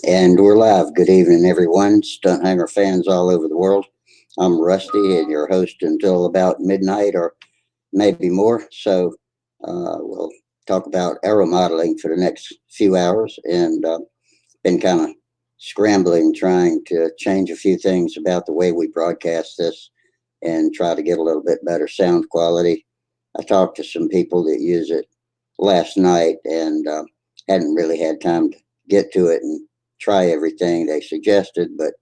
And we're live. Good evening, everyone. Stunthanger fans all over the world. I'm Rusty, and your host until about midnight or maybe more. So we'll talk about aeromodeling for the next few hours, and been kind of scrambling, trying to change a few things about the way we broadcast this, and try to get a little bit better sound quality. I talked to some people that use it last night, and hadn't really had time to get to it and try everything they suggested, but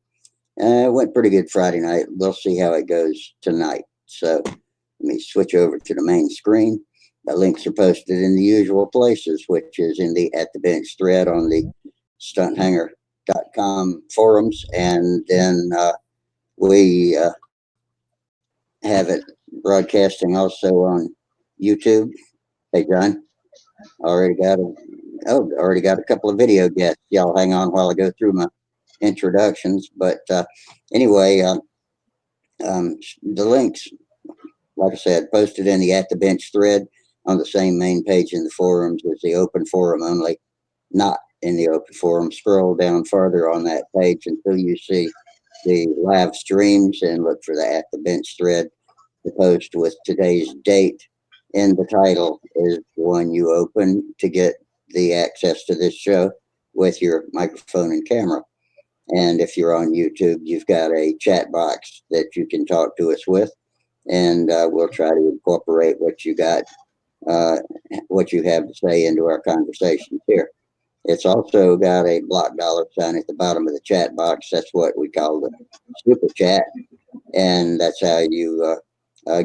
it went pretty good Friday night. We'll see how it goes tonight. So let me switch over to the main screen. The links are posted in the usual places, which is in the At the Bench thread on the stunthanger.com forums. And then we have it broadcasting also on YouTube. Hey, John, already got already got a couple of video guests. Y'all hang on while I go through my introductions. But anyway, the links, like I said, posted in the At the Bench thread on the same main page in the forums as the open forum, only not in the open forum. Scroll down farther on that page until you see the live streams and look for the At the Bench thread. The post with today's date in the title is the one you open to get the access to this show with your microphone and camera. And if you're on YouTube, you've got a chat box that you can talk to us with, and we'll try to incorporate what you have to say into our conversations here. It's also got a block dollar sign at the bottom of the chat box. That's what we call the super chat, and that's how you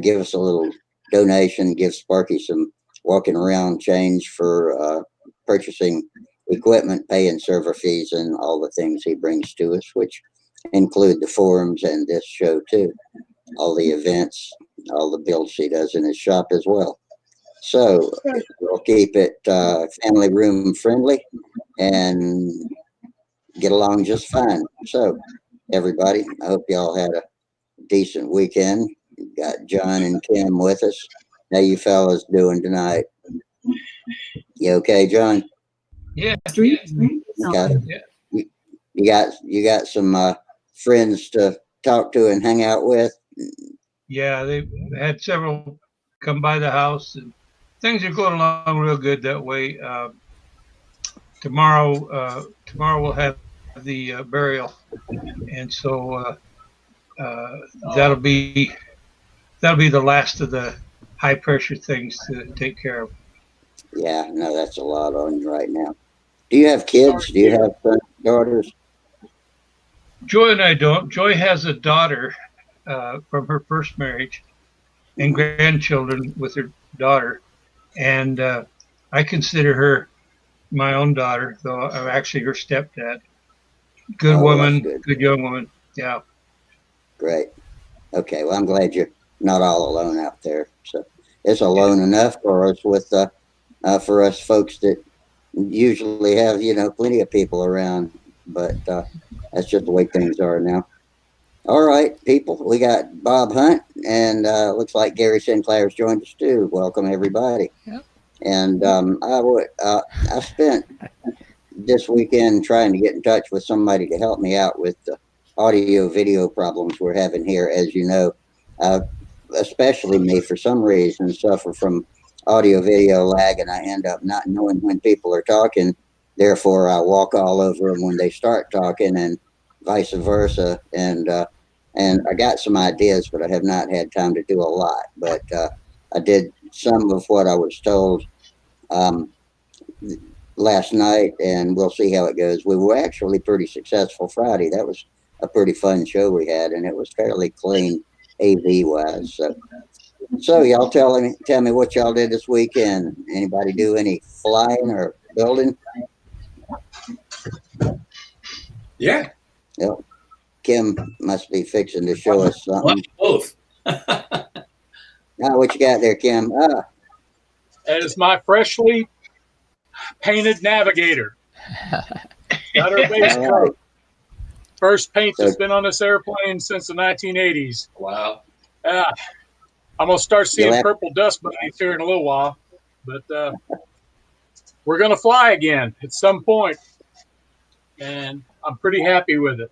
give us a little donation, give Sparky some walking around change for purchasing equipment, paying server fees, and all the things he brings to us, which include the forums and this show too, all the events, all the builds he does in his shop as well. So we'll keep it family room friendly and get along just fine. So everybody, I hope y'all had a decent weekend. Got John and Kim with us. How you fellas doing tonight? You okay, John? Yeah. Okay. You got some friends to talk to and hang out with. Yeah, they had several come by the house, and things are going along real good that way. Tomorrow we'll have the burial, and so that'll be the last of the high pressure things to take care of. Yeah, no, that's a lot on you right now. Do you have kids? Do you have daughters? Joy and I don't. Joy has a daughter from her first marriage and grandchildren with her daughter, and I consider her my own daughter, though I'm actually her stepdad. Good Oh, well, that's woman, good. good young woman. Yeah. Great. Okay, well, I'm glad you're not all alone out there. So it's alone enough for us for us folks that usually have plenty of people around, but that's just the way things are now. All right, people, we got Bob Hunt, and looks like Gary Sinclair's joined us too. Welcome, everybody. Yep. And I spent this weekend trying to get in touch with somebody to help me out with the audio video problems we're having here. As you know, uh, especially me, for some reason, suffer from audio video lag, and I end up not knowing when people are talking. Therefore, I walk all over them when they start talking, and vice versa. And I got some ideas, but I have not had time to do a lot. But I did some of what I was told um, last night, and we'll see how it goes. We were actually pretty successful Friday. That was a pretty fun show we had, and it was fairly clean AV wise. So y'all tell me what y'all did this weekend. Anybody do any flying or building? Yeah. Yep. Kim must be fixing to show us something. Both. What you got there, Kim? That is my freshly painted Navigator. Got her base coat. First paint that's been on this airplane since the 1980s. Wow. I'm going to start seeing purple dust bunnies here in a little while. But we're going to fly again at some point. and I'm pretty happy with it.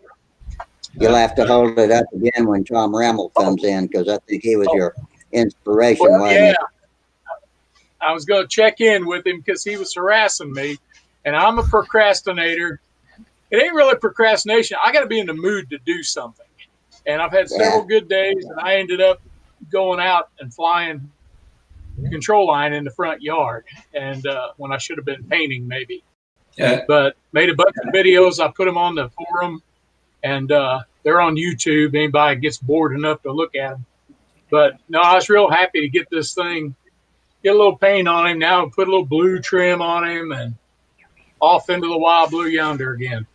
You'll have to hold it up again when Tom Rammel comes in, because I think he was your inspiration. Well, wasn't yeah, he? I was going to check in with him because he was harassing me, and I'm a procrastinator. It ain't really procrastination. I got to be in the mood to do something. And I've had several good days, and I ended up going out and flying control line in the front yard, and when I should have been painting maybe. Yeah. But made a bunch of videos. I put them on the forum, and they're on YouTube. Anybody gets bored enough to look at them. But no, I was real happy to get this thing, get a little paint on him now, put a little blue trim on him, and off into the wild blue yonder again.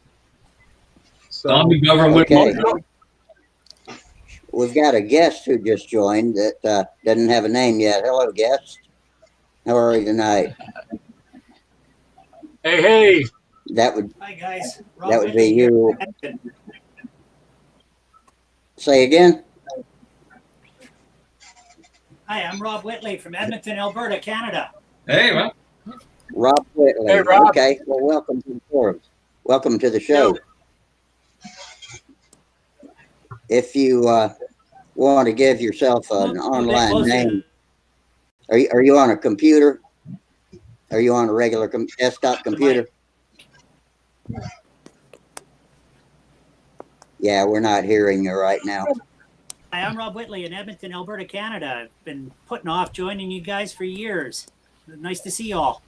So, Zombie government. Okay. We've got a guest who just joined that doesn't have a name yet. Hello, guest. How are you tonight? Hey. That would Hi guys. that would be you. Say again. Hi, I'm Rob Whitley from Edmonton, Alberta, Canada. Hey, well, Rob Whitley. Hey, Rob. Okay. Well, welcome to the forum. Welcome to the show. If you want to give yourself an online name, are you on a computer? Are you on a regular desktop computer? Yeah, we're not hearing you right now. Hi, I'm Rob Whitley in Edmonton, Alberta, Canada. I've been putting off joining you guys for years. Nice to see you all.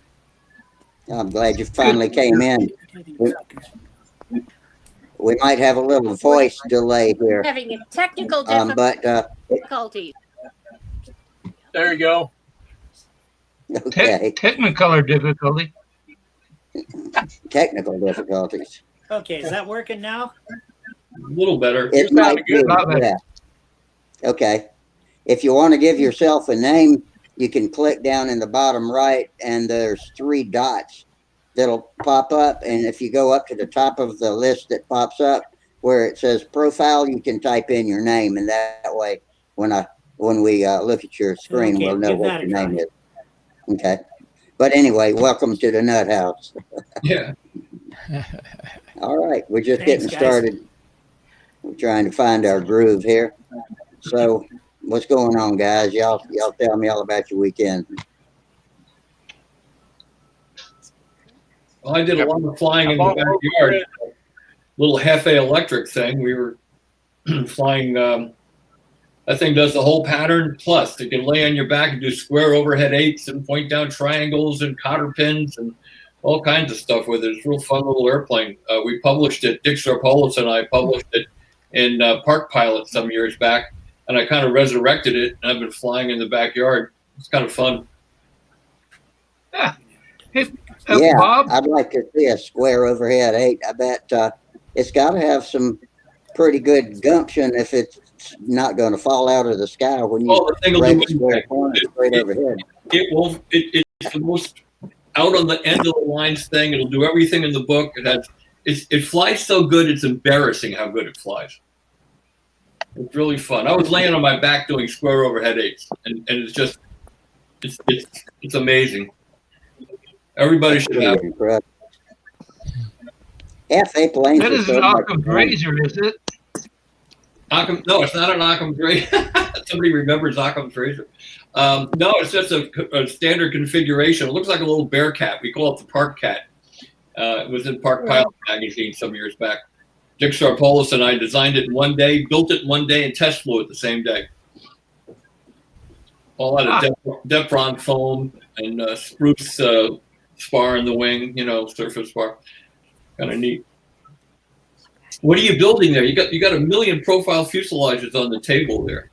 I'm glad you finally came in. We might have a little voice delay here, Having a technical but difficulties. There you go. okay. Technicolor difficulty. Technical difficulties. Okay, is that working now? a little better. It You sound might be. good. Yeah. Okay. If you want to give yourself a name, you can click down in the bottom right, and there's 3 dots that'll pop up. And if you go up to the top of the list that pops up where it says profile, you can type in your name, and that way, when we look at your screen, Okay, we'll know give what that a your name try. is. Okay. But anyway, welcome to the Nut House. Yeah. All right, we're just Thanks, getting guys. started. We're trying to find our groove here. So, what's going on, guys? Y'all tell me all about your weekend. Well, I did a lot of flying in the backyard. Little Hefe electric thing. We were flying. That thing does the whole pattern. Plus, it can lay on your back and do square overhead 8s and point down triangles and cotter pins and all kinds of stuff with it. It's a real fun little airplane. We published it. Dick Sarpolis and I published it in Park Pilot some years back, and I kind of resurrected it, and I've been flying in the backyard. It's kind of fun. Yeah. Hey, Yeah, Bob. I'd like to see a square overhead 8. I bet it's got to have some pretty good gumption if it's not going to fall out of the sky when you the thing will break do a square corner straight overhead. It will. It's the most out on the end of the lines thing. It'll do everything in the book. It flies so good. It's embarrassing how good it flies. It's really fun. I was laying on my back doing square overhead 8s, and it's just it's amazing. Everybody should have it. Incredible. FA planes That are is so an much Occam's fun. razor, is it? No, it's not an Occam's razor. Somebody remembers Occam's razor. No, it's just a standard configuration. It looks like a little bear cat. We call it the Park Cat. It was in Park Pilot magazine some years back. Dick Sarpolis and I designed it in one day, built it in one day, and test flew it the same day. All out of Depron foam and spruce spar in the wing, surface spar. Kind of neat. What are you building there? You got a million profile fuselages on the table there.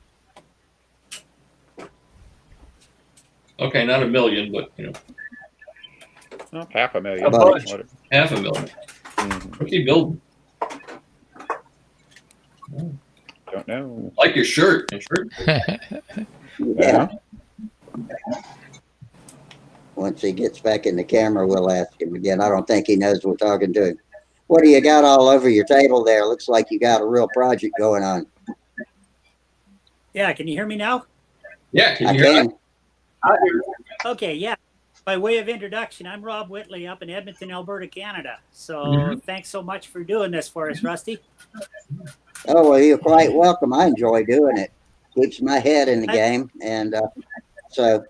Okay, not a million, but Oh, 500,000. A bunch. Whatever. 500,000. Mhm. What's he building? Don't know. Like your shirt. Yeah. Once he gets back in the camera, we'll ask him again. I don't think he knows we're talking to him. What do you got all over your table there? Looks like you got a real project going on. Yeah, can you hear me now? Yeah, can I you hear can. that? Okay, yeah. by way of introduction, I'm Rob Whitley up in Edmonton, Alberta, Canada. So thanks so much for doing this for us, Rusty. Oh, well, you're quite welcome. I enjoy doing it. Keeps my head in the game. And so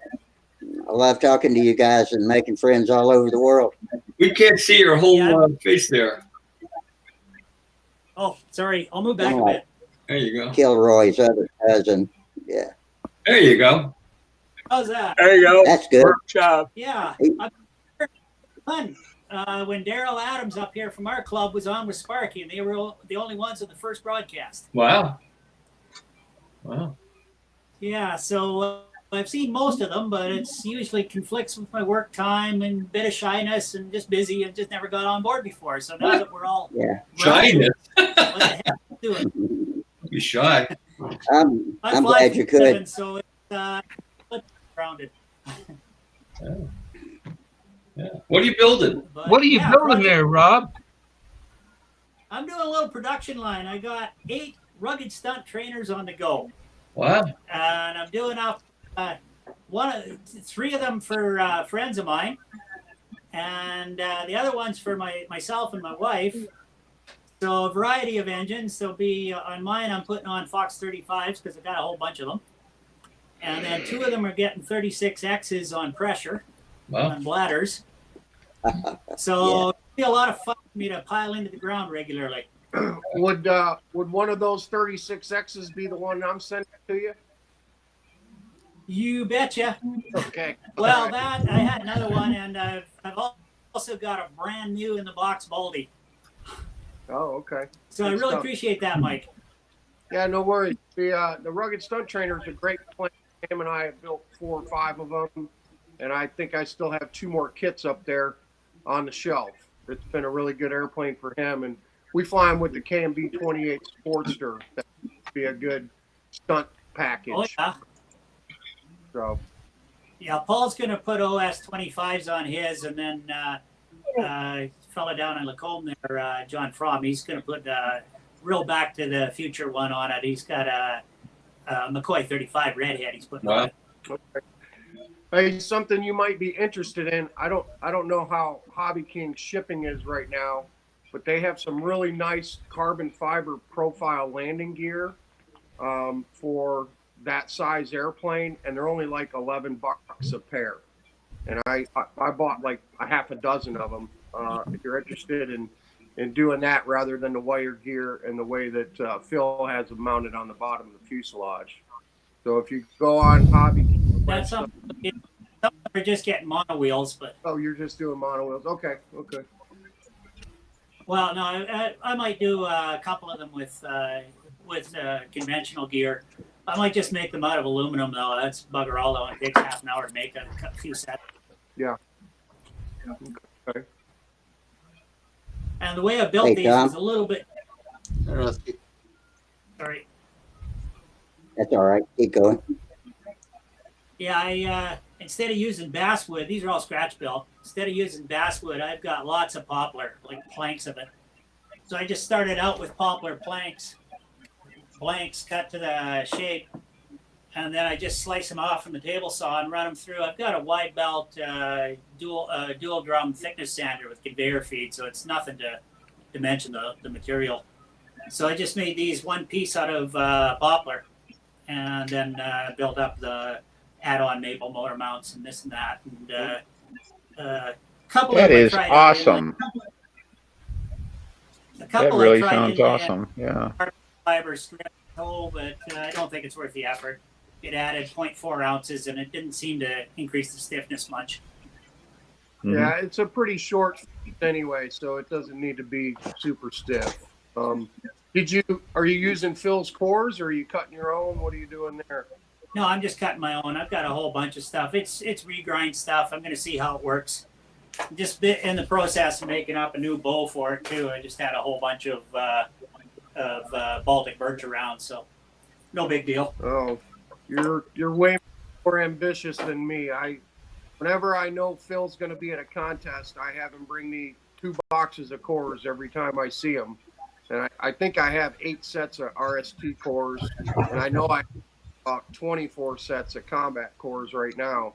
I love talking to you guys and making friends all over the world. We can't see your whole face there. Oh, sorry. I'll move back a bit. There you go. Kilroy's other cousin. Yeah. There you go. How's that? There you go. That's good. Work job. Yeah. Fun. When Daryl Adams up here from our club was on with Sparky, and they were the only ones on the first broadcast. Wow. Wow. Yeah, so I've seen most of them, but it's usually conflicts with my work time and a bit of shyness and just busy and just never got on board before. So now that we're all shyness, what the heck are we doing? Be shy. I'm glad you could. So it's grounded. Yeah. What are you building? But, What are you building there, Rob? I'm doing a little production line. I got 8 rugged stunt trainers on the go. Wow. And I'm doing up 3 of them for friends of mine, and the other one's for myself and my wife. So a variety of engines. There'll be on mine. I'm putting on Fox 35s because I've got a whole bunch of them, and then 2 of them are getting 36Xs on pressure on bladders. So it'll be a lot of fun for me to pile into the ground regularly. Would one of those 36Xs be the one I'm sending to you? You betcha. Okay. Well, that I had another one, and I've also got a brand new in the box Baldy. Oh, okay. So I really appreciate that, Mike. Yeah, no worries. The Rugged Stunt Trainer is a great plane. Sam and I have built 4 or 5 of them, and I think I still have 2 more kits up there on the shelf. It's been a really good airplane for him, and we fly him with the KMB 28 Sportster. That would be a good stunt package. Oh, yeah. So. Yeah, Paul's going to put OS 25s on his, and then fella down in Lacombe there, John Fromm, he's going to put real Back to the Future one on it. He's got a McCoy 35 Redhead he's putting on it. Okay. Hey, something you might be interested in. I don't know how Hobby King shipping is right now, but they have some really nice carbon fiber profile landing gear for that size airplane, and they're only like $11 a pair. And I bought like a half a dozen of them. If you're interested in doing that rather than the wire gear and the way that Phil has them mounted on the bottom of the fuselage. So if you go on Hobby King, That's something we're just getting mono wheels, but you're just doing mono wheels. Okay. well, no, I might do a couple of them with conventional gear. I might just make them out of aluminum, though. That's bugger all, though. It takes half an hour to make a few sets. Yeah. Okay. And the way I built these is a little bit. Sorry. That's all right. Keep going. Yeah, I instead of using basswood, these are all scratch built. Instead of using basswood, I've got lots of poplar, like planks of it. So I just started out with poplar planks, blanks cut to the shape, and then I just slice them off from the table saw and run them through. I've got a wide belt dual drum thickness sander with conveyor feed, so it's nothing to mention the material. So I just made these one piece out of poplar, and then built up the add-on maple motor mounts and this and that. And couple That of them is awesome. That really sounds awesome. Yeah. Fiber strip hole, but I don't think it's worth the effort. It added 0.4 ounces, and it didn't seem to increase the stiffness much. Mm-hmm. Yeah, it's a pretty short anyway, so it doesn't need to be super stiff. Are you using Phil's cores, or are you cutting your own? What are you doing there? No, I'm just cutting my own. I've got a whole bunch of stuff. It's regrind stuff. I'm going to see how it works. I'm just in the process of making up a new bow for it too. I just had a whole bunch of Baltic birch around, so no big deal. Oh, you're way more ambitious than me. Whenever I know Phil's going to be at a contest, I have him bring me 2 boxes of cores every time I see him. And I think I have 8 sets of RST cores, and I know I have about 24 sets of combat cores right now.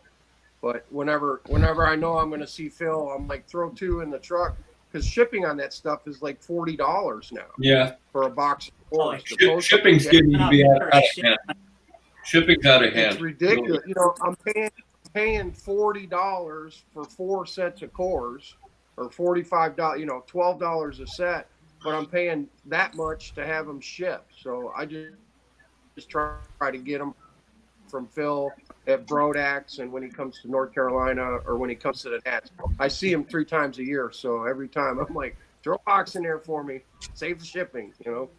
But whenever I know I'm going to see Phil, I'm like, throw 2 in the truck, because shipping on that stuff is like $40 now. Yeah. For a box of cores. Shipping's getting to be out of hand. Shipping's out of hand. It's ridiculous. You know, I'm paying $40 for 4 sets of cores, or $45, you know, $12 a set, but I'm paying that much to have them shipped. So I just try to get them from Phil at Brodax, and when he comes to North Carolina, or when he comes to the Nats. I see him 3 times a year, so every time I'm like, throw a box in there for me, save the shipping, you know.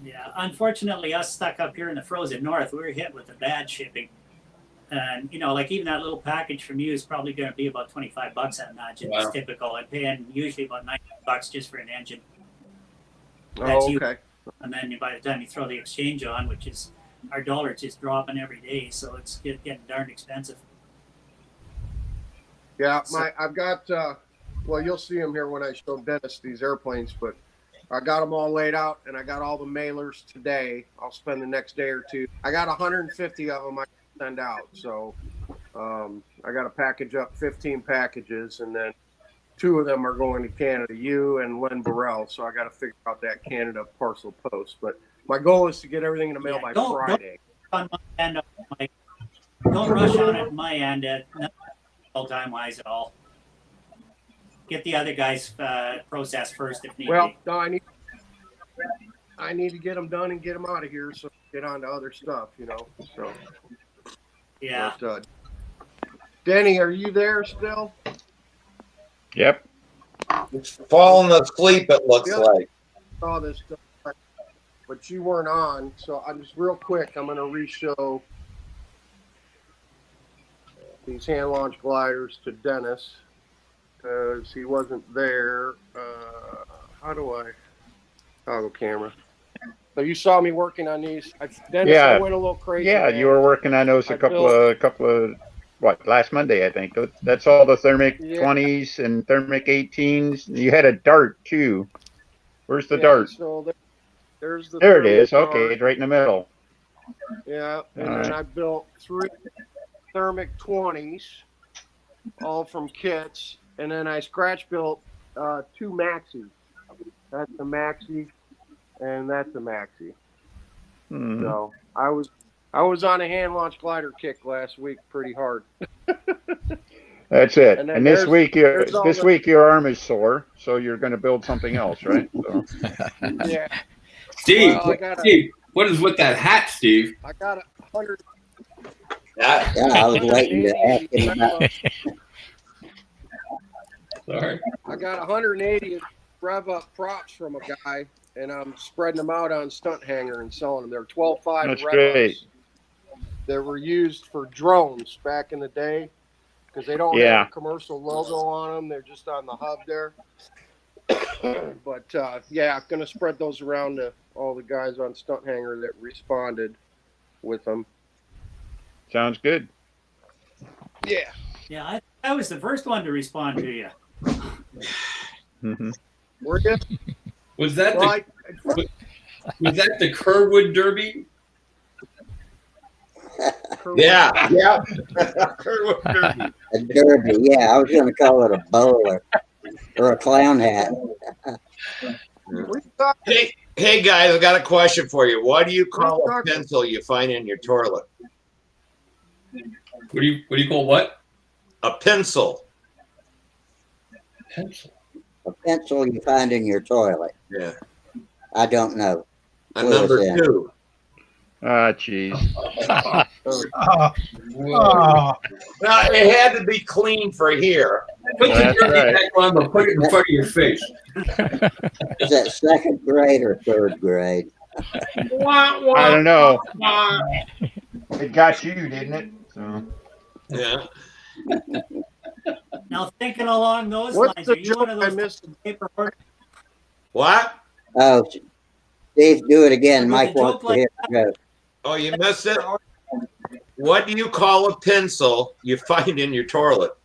Yeah, unfortunately, us stuck up here in the frozen north, we were hit with the bad shipping. And, you know, like even that little package from you is probably going to be about 25 bucks, I imagine. Wow. It's typical. I'm paying usually about 90 bucks just for an engine. That's okay. And then by the time you throw the exchange on, which is, our dollar's just dropping every day, so it's getting darn expensive. Yeah, I've got, well, you'll see them here when I show Dennis these airplanes, but I got them all laid out, and I got all the mailers today. I'll spend the next day or 2. I got 150 of them I can send out, so I got to package up 15 packages, and then 2 of them are going to Canada, you and Len Burrell, so I got to figure out that Canada parcel post. But my goal is to get everything in the mail by Friday. Don't rush on it on my end, not time-wise at all. Get the other guys process first if need be. No, I need to get them done and get them out of here, so get on to other stuff, you know. So yeah. But, Denny, are you there still? Yep. It's falling asleep, it looks like. Saw this stuff, but you weren't on, so I'm just real quick. I'm going to re-show these hand launch gliders to Dennis because he wasn't there. How do I toggle camera? So you saw me working on these. Dennis, I went a little crazy. Yeah, you were working on those a couple of what, last Monday, I think. That's all the thermic 20s and thermic 18s. You had a dart too. Where's the dart? So there's the there it is. dart. Okay, it's right in the middle. Yeah, and then I built 3 thermic 20s, all from kits, and then I scratch built 2 maxis. That's a maxi, and that's a maxi. So I was on a hand launch glider kick last week, pretty hard. That's it. And this week your arm is sore, so you're going to build something else, right? So. Yeah. Steve, Steve, what is with that hat, Steve? I got 100. Yeah, I was waiting to ask him about. Sorry. I got 180 rev up props from a guy, and I'm spreading them out on Stunthangar and selling them. They're 12.5 rev ups that were used for drones back in the day because they don't have a commercial logo on them. They're just on the hub there. But I'm going to spread those around to all the guys on Stunthangar that responded with them. Sounds good. Yeah. Yeah, I was the first one to respond to you. Were you? Was that the Kerwood Derby? Yeah. Kerwood Derby. A derby, yeah. I was going to call it a bowler or a clown hat. Hey guys, I got a question for you. What do you call a pencil you find in your toilet? What do you call what? A pencil. Pencil. A pencil you find in your toilet. Yeah. I don't know. A number 2. Ah, jeez. Now it had to be clean for here. Put the derby back on, but put it in front of your face. Is that 2nd grade or 3rd grade? I don't know. It got you, didn't it? So. Yeah. Now thinking along those lines, are you one of those paper order? What? Oh, Steve, do it again. Mike wants to hear it go. Oh, you missed it? What do you call a pencil you find in your toilet?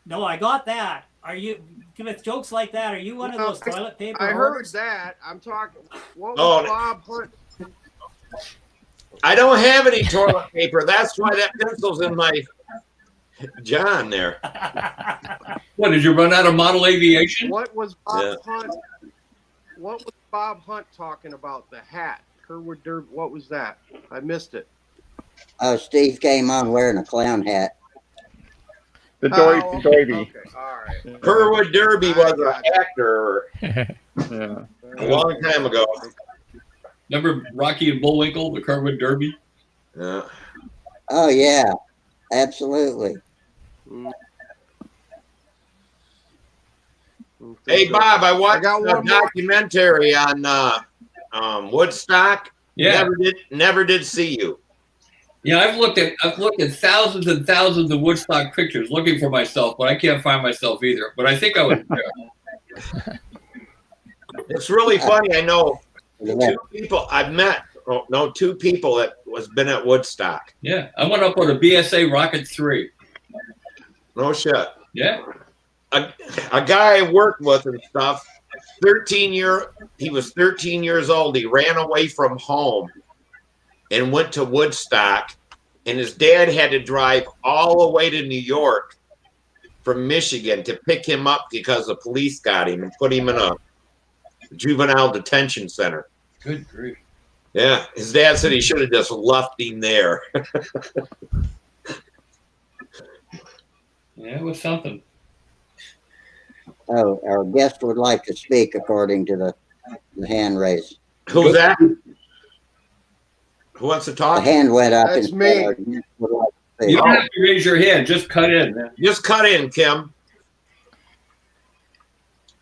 No, I got that. Are you, with jokes like that, are you one of those toilet paper I hoarders? heard that. I'm talking. What was Bob Hunt? I don't have any toilet paper. That's why that pencil's in my John there. What, did you run out of model aviation? What was Bob Yeah. Hunt? What was Bob Hunt talking about? The hat, Kerwood Derby. What was that? I missed it. Steve came on wearing a clown hat. The Oh, Derby. Okay, all right. Kerwood Derby was an actor Yeah. a long time ago. Remember Rocky and Bullwinkle, the Kerwood Derby? Yeah. Oh yeah, absolutely. Hey Bob, I watched got a one more. documentary on Woodstock. Yeah. Never did see you. Yeah, I've looked at thousands and thousands of Woodstock pictures looking for myself, but I can't find myself either. But I think I was there. It's really funny. I know Yeah. two people I've met. Oh, no, two people that was been at Woodstock. Yeah, I went up on a BSA Rocket 3. No shit. Yeah. A guy I worked with and stuff. He was 13 years old. He ran away from home and went to Woodstock, and his dad had to drive all the way to New York from Michigan to pick him up because the police got him and put him in a juvenile detention center. Good grief. Yeah, his dad said he should have just left him there. Yeah, it was something. Oh, our guest would like to speak according to the hand raise. Who's that? Who wants to The talk? hand went up. That's and me. said our guest would like to You speak. don't have to raise your hand, just cut in. Just cut in, Kim.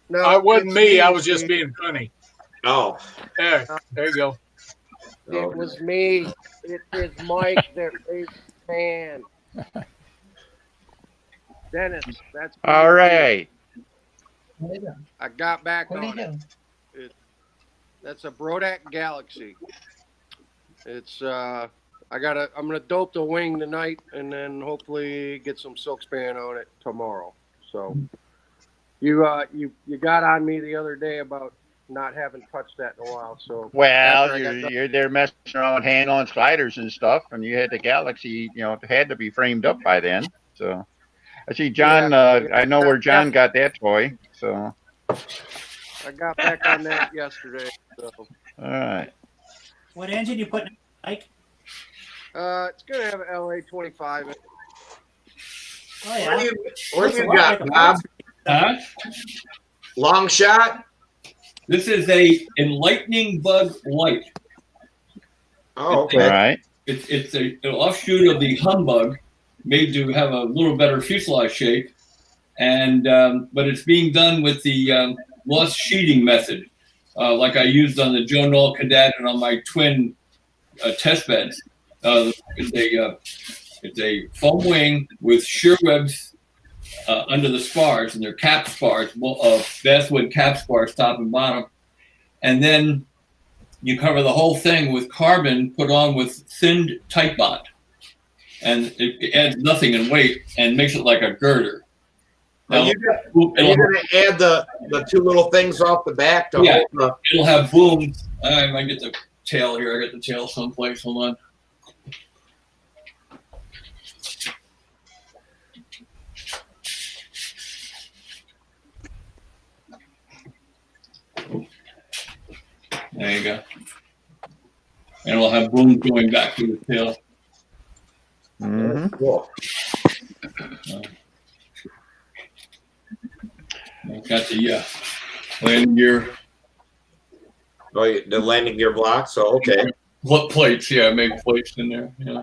No, I wasn't it's me. I was just being funny. Oh. There you go. It was me. It is Mike that raised his hand. Dennis, that's me. All right. I got back on it. That's a Brodak Galaxy. It's I'm gonna dope the wing tonight and then hopefully get some silk span on it tomorrow. So you got on me the other day about not having touched that in a while. So Well, after I got done- you're there messing around with hand-on sliders and stuff, and you had the Galaxy, it had to be framed up by then. So I see John. Yeah. I know where John got that toy. So I got back on that yesterday. So all right. What engine you putting in, Mike? it's gonna have an LA 25 in it. Oh yeah. What do you Looks a lot got, like a Bob? Huh? Long shot? This is a enlightening bug light. Oh, All okay. right. It's an offshoot of the humbug, made to have a little better fuselage shape, and but it's being done with the lost sheeting method, like I used on the Joe Knoll Cadet and on my twin test beds. It's a foam wing with shear webs under the spars, and they're cap spars, basswood cap spars, top and bottom, and then you cover the whole thing with carbon put on with thinned tight bond, and it adds nothing in weight and makes it like a girder. Now, you're going to add the two little things off the back to hold the. It'll have booms. I might get the tail here. I got the tail someplace. Hold on. There you go. And it'll have booms going back to the tail. Mm-hmm. Cool. I've got the landing gear. Oh, the landing gear block. So okay. What plates? Yeah, I make plates in there. Yeah.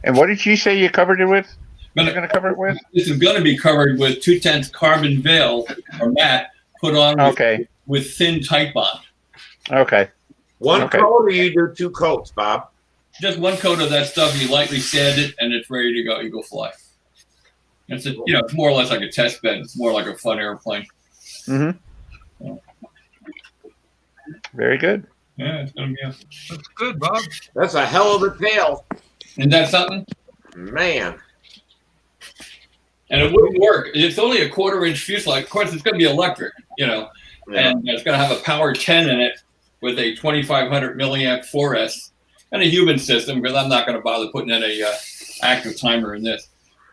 And what did she say you covered it with? But You're going to cover it with? this is going to be covered with 2/10 carbon veil or mat put on with thin tight bond. Okay. One coat, or you do two coats, Bob? Just one coat of that stuff. You lightly sand it, and it's ready to go. You go fly. It's it's more or less like a test bed. It's more like a fun airplane. Mm-hmm. Very good. Yeah, it's gonna be. That's good, Bob. That's a hell of a tail. Isn't that something? Man. And it wouldn't work. It's only a 1/4 inch fuselage. Of course, it's going to be electric, and it's going to have a power 10 in it. with a 2500 milliamp 4S and a human system, because I'm not going to bother putting in a active timer in this.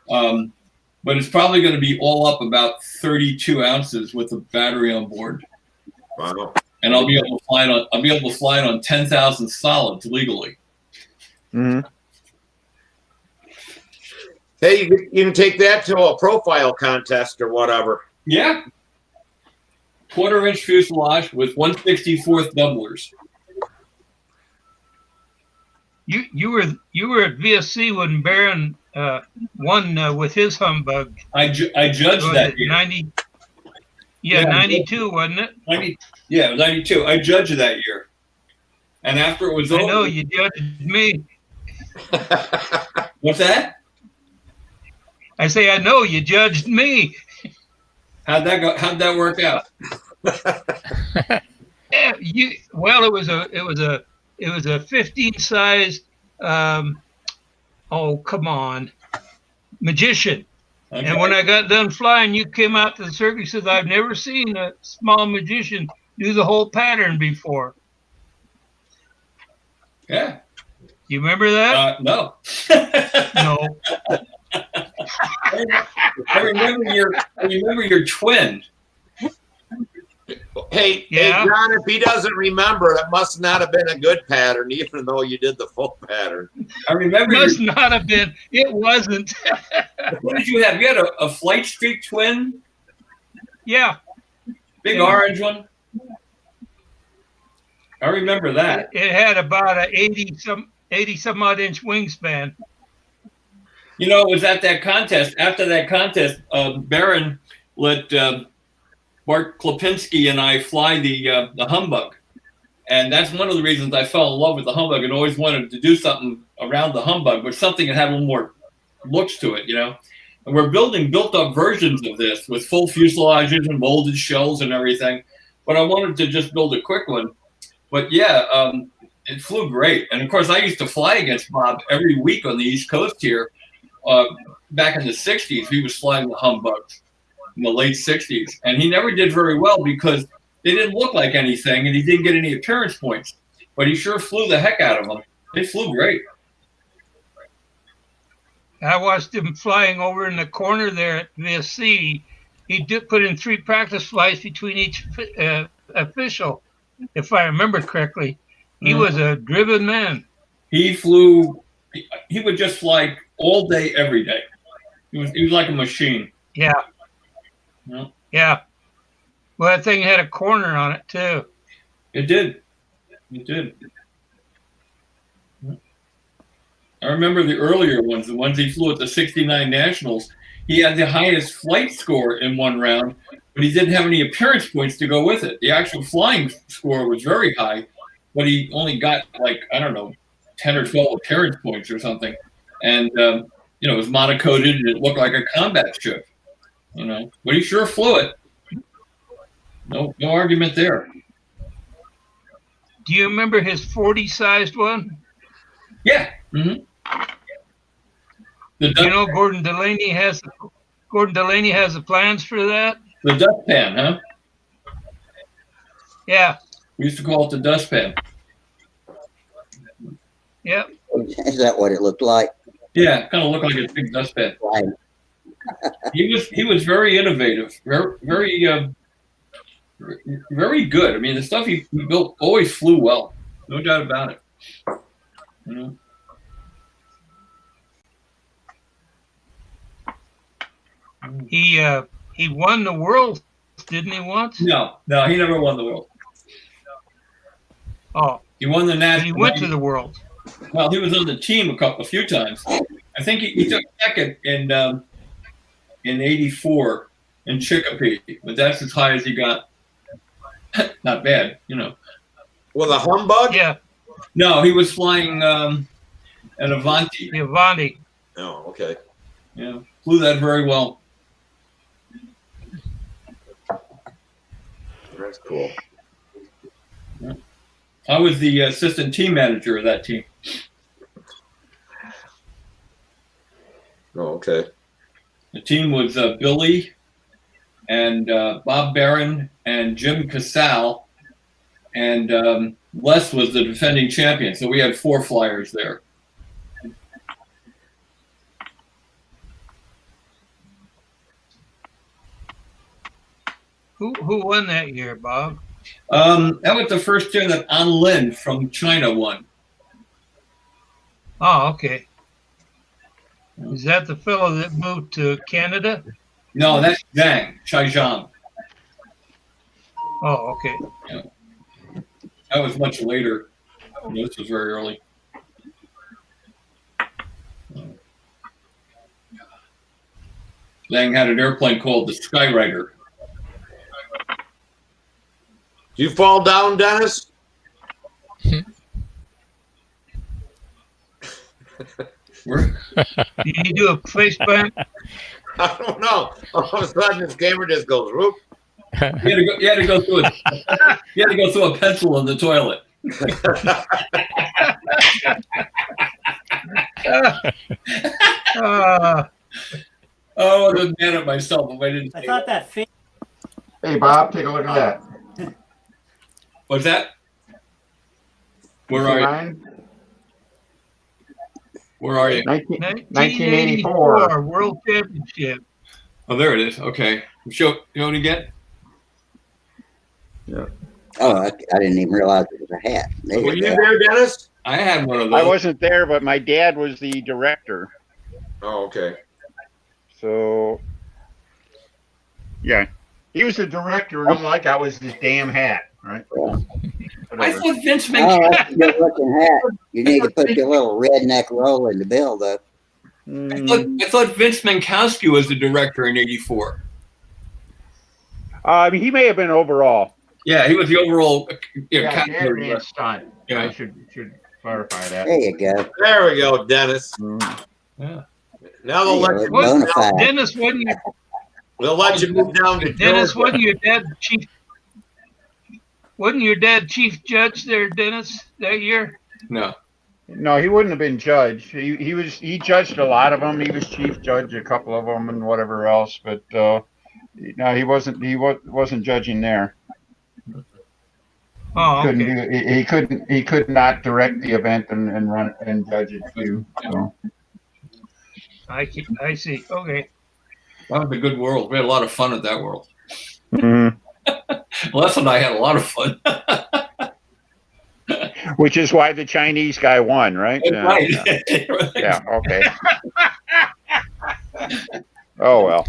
But it's probably going to be all up about 32 ounces with the battery on board. Wow. And I'll be able to fly it on. I'll be able to fly it on 10,000 solids legally. Mm-hmm. Hey, you can take that to a profile contest or whatever. Yeah. 1/4-inch fuselage with 1/64 doublers. You were at VSC when Barron won with his humbug. I judged that year. 90. Yeah, 92, wasn't it? 90. Yeah, 92. I judged that year. And after it was over, I know you judged me. What's that? I say I know you judged me. How'd that go? How'd that work out? Yeah, well, it was a 15 size. Oh, come on, magician. Okay. And when I got done flying, you came out to the circuit and said, "I've never seen a small magician do the whole pattern before." Yeah. You remember that? No. No. I remember your twin. Hey, Yeah. hey, John, if he doesn't remember, it must not have been a good pattern, even though you did the full pattern. I remember. Must not have been. It wasn't. What did you have? You had a Flight Streak twin? Yeah. Big orange one? I remember that. It had about a 80 some odd inch wingspan. You know, it was at that contest. After that contest, Barron let Bart Klapinski and I fly the Humbug. And that's one of the reasons I fell in love with the Humbug and always wanted to do something around the Humbug, but something that had a little more looks to it, you know. And we're building built-up versions of this with full fuselages and molded shells and everything. But I wanted to just build a quick one. But yeah, it flew great. And of course, I used to fly against Bob every week on the East Coast here. Back in the 60s, he was flying the Humbugs in the late 60s. And he never did very well because they didn't look like anything and he didn't get any appearance points. But he sure flew the heck out of them. They flew great. I watched him flying over in the corner there at VSC. He did put in 3 practice flights between each official, if I remember correctly. He was a driven man. He flew. He would just fly all day, every day. He was like a machine. Yeah. Yeah. Yeah. Well, that thing had a corner on it, too. It did. It did. I remember the earlier ones, the ones he flew at the 69 Nationals. He had the highest flight score in one round, but he didn't have any appearance points to go with it. The actual flying score was very high, but he only got like, I don't know, 10 or 12 appearance points or something. And, you know, it was monocoded and it looked like a combat ship, you know, but he sure flew it. No argument there. Do you remember his 40-sized one? Yeah. Mm-hmm. You know, Gordon Delaney has the plans for that. The dustpan, huh? Yeah. We used to call it the dustpan. Yep. Is that what it looked like? Yeah, kind of looked like a big dustpan. Right. He was very innovative, very good. I mean, the stuff he built always flew well, no doubt about it. You know. He won the world, didn't he once? No, he never won the world. Oh, he won the national. He went to the world. Well, he was on the team a few times. I think he took second in '84 in Chicopee, but that's as high as he got. Not bad, you know. Well, the Humbug? Yeah. No, he was flying an Avanti. The Avanti. Oh, okay. Yeah, flew that very well. That's cool. Yeah. I was the assistant team manager of that team. Oh, okay. The team was Billy and Bob Barron and Jim Casal and Les was the defending champion. So we had 4 flyers there. Who won that year, Bob? That was the first year that An Lin from China won. Oh, okay. Is that the fellow that moved to Canada? No, that's Zhang, Zhang. Oh, okay. Yeah. That was much later. This was very early. Zhang had an airplane called the Skyrider. Did you fall down, Dennis? Did you do a face plant? I don't know. All of a sudden, this camera just goes whoop. You had to go through it. You had to go through a pencil in the toilet. Oh, I was mad at myself if I didn't. I thought that face. Hey, Bob, take a look at that. What's that? Where are you? Ryan? Where are you? 1984. World Championship. Oh, there it is. Okay. Show it again. Yeah. Oh, I didn't even realize it was a hat. There Were you you go. there, Dennis? I had one of those. I wasn't there, but my dad was the director. Oh, okay. So, yeah, he was the director, and all I got was this damn hat, right? Yeah. I thought Vince Oh, McMahon. that's a good looking hat. You need to put your little redneck roll in the bill, though. I thought Vince Minkowski was the director in '84. I mean, he may have been overall. Yeah, he was the overall. Yeah, captain. Dad ran stunt. Yeah. I should clarify that. There you go. There we go, Dennis. Yeah. Now they'll let you What? move down. Bonafide. Dennis, wasn't you? They'll let you move down to Dennis, Georgia. wasn't your dad chief? Wasn't your dad chief judge there, Dennis, that year? No. No, he wouldn't have been judge. He judged a lot of them. He was chief judge a couple of them and whatever else, but no, he wasn't judging there. Oh, Couldn't okay. do, he could not direct the event and run and judge it too. So. I see. Okay. That was a good world. We had a lot of fun at that world. Mm-hmm. Les and I had a lot of fun. Which is why the Chinese guy won, right? Right. Yeah. Okay. Oh well.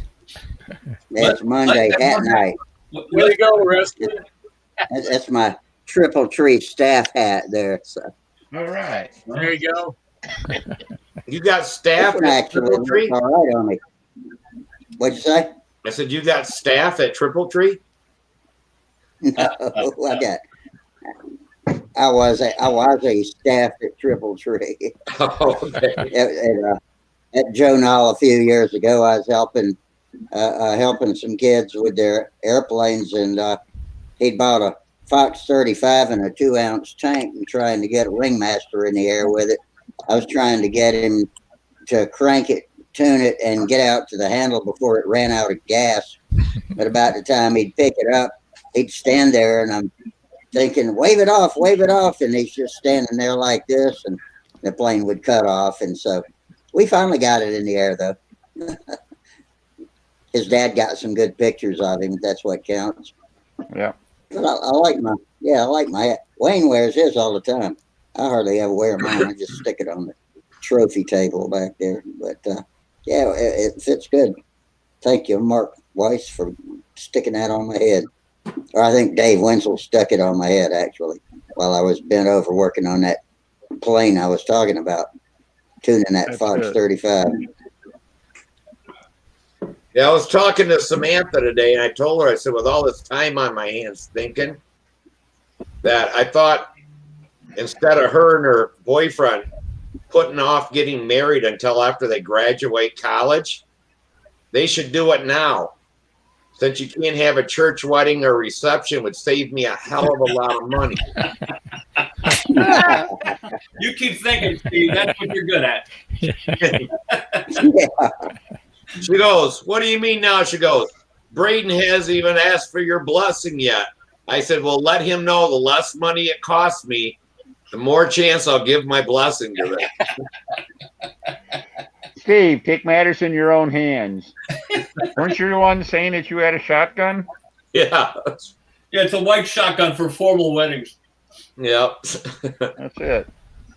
It's Monday hat night. Way to go, Rusty. That's my triple tree staff hat there. So All right. There you go. You got staff this one at actually Triple looks Tree? all right on me. What'd you say? I said you got staff at Triple Tree? No, I was a staff at Triple Tree. Oh, okay. At Joe Knoll a few years ago, I was helping some kids with their airplanes, and he'd bought a Fox 35 and a 2-ounce tank and trying to get a ringmaster in the air with it. I was trying to get him to crank it, tune it, and get out to the handle before it ran out of gas. But about the time he'd pick it up, he'd stand there, and I'm thinking, wave it off, and he's just standing there like this, and the plane would cut off. And so we finally got it in the air, though. His dad got some good pictures of him. That's what counts. Yeah. But I like my hat. Wayne wears his all the time. I hardly ever wear mine. I just stick it on the trophy table back there. But yeah, it fits good. Thank you, Mark Weiss, for sticking that on my head. Or I think Dave Wenzel stuck it on my head, actually, while I was bent over working on that plane I was talking about, tuning that That's Fox good. 35. Yeah, I was talking to Samantha today, and I told her, I said, with all this time on my hands thinking, that I thought instead of her and her boyfriend putting off getting married until after they graduate college, they should do it now. Since you can't have a church wedding or reception, would save me a hell of a lot of money. You keep thinking, Steve. That's what you're good at. Yeah. She goes, what do you mean now? She goes, Braden hasn't even asked for your blessing yet. I said, well, let him know the less money it costs me, the more chance I'll give my blessing to it. Steve, take matters in your own hands. Weren't you the one saying that you had a shotgun? Yeah. Yeah, it's a white shotgun for formal weddings. Yep. That's it.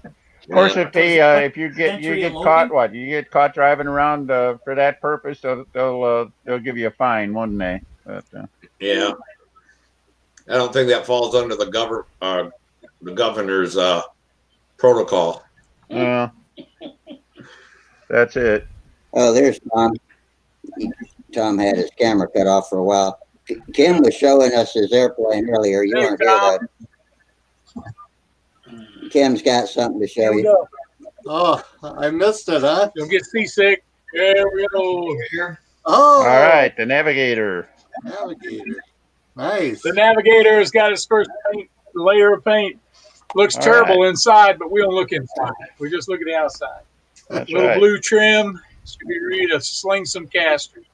Of course, if you get caught, you get caught driving around for that purpose, they'll give you a fine, wouldn't they? But, yeah. I don't think that falls under the governor's protocol. that's it. Oh, there's Tom. Tom had his camera cut off for a while. Kim was showing us his airplane earlier. You weren't here though. Kim's got something to show you. Oh, I missed it, huh? You'll get seasick. There we go. Here. Oh, all right, the Navigator. Navigator. Nice. The Navigator has got his first layer of paint. Looks All terrible right. inside, but we don't look inside. We just look at the outside. That's Little right. blue trim. Should be ready to sling some casters.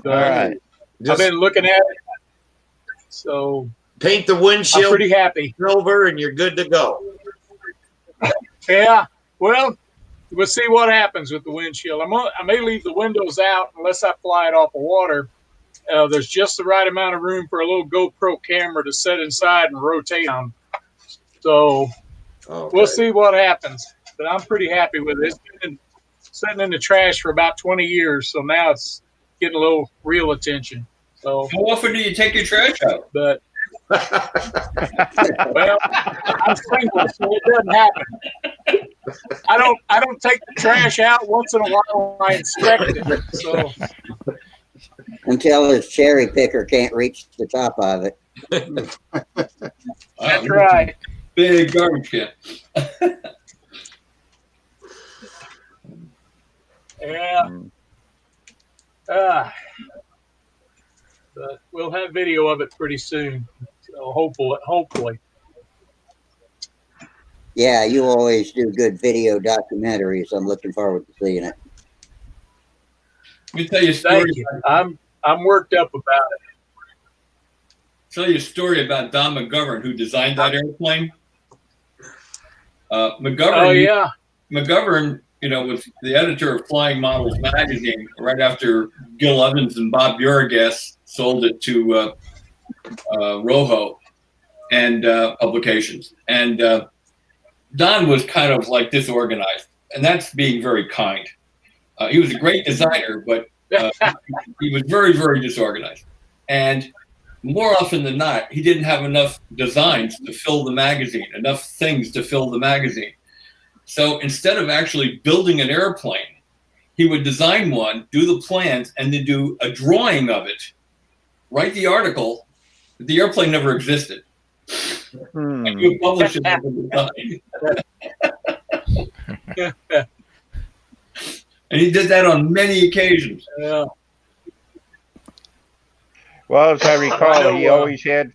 So All right. I've been looking at it. So paint the I'm windshield pretty happy. silver and you're good to go. Yeah. Well, we'll see what happens with the windshield. I may leave the windows out unless I fly it off of water. There's just the right amount of room for a little GoPro camera to set inside and rotate on. So We'll see what happens. But I'm pretty happy with it. It's been sitting in the trash for about 20 years, so now it's getting a little real attention. So how often do you take your trash out? But well, I'm single, so it doesn't happen. I don't take the trash out. Once in a while I inspect it. So until his cherry picker can't reach the top of it. That's right. Big garbage can. Yeah. But we'll have video of it pretty soon. So hopefully. Yeah, you always do good video documentaries. I'm looking forward to seeing it. Let me tell you a story. Thank you. I'm worked up about it. Tell you a story about Don McGovern, who designed that airplane. McGovern. Oh yeah. McGovern, was the editor of Flying Models magazine right after Gil Evans and Bob Uragas sold it to Rojo and publications. And Don was kind of like disorganized, and that's being very kind. He was a great designer, but he was very, very disorganized. And more often than not, he didn't have enough designs to fill the magazine, enough things to fill the magazine. So instead of actually building an airplane, he would design one, do the plans, and then do a drawing of it, write the article. The airplane never existed. And he would publish it as a design. And he did that on many occasions. Yeah. Well, as I recall, he always had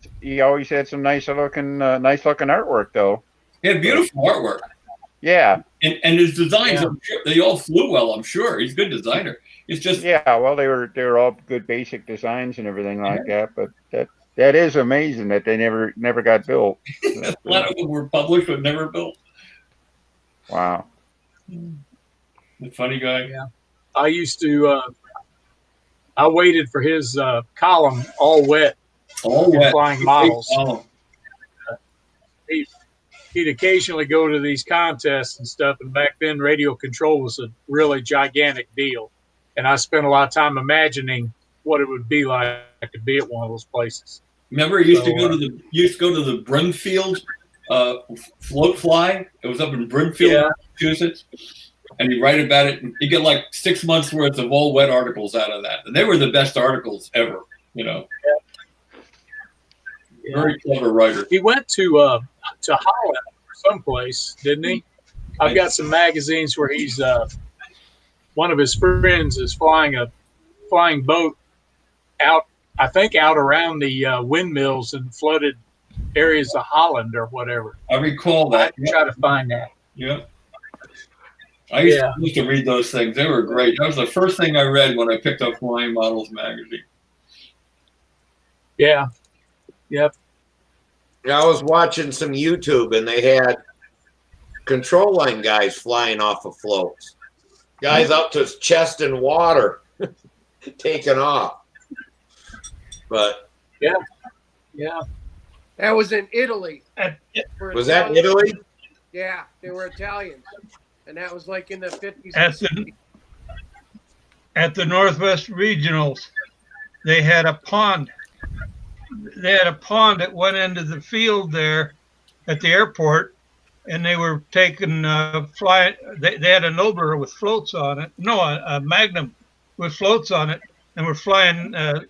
some nice looking artwork, though. He had beautiful artwork. Yeah. And his designs, I'm sure, they all flew well. I'm sure he's a good designer. It's just well, they were all good basic designs and everything like that. But that is amazing that they never got built. A lot of them were published but never built. Wow. The funny guy. Yeah. I used to. I waited for his column, All Wet, Flying Models. He'd occasionally go to these contests and stuff, and back then radio control was a really gigantic deal. And I spent a lot of time imagining what it would be like to be at one of those places. Remember, you used to go to the Brimfield float fly. It was up in Brimfield, Massachusetts. And you write about it, and you get like 6 months worth of all wet articles out of that. And they were the best articles ever, Very clever writer. He went to Holland someplace, didn't he? I've got some magazines where he's one of his friends is flying a flying boat out, I think out around the windmills and flooded areas of Holland or whatever. I recall that. I try to find that. Yeah. I used to read those things. They were great. That was the first thing I read when I picked up Flying Models magazine. Yeah. Yep. I was watching some YouTube and they had control line guys flying off of floats. Guys up to his chest in water, taking off. But yeah, yeah. That was in Italy. Was that Italy? Yeah, they were Italians, and that was like in the 50s. At the Northwest Regionals, they had a pond. They had a pond at one end of the field there at the airport, and they were taking fly. They had a Nobler with floats on it. No, a Magnum with floats on it, and we're flying a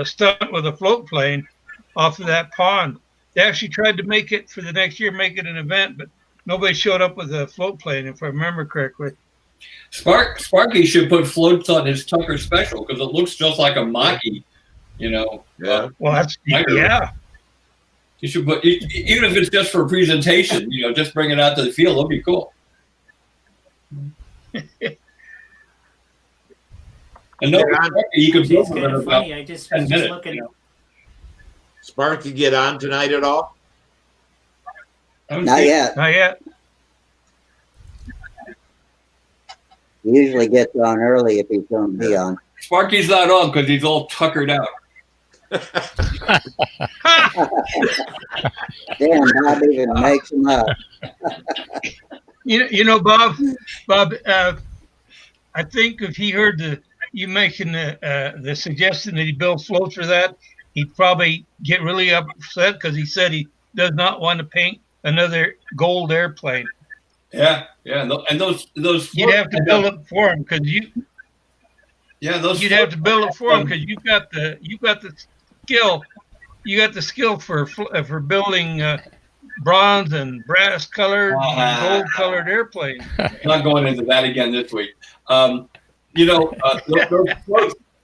stunt with a float plane off of that pond. They actually tried to make it for the next year, make it an event, but nobody showed up with a float plane, if I remember correctly. Sparky should put floats on his Tucker Special because it looks just like a Maki, you know. Yeah. Well, that's yeah. You should put, even if it's just for a presentation, you know, just bring it out to the field. It'll be cool. And no, you can build it in about 10 minutes. Looking. You know? Sparky get on tonight at all? Not yet. Not yet. He usually gets on early if he's going to be on. Sparky's not on because he's all tuckered out. Damn, Bob even makes him up. You know, Bob, I think if he heard you making the suggestion that he build floats for that, he'd probably get really upset because he said he does not want to paint another gold airplane. Yeah, and those you'd have to build it for him because you'd have to build it for him because you've got the skill. You got the skill for building bronze and brass colored and gold colored airplanes. Not going into that again this week. You know,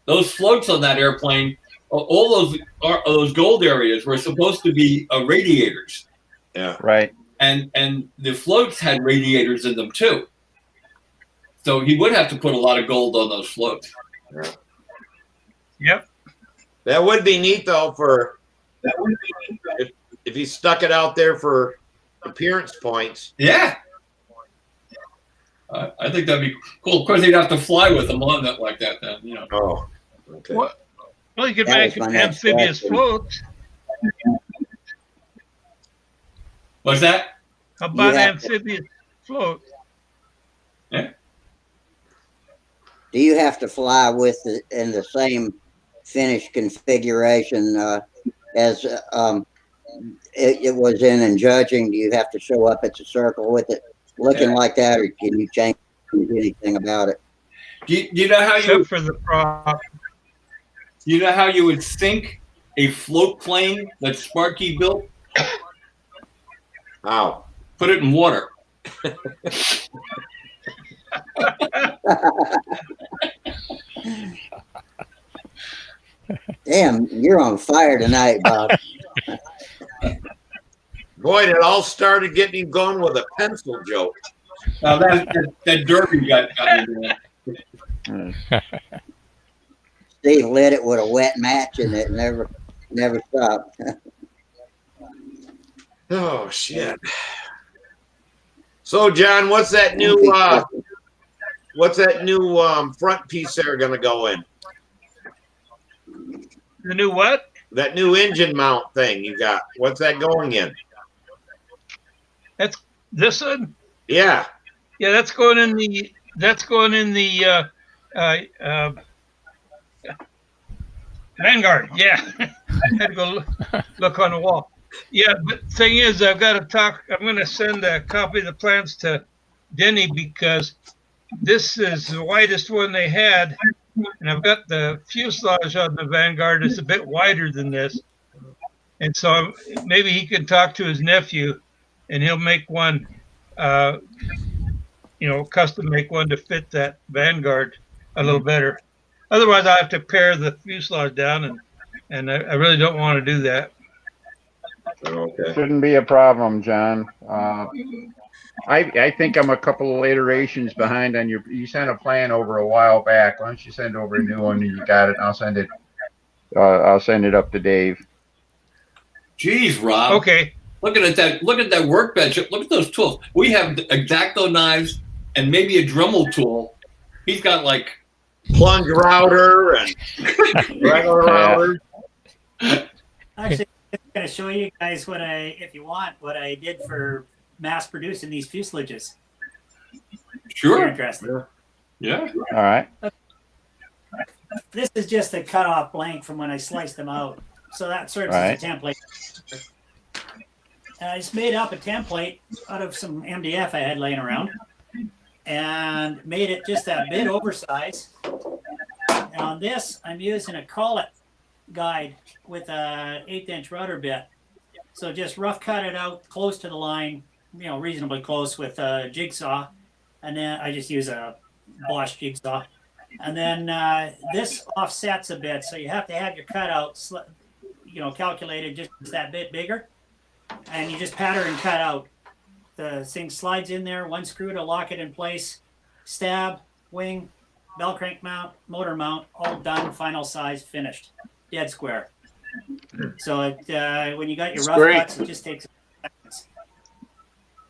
those floats on that airplane, all those gold areas were supposed to be radiators. Yeah. Right. And the floats had radiators in them too. So he would have to put a lot of gold on those floats. Yeah. Yep. That would be neat though if he stuck it out there for appearance points. Yeah. I think that'd be cool. Of course, he'd have to fly with them on that like that then, you know. Oh, okay. Well, you could make amphibious floats. What's that? How about amphibious float? Yeah. Do you have to fly with in the same finished configuration as it was in judging? Do you have to show up at the circle with it looking like that, or can you change anything about it? Do you know how Except for the prop. You know how you would sink a float plane that Sparky built? How? Put it in water. Damn, you're on fire tonight, Bob. Boy, it all started getting him going with a pencil joke. Now that derby got me. Steve lit it with a wet match and it never stopped. Oh shit. So John, what's that new front piece there gonna go in? The new what? That new engine mount thing you got. What's that going in? That's this one? Yeah. Yeah, that's going in the Vanguard. Yeah. I had to go look on the wall. Yeah, but the thing is, I'm going to send a copy of the plans to Denny because this is the widest one they had. And I've got the fuselage on the Vanguard. It's a bit wider than this. And so maybe he can talk to his nephew and he'll make one, custom make one to fit that Vanguard a little better. Otherwise, I have to pare the fuselage down, and I really don't want to do that. Okay. Shouldn't be a problem, John. I think I'm a couple of iterations behind on you sent a plan over a while back. Why don't you send over a new one and you got it, and I'll send it up to Dave. Geez, Rob. Okay. Looking at that, look at that workbench. Look at those tools. We have X-Acto knives and maybe a Dremel tool. He's got like plunge router and regular router. Actually, I'm going to show you guys what if you want, what I did for mass producing these fuselages. Sure. You're interested. Yeah. All right. This is just a cut-off blank from when I sliced them out. So that serves as a template. And I just made up a template out of some MDF I had laying around and made it just a bit oversized. And on this, I'm using a collet guide with a 1/8" router bit. So just rough cut it out close to the line, reasonably close with a jigsaw. And then I just use a Bosch jigsaw. And then this offsets a bit. So you have to have your cutout, calculated just that bit bigger. And you just pattern and cut out. The thing slides in there, one screw to lock it in place, stab, wing, bell crank mount, motor mount, all done, final size, finished. Dead square. So when you got your rough cuts, it just takes seconds.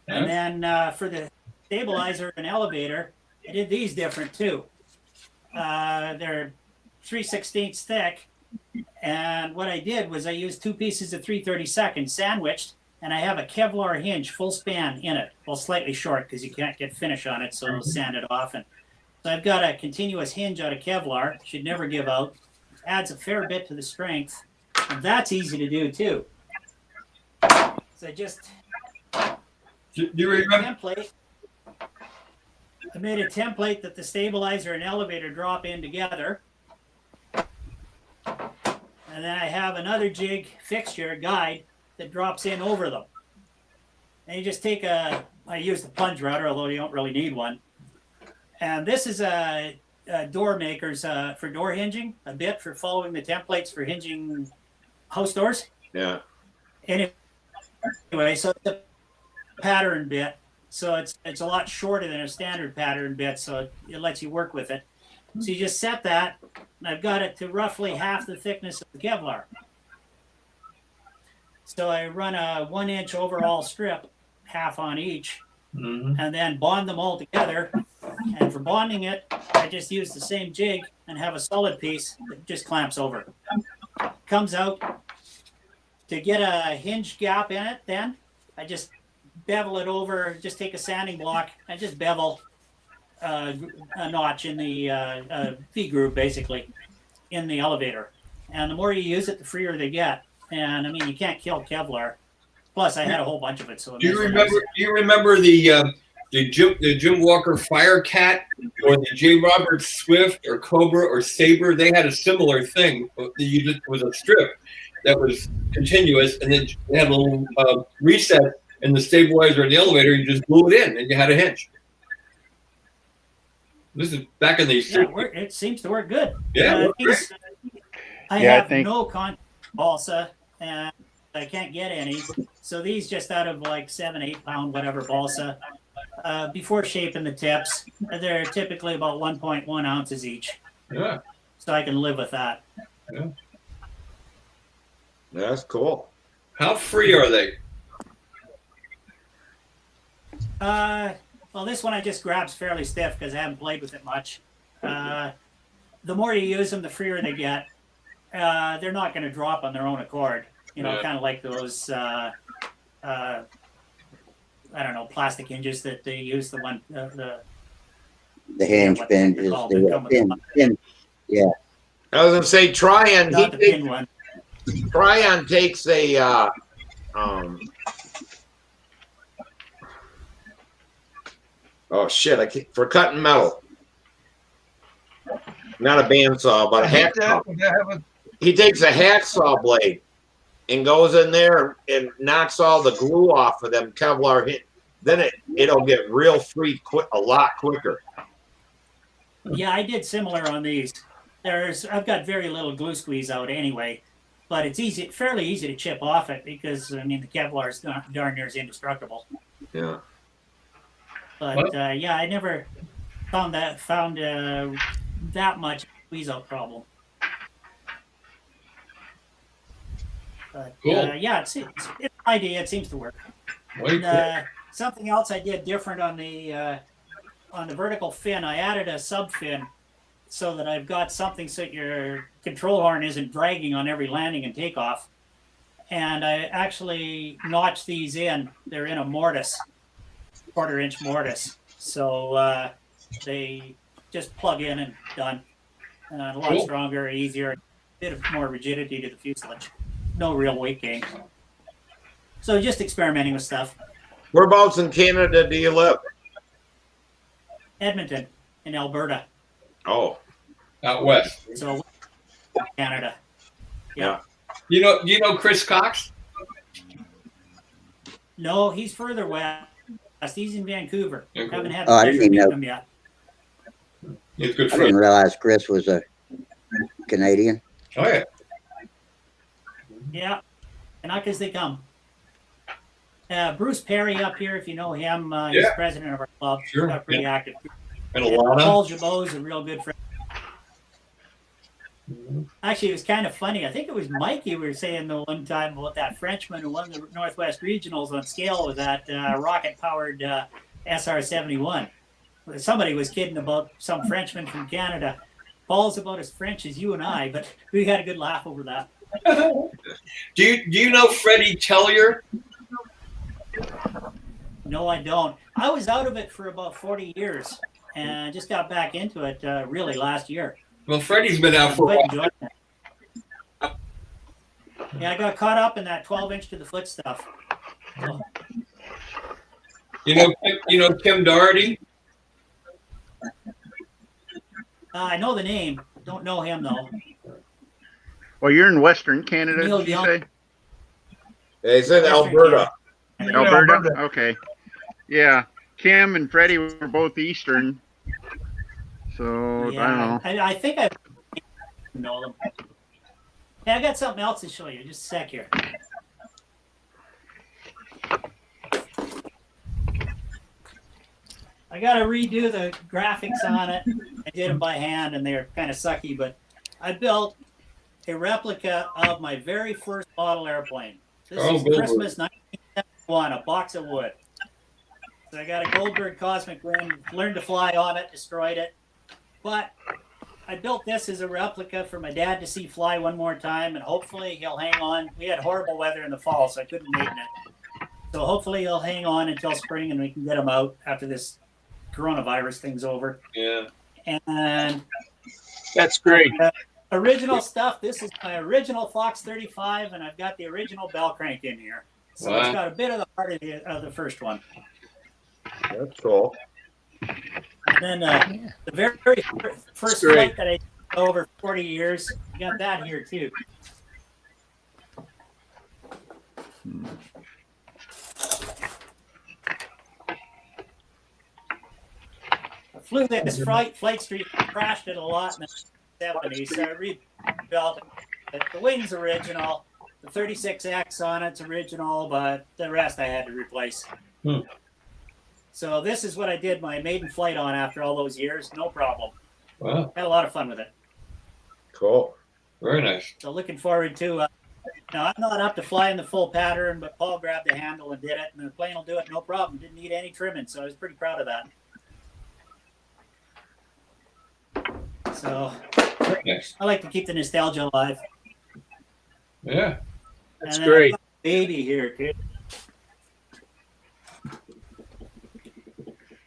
And then for the stabilizer and elevator, I did these different too. They're 3/16 thick. And what I did was I used 2 pieces of 3/32 sandwiched, and I have a Kevlar hinge full span in it. Well, slightly short because you can't get finish on it, so I'll sand it off. And so I've got a continuous hinge out of Kevlar. Should never give out. Adds a fair bit to the strength. And that's easy to do too. So just do you remember? Template. I made a template that the stabilizer and elevator drop in together. And then I have another jig fixture guide that drops in over them. And you just take I use the plunge router, although you don't really need one. And this is a door makers for door hinging, a bit for following the templates for hinging house doors. Yeah. Anyway, so it's a pattern bit. So it's a lot shorter than a standard pattern bit, so it lets you work with it. So you just set that, and I've got it to roughly half the thickness of the Kevlar. So I run a 1-inch overall strip, half on each, and then bond them all together. And for bonding it, I just use the same jig and have a solid piece that just clamps over. Comes out. To get a hinge gap in it, then I just bevel it over, just take a sanding block and just bevel a notch in the V groove, basically, in the elevator. And the more you use it, the freer they get. And I mean, you can't kill Kevlar. Plus, I had a whole bunch of it. So do you remember the Jim Walker Firecat or the J. Robert Swift or Cobra or Sabre? They had a similar thing. You just was a strip that was continuous, and then they had a little reset in the stabilizer in the elevator. You just blew it in, and you had a hinge. This is back in the it seems to work good. Yeah, I have no contact balsa, and I can't get any. So these just out of like 7-8 pound whatever balsa. Before shaping the tips, they're typically about 1.1 ounces each. Yeah. So I can live with that. Yeah. That's cool. How free are they? Well, this one I just grabs fairly stiff because I haven't played with it much. The more you use them, the freer they get. They're not going to drop on their own accord. Kind of like those, I don't know, plastic hinges that they use. The one, the hinge hinges. Pin. Yeah. I was going to say, Tryon. Not the pin one. Tryon takes a oh shit! For cutting metal, not a bandsaw, but a hacksaw. He takes a hacksaw blade and goes in there and knocks all the glue off of them Kevlar hit. Then it'll get real free a lot quicker. Yeah, I did similar on these. I've got very little glue squeeze out anyway, but it's fairly easy to chip off it because the Kevlar is darn near as indestructible. Yeah. But I never found that much squeeze out problem. But Cool. yeah, it's an idea. It seems to work. Very cool. And, something else I did different on the vertical fin, I added a sub fin so that I've got something so your control horn isn't dragging on every landing and takeoff. And I actually notched these in. They're in a mortise, 1/4-inch mortise. So they just plug in and done. A lot Cool. stronger, easier, a bit of more rigidity to the fuselage. No real weight gain. So just experimenting with stuff. Whereabouts in Canada do you live? Edmonton in Alberta. Oh, Out west. So Canada. yeah. You know Chris Cox? No, he's further west. He's in Vancouver. Okay. Haven't had Oh, the I pleasure didn't of even meeting know. him yet. He's a good I didn't friend. realize Chris was a Canadian. Oh yeah. Yeah, and not because they come. Bruce Perry up here, if you know him, he's Yeah. president of our club. Sure, Pretty yeah. active. And And Alana. Paul Jabot's a real good friend. Actually, it was kind of funny. I think it was Mikey we were saying the one time about that Frenchman who won the Northwest Regionals on scale with that rocket-powered SR-71. Somebody was kidding about some Frenchman from Canada. Paul's about as French as you and I, but we had a good laugh over that. Do you know Freddie Tellier? No, I don't. I was out of it for about 40 years and just got back into it really last year. Well, Freddie's been out for a Quite while. enjoying it. Yeah, I got caught up in that 12-inch to the foot stuff. So, You know Kim Doherty? I know the name. Don't know him though. Well, you're in Western Canada, Neil did you Young. say? It's in Western Alberta. Canada. Alberta? Okay. Yeah. Kim and Freddie were both Eastern. So, I don't know. I think I know them. Hey, I got something else to show you. Just a sec here. I got to redo the graphics on it. I did them by hand, and they're kind of sucky, but I built a replica of my very first model airplane. This Oh, is Goldberg. Christmas 1971, a box of wood. So I got a Goldberg Cosmic Wind, learned to fly on it, destroyed it. But I built this as a replica for my dad to see fly one more time, and hopefully he'll hang on. We had horrible weather in the fall, so I couldn't mate it. So hopefully he'll hang on until spring, and we can get him out after this coronavirus thing's over. Yeah. And That's great. original stuff. This is my original Fox 35, and I've got the original bell crank in here. So Wow. it's got a bit of the heart of the first one. That's cool. And then the very first Great. flight that I did over 40 years, you got that here too. I flew this flight street, crashed it a lot in the 70s, so I rebuilt it. The wing's original, the 36X on it's original, but the rest I had to replace. Hmm. So this is what I did my maiden flight on after all those years, no problem. Wow. Had a lot of fun with it. Cool. Very nice. So looking forward to. Now I'm not up to flying the full pattern, but Paul grabbed the handle and did it, and the plane will do it no problem. Didn't need any trimming, so I was pretty proud of that. So Very nice. I like to keep the nostalgia alive. Yeah. That's And then great. I've got a baby here, kid.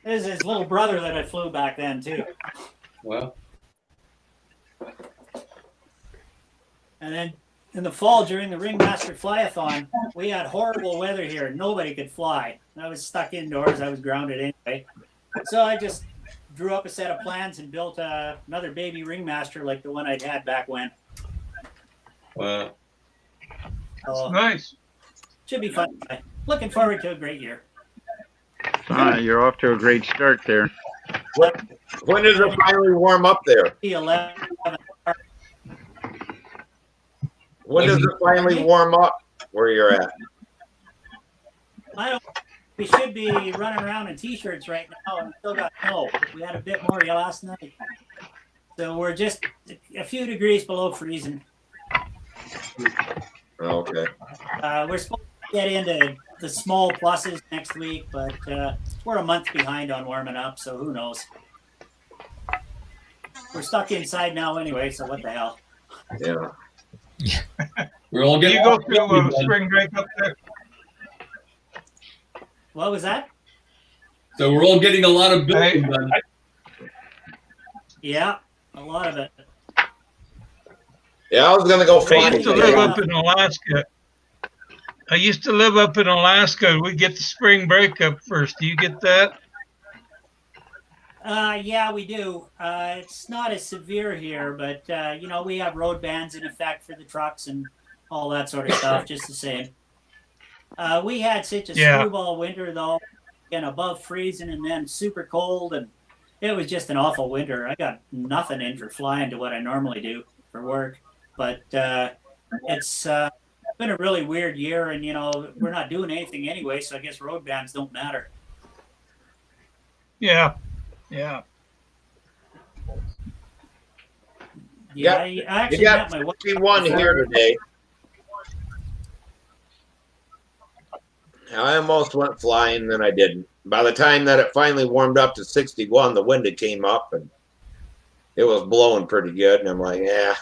This is his little brother that I flew back then too. Well. And then in the fall during the Ringmaster Flyathon, we had horrible weather here. Nobody could fly. I was stuck indoors. I was grounded anyway. So I just drew up a set of plans and built another baby Ringmaster like the one I'd had back when. Wow. So Nice. should be fun. Looking forward to a great year. You're off to a great start there. When does it finally warm up there? The 11. When does it finally warm up where you're at? I don't. We should be running around in t-shirts right now, and we still got snow. We had a bit more last night, so we're just a few degrees below freezing. Okay. We're supposed to get into the small pluses next week, but we're a month behind on warming up, so who knows? We're stuck inside now anyway, so what the hell? Yeah. We're all Do getting you go through spring break up there? What was that? so we're all getting a lot of building done. Yeah, a lot of it. Yeah, I was gonna go I flying. used to live up in Alaska. We get the spring break up first. Do you get that? Yeah, we do. It's not as severe here, but you know, we have road bans in effect for the trucks and all that sort of stuff, just the same. We had such a Yeah. screwball winter though, and above freezing and then super cold, and it was just an awful winter. I got nothing in for flying to what I normally do for work, but it's been a really weird year, and you know, we're not doing anything anyway, so I guess road bans don't matter. Yeah. Yeah. Yeah, I You actually got met my wife 51 here today. I almost went flying, then I didn't. By the time that it finally warmed up to 61, the wind had came up and it was blowing pretty good. And I'm like, yeah.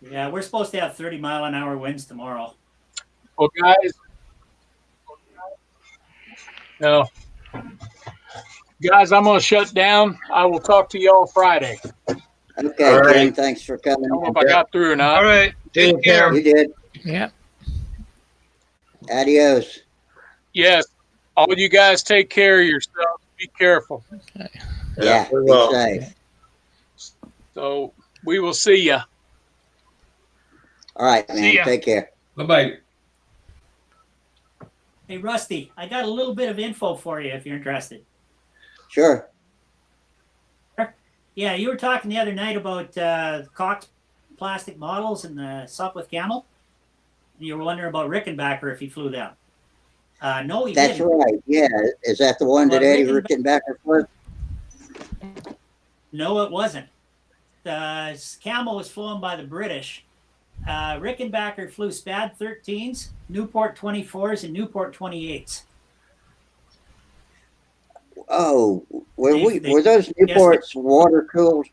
Yeah, we're supposed to have 30-mile-an-hour winds tomorrow. Well, guys, no. Guys, I'm going to shut down. I will talk to y'all Friday. Okay, All right. Ken, thanks for coming. I don't know if I got through or not. All right. Take care. You did. Yeah. Adios. Yes. All you guys take care of yourselves. Be careful. Yeah, we be will. safe. So we will see ya. All right, See man. ya. Take care. Bye-bye. Hey, Rusty, I got a little bit of info for you if you're interested. Sure. Yeah, you were talking the other night about Cox plastic models and the Sup with Camel. And you were wondering about Rickenbacker if he flew them. No, he That's didn't. right. Yeah. Is that the one that Well, Eddie Rickenbacker flew? No, it wasn't. The Camel was flown by the British. Rickenbacker flew SPAD 13s, Newport 24s, and Newport 28s. Oh, were They- those yes, Newports water cooled?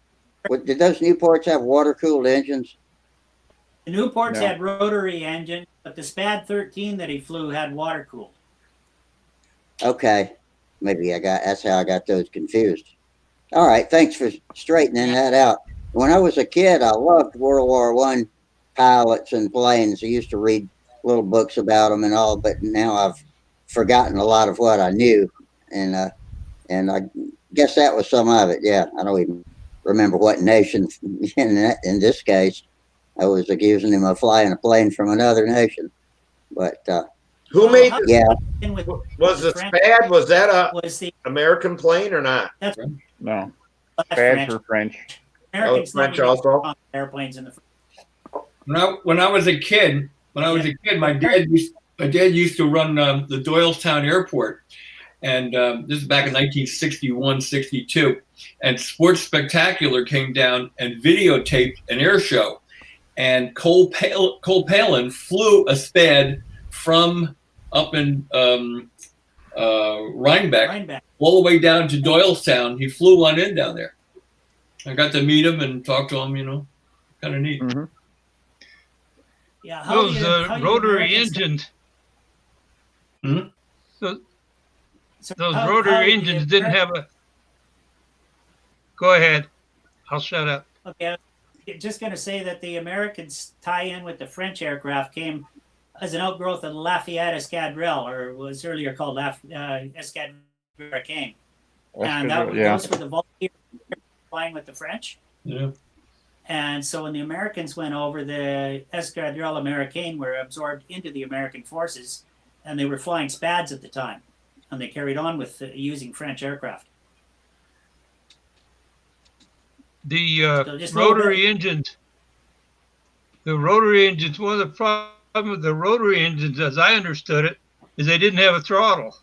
Did those Newports have water cooled engines? The Newports No. had rotary engine, but the SPAD 13 that he flew had water cooled. Okay, maybe that's how I got those confused. All right, thanks for straightening that out. When I was a kid, I loved World War I pilots and planes. I used to read little books about them and all, but now I've forgotten a lot of what I knew, and I guess that was some of it. Yeah, I don't even remember what nation. In this case, I was accusing him of flying a plane from another nation, but Who made yeah. Was the SPAD, was that a Was the American plane or not? that's No. that's Pads French. were French. Americans French never also? did airplanes in the When I was a kid, my dad used to run the Doylestown Airport, and this is back in 1961, 62. And Sports Spectacular came down and videotaped an air show, and Cole Palin flew a SPAD from up in Rhinebeck all the way down to Doylestown. He flew one in down there. I got to meet him and talk to him. You know, kind of neat. Mm-hmm. Yeah, Those rotary engines. Hmm? Those rotary engines didn't have a. Go ahead. I'll shut up. Okay, I'm just going to say that the Americans tie in with the French aircraft came as an outgrowth of the Lafayette Escadrille, or was earlier called Escadrille Hurricane. And that goes for the volunteers flying with the French. Yeah. And so when the Americans went over, the Escadrille Américaine were absorbed into the American forces, and they were flying SPADs at the time, and they carried on with using French aircraft. The So rotary engines. The rotary engines. One of the problems with the rotary engines, as I understood it, is they didn't have a throttle.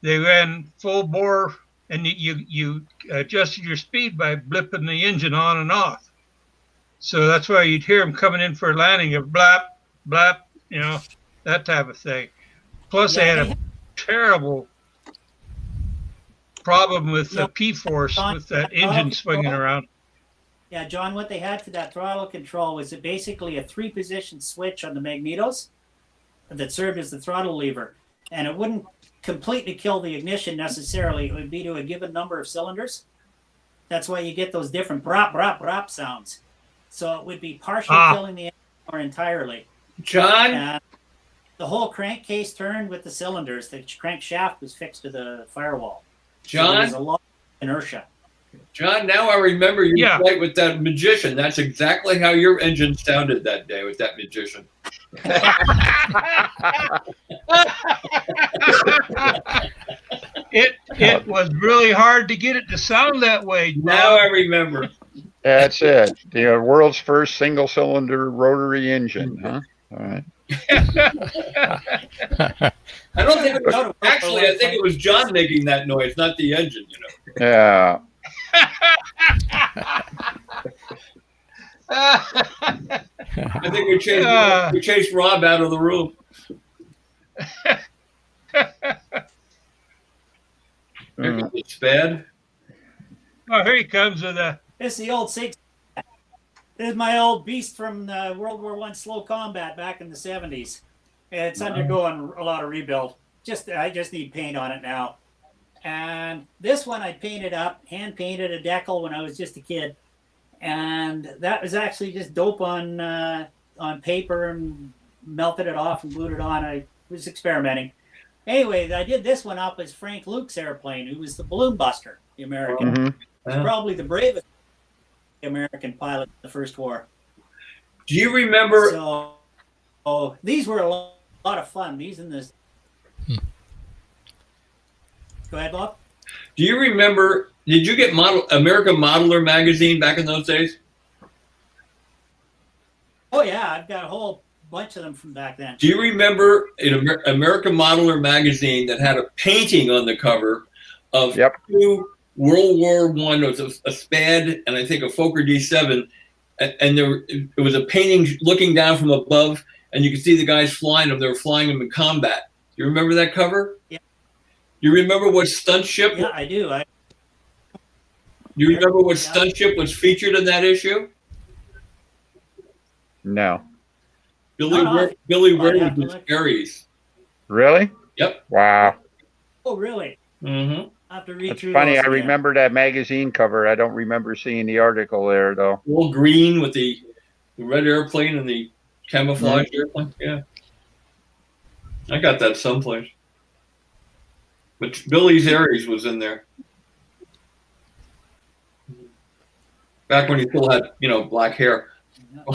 They ran full bore, and you adjusted your speed by blipping the engine on and off. So that's why you'd hear them coming in for a landing of blap, blap, you know, that type of thing. Plus, they had a terrible problem with the P-force with that engine swinging around. Yeah, John, what they had for that throttle control was basically a 3-position switch on the magnetos that served as the throttle lever. And it wouldn't completely kill the ignition necessarily. It would be to a given number of cylinders. That's why you get those different brop, brop, brop sounds. So it would be partially killing the engine or entirely. John? And the whole crankcase turned with the cylinders. The crankshaft was fixed to the firewall. John? So there was a lot of inertia. John, now I remember your flight with that magician. That's exactly how your engine sounded that day with that magician. It was really hard to get it to sound that way. Now I remember. That's it. The world's first single-cylinder rotary engine, huh? All right. I don't think it was, actually, I think it was John making that noise, not the engine, you know. Yeah. I think we chased Rob out of the room. It's bad. Oh, here he comes with a. This is the old 6. This is my old beast from World War I slow combat back in the 70s. It's undergoing a lot of rebuild. I just need paint on it now. And this one I painted up, hand painted a decal when I was just a kid. And that was actually just dope on paper and melted it off and glued it on. I was experimenting. Anyway, I did this one up as Frank Luke's airplane, who was the balloon buster, the American. Mm-hmm. Probably the bravest American pilot in the First War. Do you remember? So these were a lot of fun. These in this. Go ahead, Bob. Do you remember? Did you get American Modeler magazine back in those days? Oh yeah, I've got a whole bunch of them from back then. Do you remember an American Modeler magazine that had a painting on the cover of two World War I? It was a Spad and I think a Fokker D7, and it was a painting looking down from above, and you could see the guys flying them. They were flying them in combat. You remember that cover? Yeah. You remember what stunt ship? Yeah, I do. You remember what stunt ship was featured in that issue? No. Billy Ware was Aries. Really? Yep. Wow. Oh, really? Mm-hmm. I have to read That's through funny. those I again. remember that magazine cover. I don't remember seeing the article there, though. All green with the red airplane and the camouflage airplane. Yeah. I got that someplace. But Billy's Aries was in there. Back when he still had, black hair. I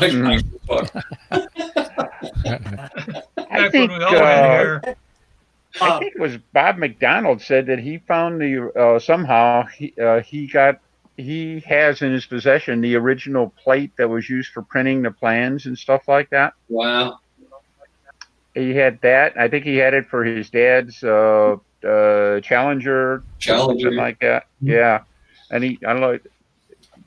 think it was Bob McDonald said that he found somehow he has in his possession the original plate that was used for printing the plans and stuff like that. Wow. He had that. I think he had it for his dad's Challenger, something like that. Yeah, and I don't know.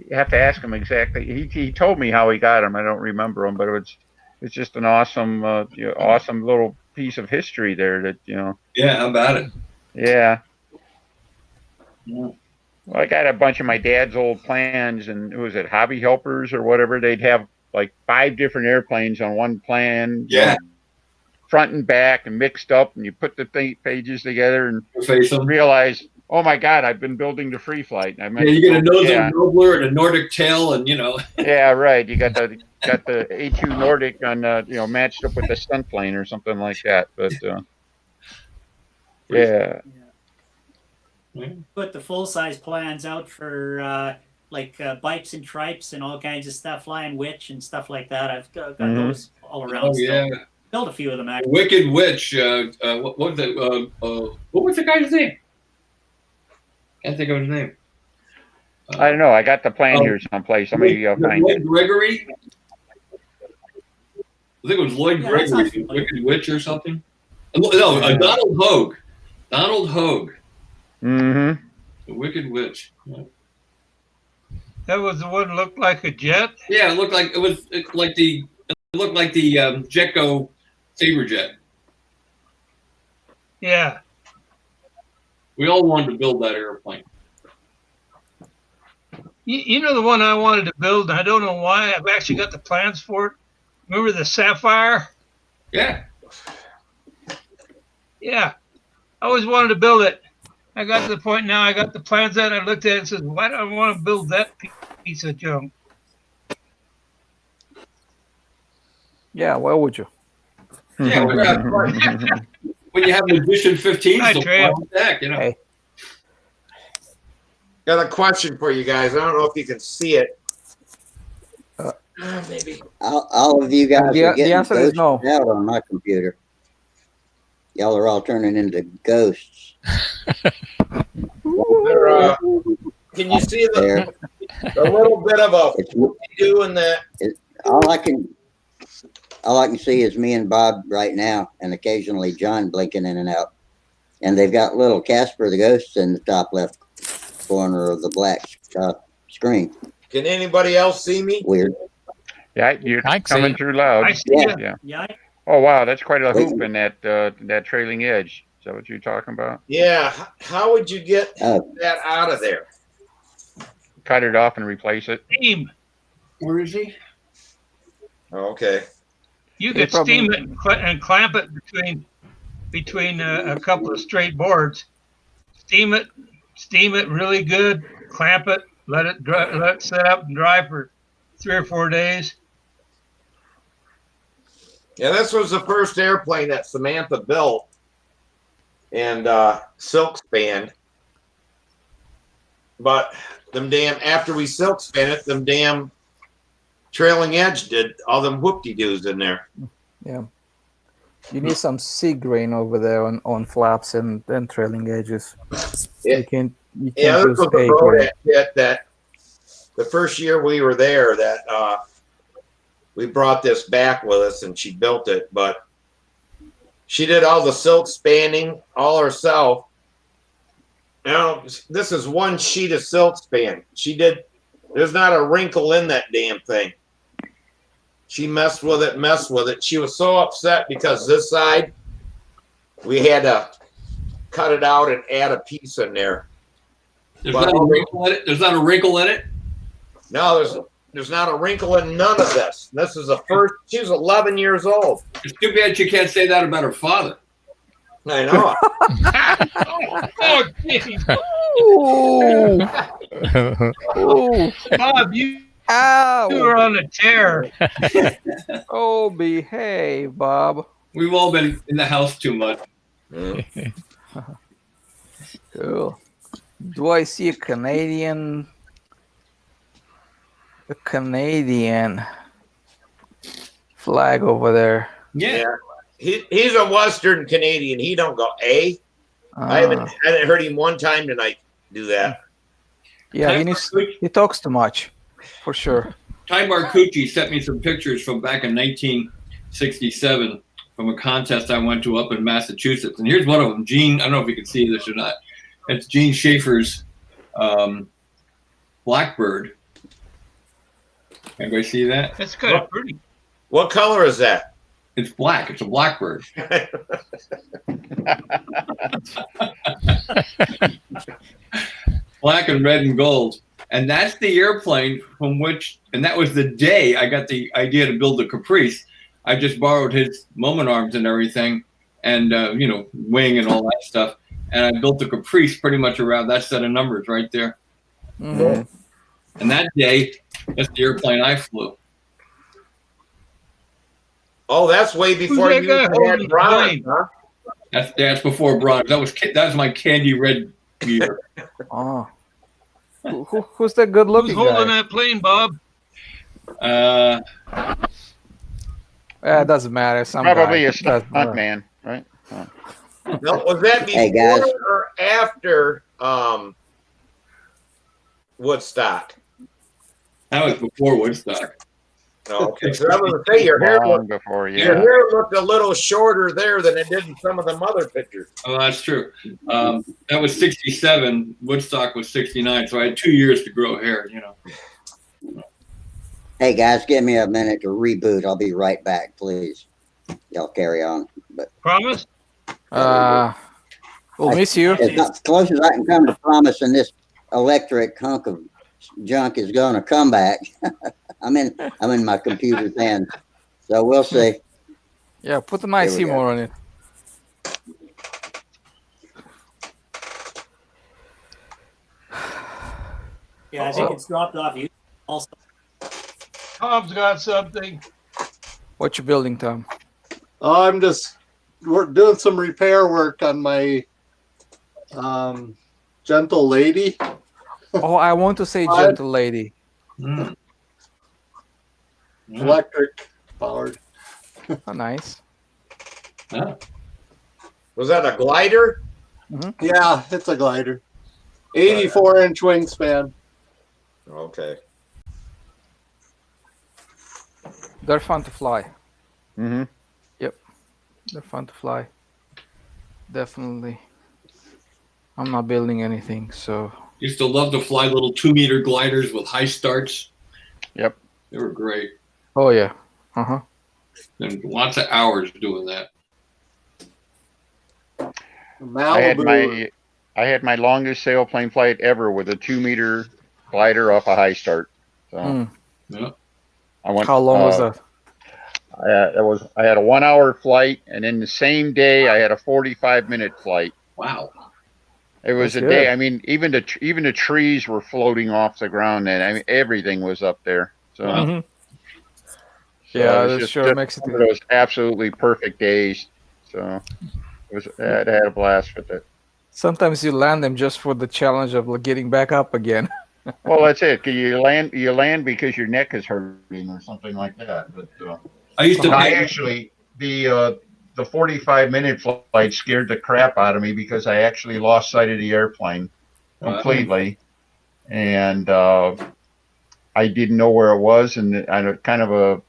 You have to ask him exactly. He told me how he got them. I don't remember them, but it's just an awesome awesome little piece of history there that Yeah, how about it? Yeah. Yeah. Well, I got a bunch of my dad's old plans, and who was it, Hobby Helpers or whatever? They'd have like 5 different airplanes on one plan. Yeah. Front and back and mixed up, and you put the pages together and realize, oh my God, I've been building the free flight. You get a Nobler and a Nordic tail, and Yeah, right. You got the A2 Nordic on matched up with the stunt plane or something like that. But yeah. Put the full-size plans out for bipes and tripes and all kinds of stuff, flying witch and stuff like that. I've got those all around. Oh, yeah. Built a few of them actually. Wicked Witch. What was the guy's name? Can't think of his name. I don't know. I got the plan here someplace. Somebody find Lloyd it. Gregory. I think it was Lloyd Gregory, Wicked Witch or something. No, Donald Hogue. Donald Hogue. Mm-hmm. The Wicked Witch. That was the one that looked like a jet? Yeah, it looked like the Jetco Saber jet. Yeah. We all wanted to build that airplane. You know the one I wanted to build, and I don't know why. I've actually got the plans for it. Remember the Sapphire? Yeah. Yeah. I always wanted to build it. I got to the point now, I got the plans out, I looked at it and said, why do I want to build that piece of junk? Yeah, why would you? Yeah, when you have an Edition 15, Hi, so Trey. heck, you know. Hey. Got a question for you guys. I don't know if you can see it. Maybe. All of you guys are The getting answer is ghosted no. out on my computer. Y'all are all turning into ghosts. Can you see the little bit of a do in that? All I can see is me and Bob right now, and occasionally John blinking in and out. And they've got little Casper the Ghost in the top left corner of the black screen. Can anybody else see me? Weird. Yeah, you're I can coming see. through loud. I see you. Yeah. Yeah. Oh wow, that's quite a hoop in that trailing edge. Is that what you're talking about? Yeah. How would you get that out of there? Cut it off and replace it. Steam. Where is he? Okay. You could steam it and clamp it between a couple of straight boards. Steam it really good. Clamp it. Let it set up and dry for 3 or 4 days. Yeah, this was the first airplane that Samantha built and silk spanned. But after we silk span it, them damn trailing edge did all them whoop-de-doos in there. Yeah. You need some seed grain over there on flaps and trailing edges. Yeah. You can't This use was the A pro grain. that the first year we were there that we brought this back with us and she built it, but she did all the silk spanning all herself. Now, this is one sheet of silk span. There's not a wrinkle in that damn thing. She messed with it. She was so upset because this side, we had to cut it out and add a piece in there. There's not a wrinkle in it? There's not a wrinkle in it? No, there's not a wrinkle in none of this. This is the first. She was 11 years old. It's too bad she can't say that about her father. I know. Oh, geez. Ooh. Bob, you Ow. were on a tear. Oh, behave, Bob. We've all been in the house too much. Cool. Do I see a Canadian flag over there? Yeah. He's a Western Canadian. He don't go I haven't heard him one time tonight do that. Yeah, he talks too much, for sure. Ty Marcucci sent me some pictures from back in 1967 from a contest I went to up in Massachusetts. And here's one of them. Gene, I don't know if you can see this or not. It's Gene Schaefer's Blackbird. Anybody see that? That's kind of pretty. What color is that? It's black. It's a Blackbird. Black and red and gold. And that's the airplane from which, and that was the day I got the idea to build the Caprice. I just borrowed his moment arms and everything and, wing and all that stuff. And I built the Caprice pretty much around that set of numbers right there. Mm-hmm. And that day, that's the airplane I flew. Oh, that's way before you had bronze, huh? That's before bronze. That was my candy red year. Oh. Who's that good looking Who's holding guy? that plane, Bob? It doesn't matter. Some Probably guy. a stunt man, right? No, was that before or after Woodstock? That was before Woodstock. Okay, so I was going to say your hair looked a little shorter there than it did in some of them other pictures. Oh, that's true. That was 67. Woodstock was 69, so I had 2 years to grow hair. Hey guys, give me a minute to reboot. I'll be right back, please. Y'all carry on. But Promise? We'll miss you. as not close as I can come to promising this electric hunk of junk is going to come back. I'm in my computer's hands, so we'll see. Yeah, put an Here we IC go. more on it. Yeah, I think it's dropped off you also. Tom's got something. What you building, Tom? We're doing some repair work on my gentle lady. Oh, I want to say gentle lady. Electric powered. Oh, nice. Was that a glider? Yeah, it's a glider. 84-inch wingspan. Okay. They're fun to fly. Mm-hmm. Yep, they're fun to fly. Definitely. I'm not building anything, so. Used to love to fly little 2-meter gliders with high starts. Yep. They were great. Oh yeah. Uh-huh. And lots of hours doing that. Malibu. I had my longest sailplane flight ever with a 2-meter glider off a high start. So Yeah. I went. How long was that? I had a 1-hour flight, and in the same day I had a 45-minute flight. Wow. It was That's a day. good. I mean, even the trees were floating off the ground, and I mean everything was up there. So, Mhm. so Yeah, it was that just sure makes one of it. those absolutely perfect days. So I had a blast with it. Sometimes you land them just for the challenge of like, getting back up again. Well, that's it. You land because your neck is hurting or something like that. But I used to I pay. actually the 45-minute flight scared the crap out of me because I actually lost sight of the airplane completely, and I didn't know where it was, and I kind of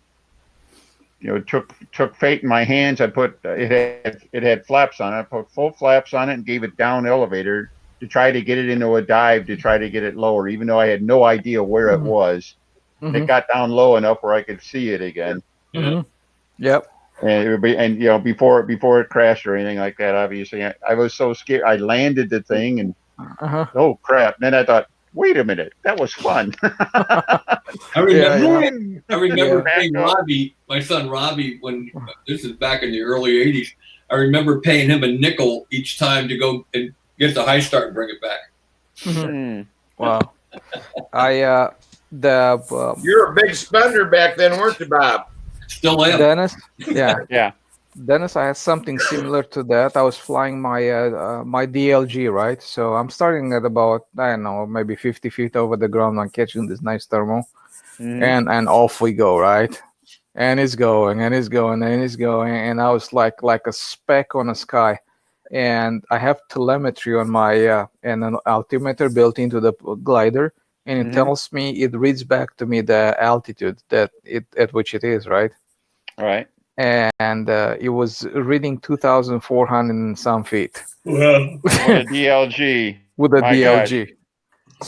took fate in my hands. I put it had flaps on it. I put full flaps on it and gave it down elevator to try to get it into a dive to try to get it lower, even though I had no idea where it was. It got down low enough where I could see it again. Yep. And before it crashed or anything like that. Obviously, I was so scared. I landed the thing and oh crap! And then I thought, wait a minute, that was fun. I remember Yeah. paying Robbie, my son Robbie, when this is back in the early '80s. I remember paying him a nickel each time to go and get the high start and bring it back. Wow. You're a big spender back then, weren't you, Bob? Still am. Dennis, yeah. Yeah. Dennis, I had something similar to that. I was flying my my DLG, right? So I'm starting at about, I don't know, maybe 50 feet over the ground. I'm catching this nice thermal, and off we go, right? And it's going, and it's going, and it's going, and I was like a speck on the sky. And I have telemetry on my and an altimeter built into the glider, and it tells me, it reads back to me the altitude that at which it is, right? Right. And it was reading 2,400 and some feet. With a DLG. With a My DLG. gosh.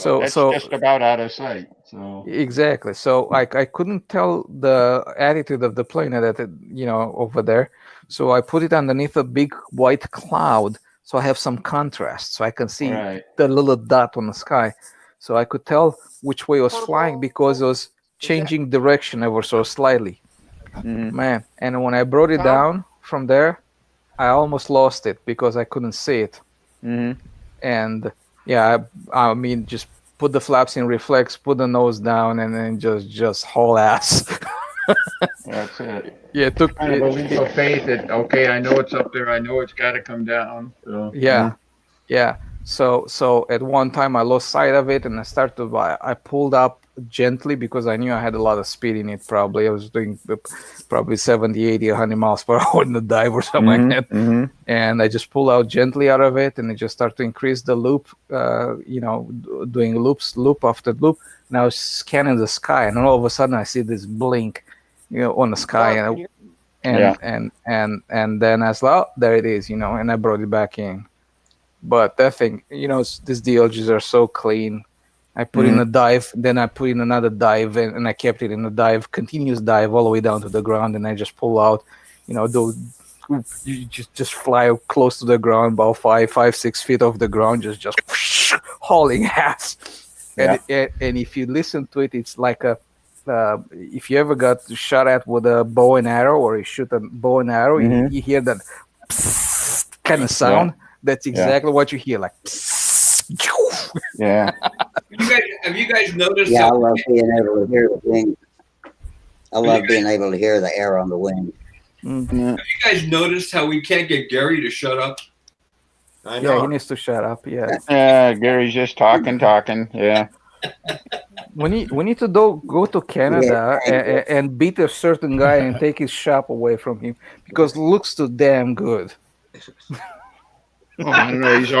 So That's just about out of sight. So exactly. So I couldn't tell the attitude of the plane that over there. So I put it underneath a big white cloud, so I have some contrast, so I can see the little dot on the sky. So I could tell which way it was flying because it was changing direction ever so slightly. Man, and when I brought it down from there, I almost lost it because I couldn't see it. And yeah, I mean, just put the flaps in reflex, put the nose down, and then just haul ass. that's it. Yeah, it took kind of a leap of faith that okay, I know it's up there, I know it's got to come down. So, yeah. So at one time I lost sight of it, and I pulled up gently because I knew I had a lot of speed in it. Probably I was doing probably 70, 80, 100 miles per hour in the dive or something like that. And I just pulled out gently out of it, and it just started to increase the loop, doing loop after loop. And I was scanning the sky, and all of a sudden I see this blink, on the sky, and then I was like, oh, there it is, and I brought it back in. But that thing, these DLGs are so clean. I put in a dive, then I put in another dive, and I kept it in a dive, continuous dive all the way down to the ground, and I just pull out, you just fly close to the ground, about 6 feet off the ground, just hauling ass. Yeah. And if you listen to it, it's like if you ever got shot at with a bow and arrow, or you shoot a bow and arrow, you hear that kind of sound. Yeah. That's exactly what you hear, like. Yeah. Have you guys noticed? Yeah, I love being able to hear the wing. I love being able to hear the air on the wing. Have you guys noticed how we can't get Gary to shut up? I know. Yeah, he needs to shut up. Yeah. Gary's just talking. Yeah. We need to go to Canada and beat a certain guy and take his shop away from him because it looks too damn good. Oh, I don't know. He's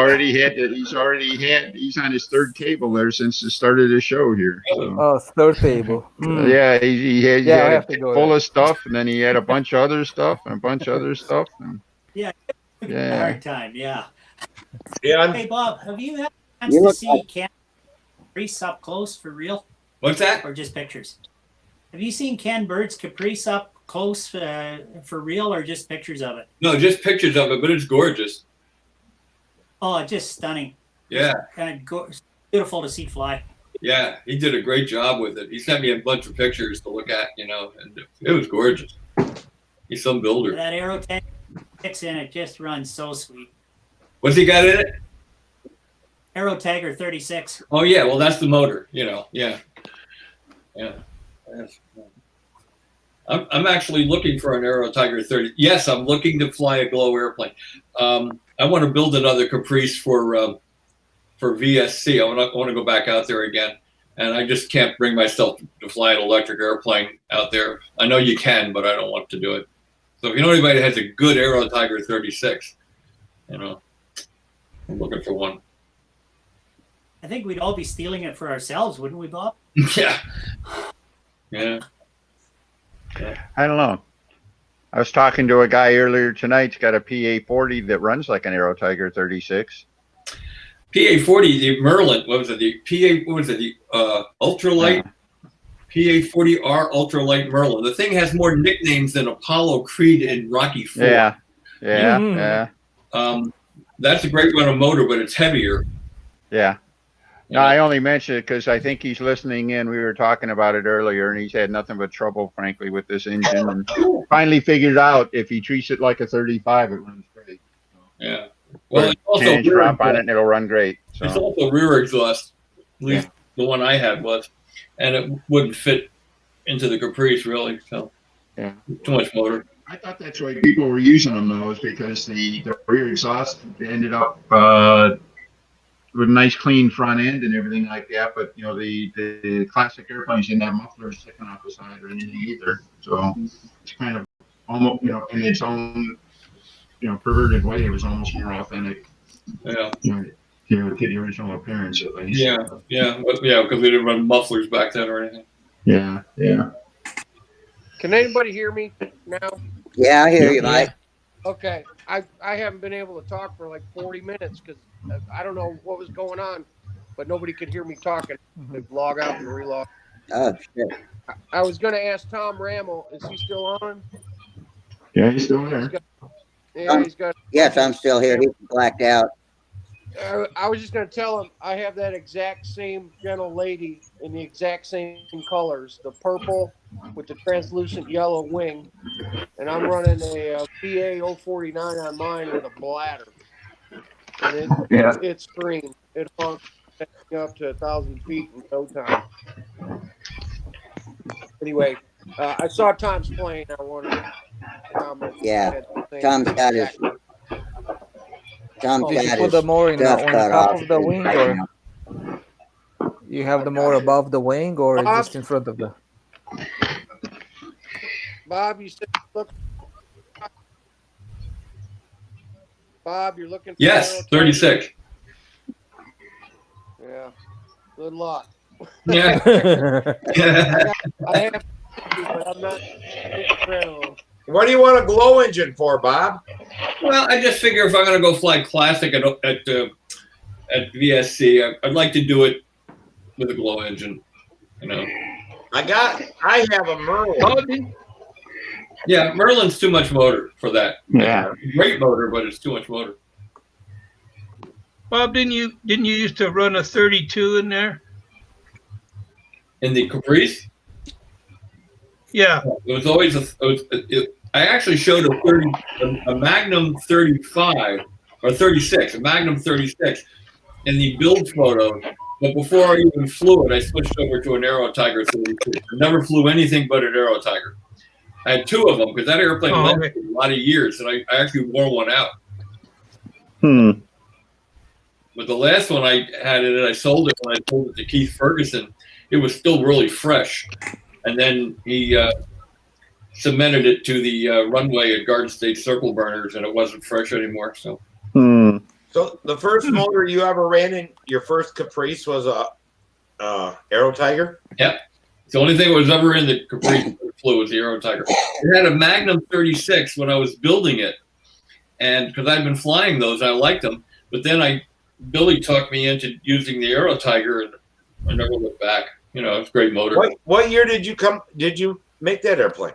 on his third table there since the start of the show here. So. Oh, third table. Yeah, he had to go full there. of stuff, and then he had a bunch of other stuff and a bunch of other stuff. And, a hard time. Yeah. Yeah. Hey, Bob, have you had a chance to see Ken Caprice up close for real? What's that? Or just pictures? Have you seen Ken Bird's Caprice up close for real, or just pictures of it? No, just pictures of it, but it's gorgeous. Oh, just stunning. Yeah. And beautiful to see fly. Yeah, he did a great job with it. He sent me a bunch of pictures to look at, and it was gorgeous. He's some builder. That Aero tank in it just runs so sweet. What's he got in it? Aero Tiger 36. Oh yeah, well that's the motor, yeah. I'm actually looking for an Aero Tiger 30. Yes, I'm looking to fly a glow airplane. I want to build another Caprice for VSC. I want to go back out there again, and I just can't bring myself to fly an electric airplane out there. I know you can, but I don't want to do it. So if you know anybody that has a good Aero Tiger 36, I'm looking for one. I think we'd all be stealing it for ourselves, wouldn't we, Bob? Yeah. I don't know. I was talking to a guy earlier tonight. He's got a PA-40 that runs like an Aero Tiger 36. PA-40, the Merlin. What was it? The ultralight. PA-40R ultralight Merlin. The thing has more nicknames than Apollo Creed and Rocky IV. Yeah. That's a great run of motor, but it's heavier. Yeah. No, I only mentioned it because I think he's listening in. We were talking about it earlier, and he's had nothing but trouble, frankly, with this engine. And finally figured out if he treats it like a 35, it runs great. Yeah. Well, it's also change drop on it, and it'll run great. So. It's also rear exhaust. At least the one I had was, and it wouldn't fit into the Caprice really. So too much motor. I thought that's why people were using them though, is because the rear exhaust ended up with a nice clean front end and everything like that, but the classic airplanes didn't have mufflers sticking off the side or anything either. So it's kind of almost in its own perverted way, it was almost more authentic. Yeah. To the original appearance at least. Because we didn't run mufflers back then or anything. Yeah. Can anybody hear me now? Yeah, I hear you, Mike. Okay, I haven't been able to talk for like 40 minutes because I don't know what was going on, but nobody could hear me talking. They log out and relog. Oh shit! I was going to ask Tom Rammel, is he still on? Yeah, he's still there. He's got. Yes, I'm still here. He's blacked out. I was just going to tell him I have that exact same gentle lady in the exact same colors, the purple with the translucent yellow wing, and I'm running a PA 049 on mine with a bladder. And it's green. It hunks up to 1,000 feet in no time. Anyway, I saw Tom's plane. I wanted to comment. Yeah, Tom's got his. Tom's Did you got put his the more on stuff cut top off of the wing, right or now. you have the more above the wing, or just in front of the? Bob, you said look. Bob, you're looking for Yes, 36. Yeah. Good luck. Yeah. I have, but I'm not incredible. What do you want a glow engine for, Bob? Well, I just figure if I'm going to go fly classic at VSC, I'd like to do it with a glow engine. You know. I have a Merlin. Yeah, Merlin's too much motor for that. Yeah. Great motor, but it's too much motor. Bob, didn't you used to run a 32 in there? In the Caprice? Yeah. It was always I actually showed a Magnum 35 or 36, a Magnum 36 in the build photo. But before I even flew it, I switched over to an Aero Tiger 32. I never flew anything but an Aero Tiger. I had two of them because that airplane lasted a lot of years, and I actually wore one out. But the last one I had it, and I sold it when I sold it to Keith Ferguson. It was still really fresh, and then he cemented it to the runway at Garden State Circle Burners, and it wasn't fresh anymore. So, So the first motor you ever ran in your first Caprice was a Aero Tiger? Yep. The only thing that was ever in the Caprice flew was the Aero Tiger. It had a Magnum 36 when I was building it, and because I'd been flying those, I liked them. But then Billy talked me into using the Aero Tiger, and I never looked back. You know, it's a great motor. What year did you make that airplane?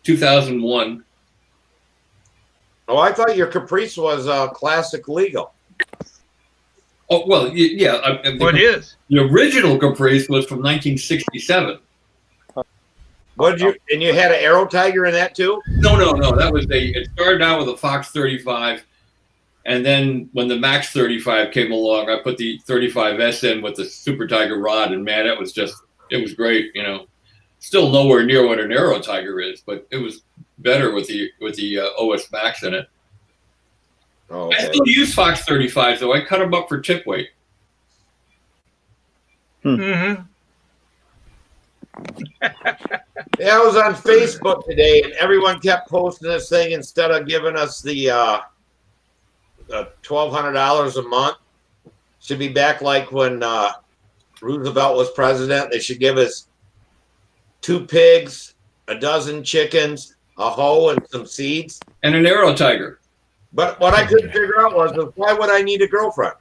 2001. Oh, I thought your Caprice was classic legal. Oh, well, yeah. What is? The original Caprice was from 1967. And you had an Aero Tiger in that too? No. That was it started out with a Fox 35. And then when the Max 35 came along, I put the 35S in with the Super Tiger rod. And man, it was great. You know, still nowhere near what an Aero Tiger is, but it was better with the OS Max in it. Oh, okay. I still use Fox 35s though. I cut them up for tip weight. Mm-hmm. Yeah, I was on Facebook today, and everyone kept posting this thing instead of giving us the $1,200 a month. Should be back like when Roosevelt was president. They should give us 2 pigs, a dozen chickens, a hoe, and some seeds. And an Aero Tiger. But what I couldn't figure out was why would I need a girlfriend?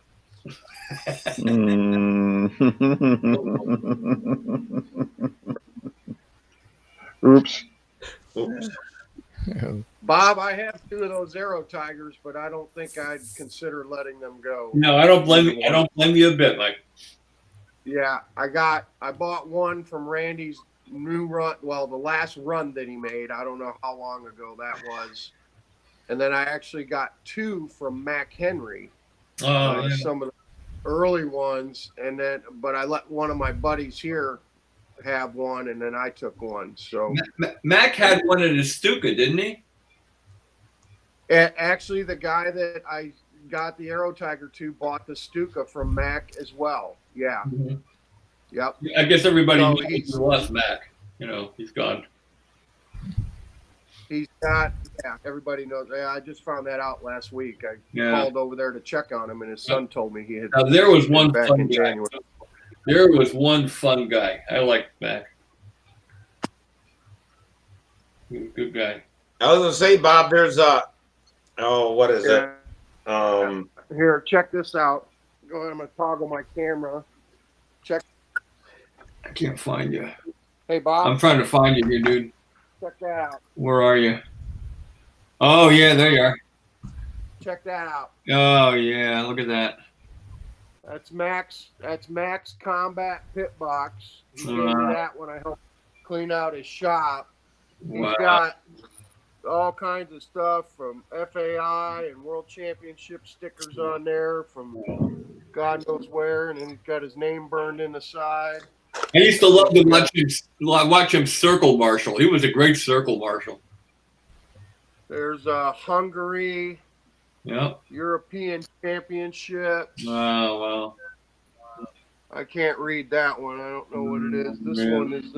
Oops. Bob, I have 2 of those Aero Tigers, but I don't think I'd consider letting them go. No, I don't blame you. I don't blame you a bit, Mike. Yeah, I bought one from Randy's new run. Well, the last run that he made. I don't know how long ago that was. And then I actually got 2 from Mac Henry. Yeah. Some of the early ones, but I let one of my buddies here have one, and then I took one. So Mac had one in his Stuka, didn't he? Actually, the guy that I got the Aero Tiger to bought the Stuka from Mac as well. Yeah. Mm-hmm. Yep. I guess everybody knows he lost Mac. You know, he's gone. He's not. Yeah, everybody knows. Yeah, I just found that out last week. I called over there to check on him, and his son told me he had. Now, there was one back fun in guy. January. There was one fun guy. I liked Mac. Good guy. I was gonna say, Bob, there's what is it? Here, check this out. Go ahead, I'm gonna toggle my camera. Check. I can't find you. Hey, Bob. I'm trying to find you here, dude. Check that out. Where are you? Oh yeah, there you are. Check that out. Oh yeah, look at that. That's Max Combat Pit Box. He gave me that when I helped clean out his shop. He's got all kinds of stuff from FAI and World Championship stickers on there from God knows where, and then he's got his name burned in the side. I used to love to watch him circle marshal. He was a great circle marshal. There's Hungary. Yep. European Championships. Oh, well. I can't read that one. I don't know what it is. This one is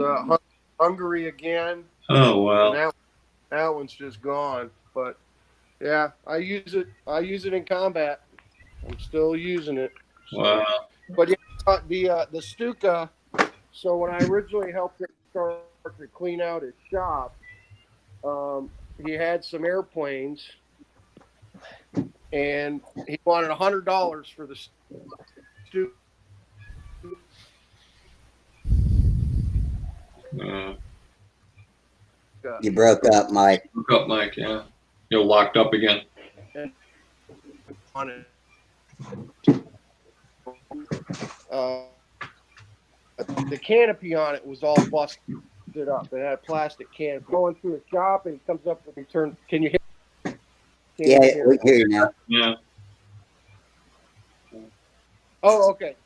Hungary again. Oh, wow. That one's just gone. But yeah, I use it in combat. I'm still using it. So. Wow. But yeah, the Stuka. So when I originally helped him start to clean out his shop, he had some airplanes, and he wanted $100 for the Stuka. You broke up, Mike. Broke up, Mike. Yeah, you're locked up again. On the canopy on it was all busted up. It had a plastic can going through the shop, and he comes up and he turns. Can you hear? Yeah, we can hear you now. Yeah. Oh, okay.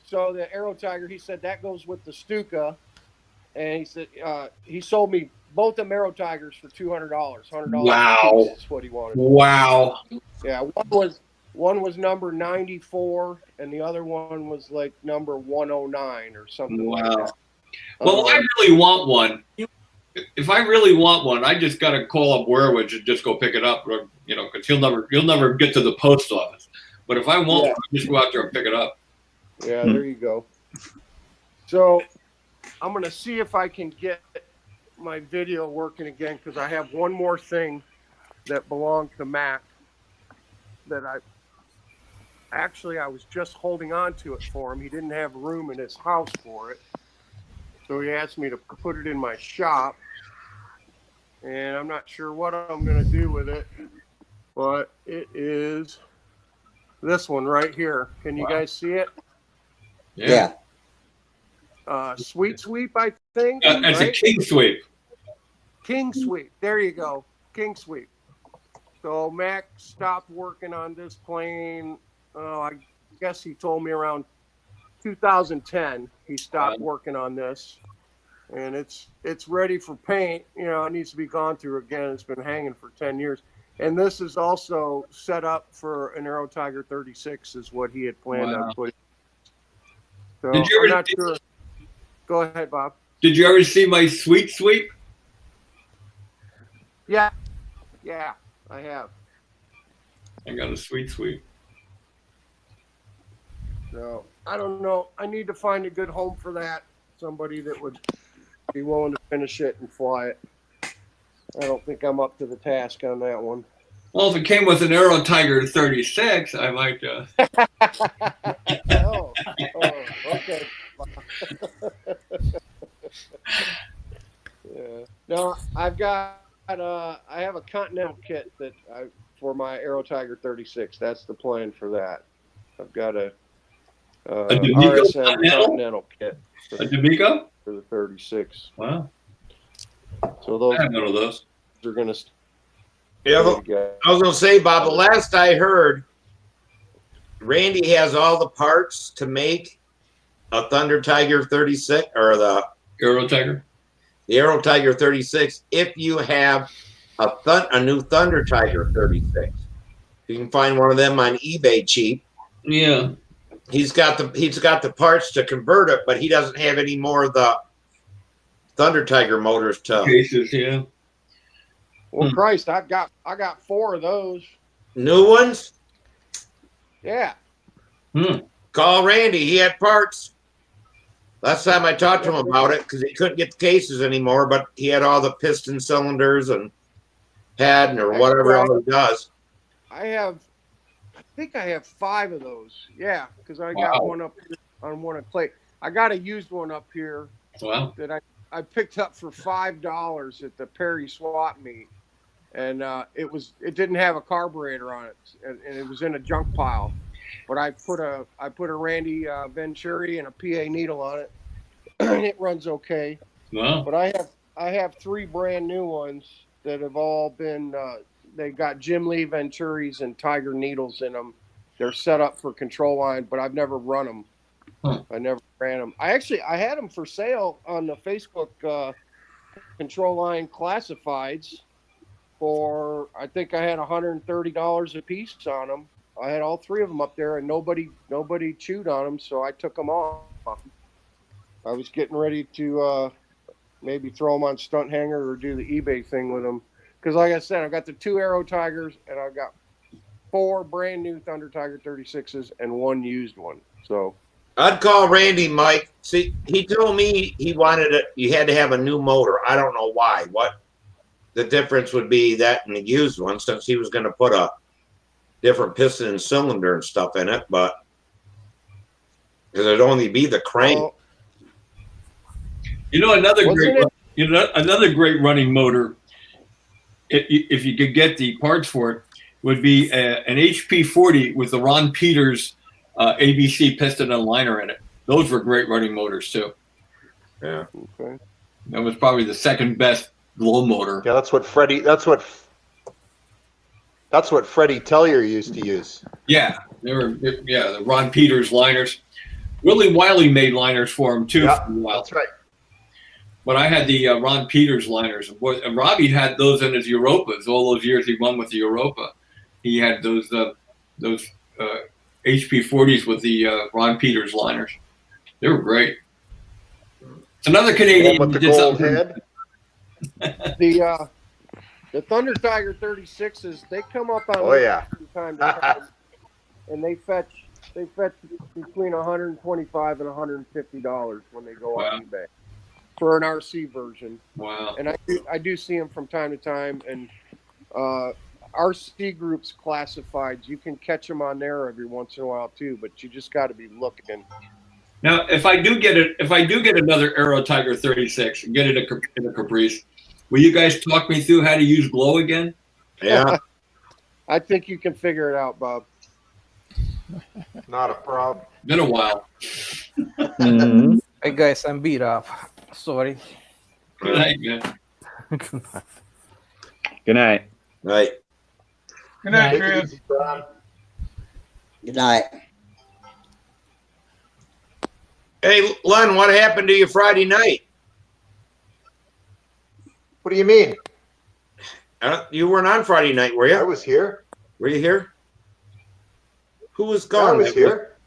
So the Aero Tiger, he said that goes with the Stuka, and he said he sold me both the Aero Tigers for $200. $100 Wow. is what he wanted. Wow. Yeah, one was number 94, and the other one was like number 109 or something like that. Well, I really want one. If I really want one, I just gotta call up Werwich and just go pick it up, or, you know, because you'll never get to the post office. But if I want one, I'll just go out there and pick it up. Yeah, there you go. So I'm gonna see if I can get my video working again, because I have one more thing that belonged to Mac that I was just holding on to it for him. He didn't have room in his house for it, so he asked me to put it in my shop, and I'm not sure what I'm going to do with it, but it is this one right here. Can you guys see it? Yeah. Sweet Sweep, I think. It's right? a King Sweep. King Sweep. There you go. King Sweep. So Mac stopped working on this plane. I guess he told me around 2010 he stopped working on this, and it's ready for paint. You know, it needs to be gone through again. It's been hanging for 10 years, and this is also set up for an Aero Tiger 36, is what he had planned on putting. So Did you ever, I'm not sure. Go ahead, Bob. Did you ever see my Sweet Sweep? Yeah, I have. I got a Sweet Sweep. So I don't know. I need to find a good home for that. Somebody that would be willing to finish it and fly it. I don't think I'm up to the task on that one. Well, if it came with an Aero Tiger 36, I might. Oh, okay. Yeah. No, I've got. I have a Continental kit that for my Aero Tiger 36. That's the plan for that. I've got a RSM Continental kit. A D'Amico? For the 36. Wow. So those. I have one of those. Are going to. Yeah, I was going to say, Bob, the last I heard, Randy has all the parts to make a Thunder Tiger 36 or the Aero Tiger. The Aero Tiger 36. If you have a new Thunder Tiger 36, you can find one of them on eBay cheap. Yeah. He's got the parts to convert it, but he doesn't have any more of the Thunder Tiger motors to cases. Yeah. Well, Christ, I got 4 of those. New ones? Yeah. Call Randy. He had parts. Last time I talked to him about it, because he couldn't get the cases anymore, but he had all the piston cylinders and pad or whatever else he does. I think I have 5 of those. Yeah, because I got one up here on one of plate. I got a used one up here that I picked up for $5 at the Perry swap meet, and it didn't have a carburetor on it, and it was in a junk pile. But I put a Randy Venturi and a PA needle on it, and it runs okay. Wow. But I have 3 brand new ones that have all been they got Jim Lee Venturis and Tiger needles in them. They're set up for control line, but I've never run them. I never ran them. I had them for sale on the Facebook control line classifieds for, I think I had $130 a piece on them. I had all 3 of them up there, and nobody chewed on them, so I took them off. I was getting ready to maybe throw them on Stunthangar or do the eBay thing with them, because like I said, I've got the 2 Aero Tigers, and I've got 4 brand new Thunder Tiger 36s and 1 used one. So I'd call Randy, Mike. See, he told me he wanted it. You had to have a new motor. I don't know why. What the difference would be that and the used one, since he was going to put a different piston and cylinder and stuff in it, but because it'd only be the crank. You know, another great one. You know, another great running motor, if you could get the parts for it, would be an HP40 with the Ron Peters ABC piston and liner in it. Those were great running motors too. Yeah. Okay. That was probably the second best glow motor. Yeah, that's what Freddie Tellier used to use. Yeah, the Ron Peters liners. Willie Wiley made liners for him too. Yeah, for a while. that's right. But I had the Ron Peters liners. And Robbie had those in his Europas. All those years he won with the Europa, he had those HP40s with the Ron Peters liners. They were great. It's another Canadian with the did gold something. head. The Thunder Tiger 36s, they come up on from time to time, and they fetch between $125 and $150 when they go on eBay for an RC version. Wow! And I do see them from time to time, and RC groups classifieds, you can catch them on there every once in a while too, but you just got to be looking. Now, if I do get another Aero Tiger 36 and get it in a Caprice, will you guys talk me through how to use glow again? Yeah. I think you can figure it out, Bob. Not a problem. Been a while. Hey guys, I'm beat up. Sorry. Good night, man. Good night. Right. Good night, Chris. Good night. Hey, Len, what happened to you Friday night? What do you mean? You weren't on Friday night, were you? I was here. Were you here? Who was Yeah, gone? I was here.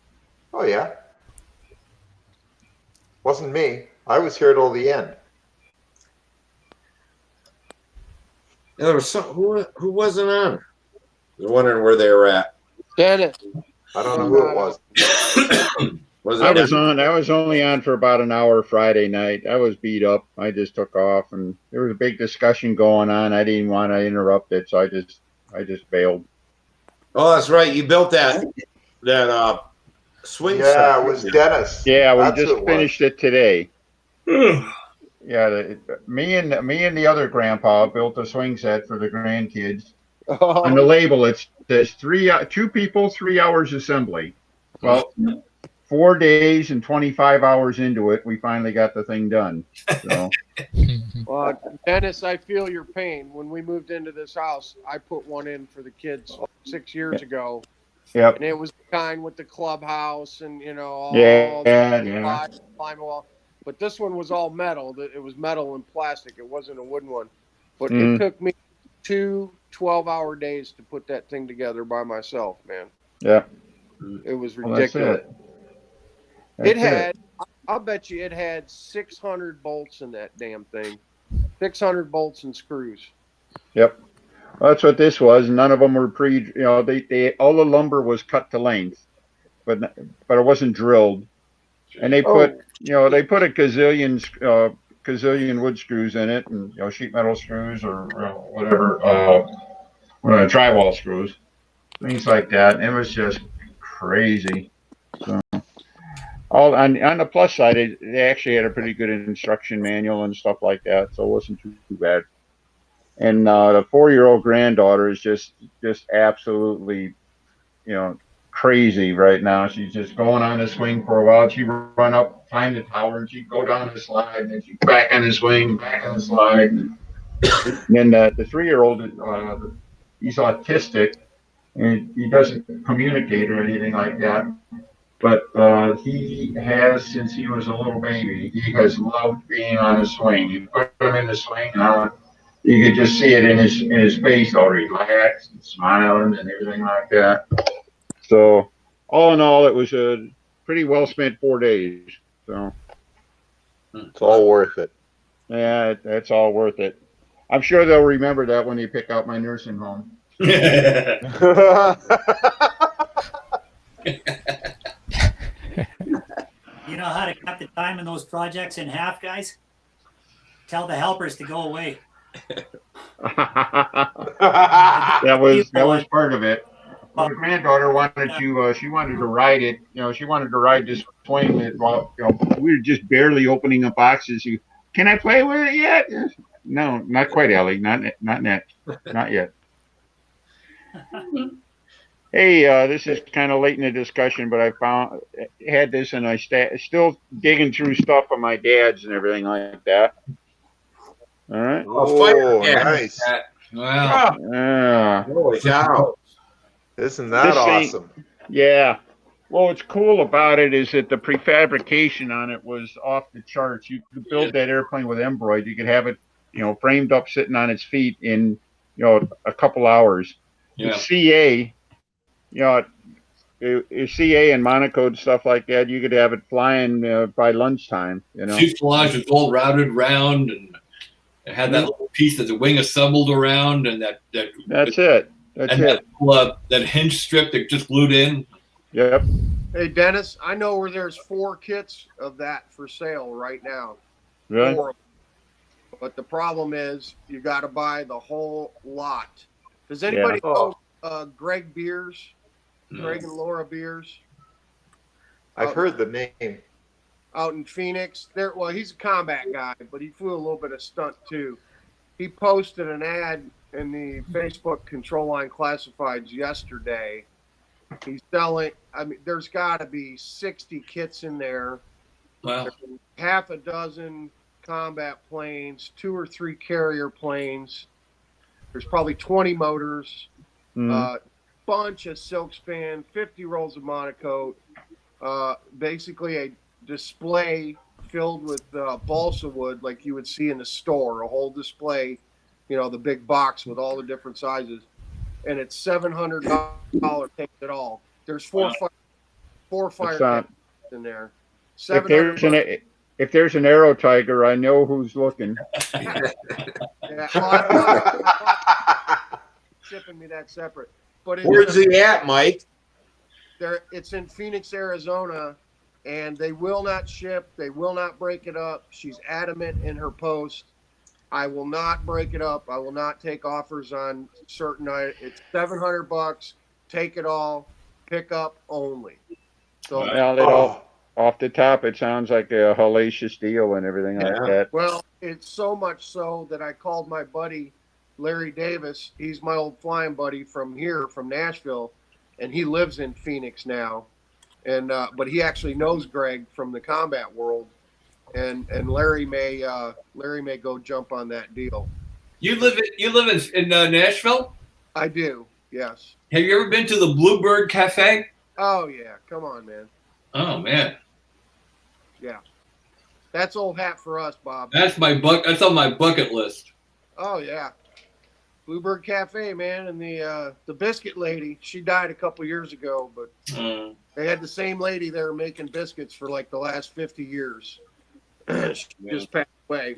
Oh yeah. Wasn't me. I was here till the end. There was some who wasn't on. I was wondering where they were at. Dennis. I don't know who it was. I was only on for about an hour Friday night. I was beat up. I just took off, and there was a big discussion going on. I didn't want to interrupt it, so I just bailed. Oh, that's right. You built that swing set. Yeah, it was Dennis. Yeah, we just finished it today. Yeah, me and the other grandpa built a swing set for the grandkids. On the label, it says 2 people, 3 hours assembly. Well, 4 days and 25 hours into it, we finally got the thing done. So. Well, Dennis, I feel your pain. When we moved into this house, I put one in for the kids 6 years ago. Yep. And it was kind with the clubhouse and, all climb wall. But this one was all metal. It was metal and plastic. It wasn't a wooden one. But it took me 2 12-hour days to put that thing together by myself, man. Yeah. It was ridiculous. It had, I'll bet you it had 600 bolts in that damn thing. 600 bolts and screws. Yep. Well, that's what this was. None of them were they all the lumber was cut to length, but it wasn't drilled. And they put a gazillion wood screws in it, and sheet metal screws or whatever, drywall screws, things like that. It was just crazy. So all on the plus side, they actually had a pretty good instruction manual and stuff like that, so it wasn't too bad. And the 4-year-old granddaughter is just absolutely, crazy right now. She's just going on the swing for a while. She'd run up, climb the tower, and she'd go down the slide, and then she'd back on the swing, back on the slide. And then the 3-year-old, he's autistic, and he doesn't communicate or anything like that. But he has, since he was a little baby, he has loved being on a swing. You put him in the swing, and you could just see it in his face, all relaxed and smiling and everything like that. So, all in all, it was a pretty well spent 4 days. So, it's all worth it. Yeah, that's all worth it. I'm sure they'll remember that when they pick out my nursing home. You know how to cut the time in those projects in half, guys? Tell the helpers to go away. that was part of it. My granddaughter wanted to. She wanted to ride it. She wanted to ride this swing. That, we were just barely opening the boxes. You Can I play with it yet? No, not quite, Ellie. Not yet. Hey, this is kind of late in the discussion, but I had this, and I still digging through stuff of my dad's and everything like that. All right. Oh, nice. Wow. Yeah. Holy cow. Isn't that awesome? Yeah. Well, what's cool about it is that the prefabrication on it was off the charts. You could build that airplane with embroid. You could have it, framed up, sitting on its feet in, a couple hours. Yeah. The CA, CA and Monaco and stuff like that, you could have it flying by lunchtime. Fuselage was all routed round, and it had that little piece that the wing assembled around, and that's it. That hinge strip that just glued in. Yep. Hey, Dennis, I know where there's 4 kits of that for sale right now. Really? 4. But the problem is you got to buy the whole lot. Does anybody know Greg Beers? Greg and Laura Beers? I've heard the name. Out in Phoenix. Well, he's a combat guy, but he flew a little bit of stunt too. He posted an ad in the Facebook Control Line Classifieds yesterday. He's selling, there's got to be 60 kits in there. Wow. Half a dozen combat planes, 2 or 3 carrier planes. There's probably 20 motors, bunch of silk span, 50 rolls of monocoat, basically a display filled with balsa wood like you would see in the store, a whole display, the big box with all the different sizes. And it's $700 take it all. There's 4 fire in there. If there's an Aero Tiger, I know who's looking. Shipping me that separate. But where's he at, Mike? It's in Phoenix, Arizona, and they will not ship. They will not break it up. She's adamant in her post. I will not break it up. I will not take offers on certain items. It's $700. Take it all. Pick up only. So off the top, it sounds like a hellacious deal and everything like that. Well, it's so much so that I called my buddy Larry Davis. He's my old flying buddy from here, from Nashville, and he lives in Phoenix now. And but he actually knows Greg from the combat world. And Larry may go jump on that deal. You live in Nashville? I do. Yes. Have you ever been to the Bluebird Cafe? Oh yeah, come on, man. Oh man. Yeah, that's old hat for us, Bob. That's That's on my bucket list. Oh yeah, Bluebird Cafe, man, and the biscuit lady. She died a couple years ago, but they had the same lady there making biscuits for like the last 50 years. She just passed away.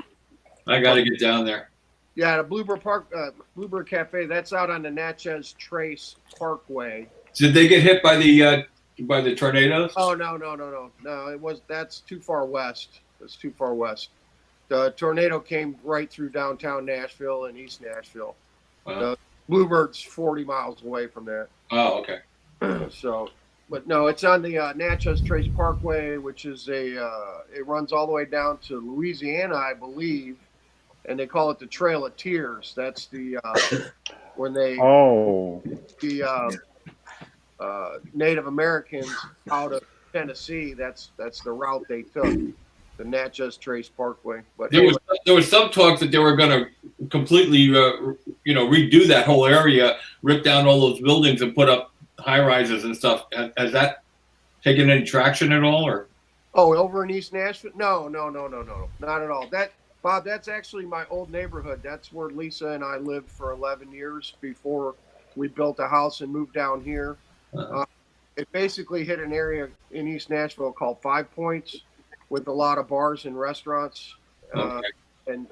I got to get down there. Yeah, the Bluebird Cafe. That's out on the Natchez Trace Parkway. Did they get hit by the tornadoes? Oh no! That's too far west. That's too far west. The tornado came right through downtown Nashville and East Nashville. Wow. The Bluebird's 40 miles away from that. Oh, okay. So. But no, it's on the Natchez Trace Parkway, which is it runs all the way down to Louisiana, I believe, and they call it the Trail of Tears. That's the when they the Native Americans out of Tennessee. That's the route they took, the Natchez Trace Parkway. But there was some talk that they were going to completely redo that whole area, rip down all those buildings, and put up high rises and stuff. Has that taken any traction at all, or? Oh, over in East Nashville? No, not at all. Bob, that's actually my old neighborhood. That's where Lisa and I lived for 11 years before we built a house and moved down here. It basically hit an area in East Nashville called 5 Points, with a lot of bars and restaurants, and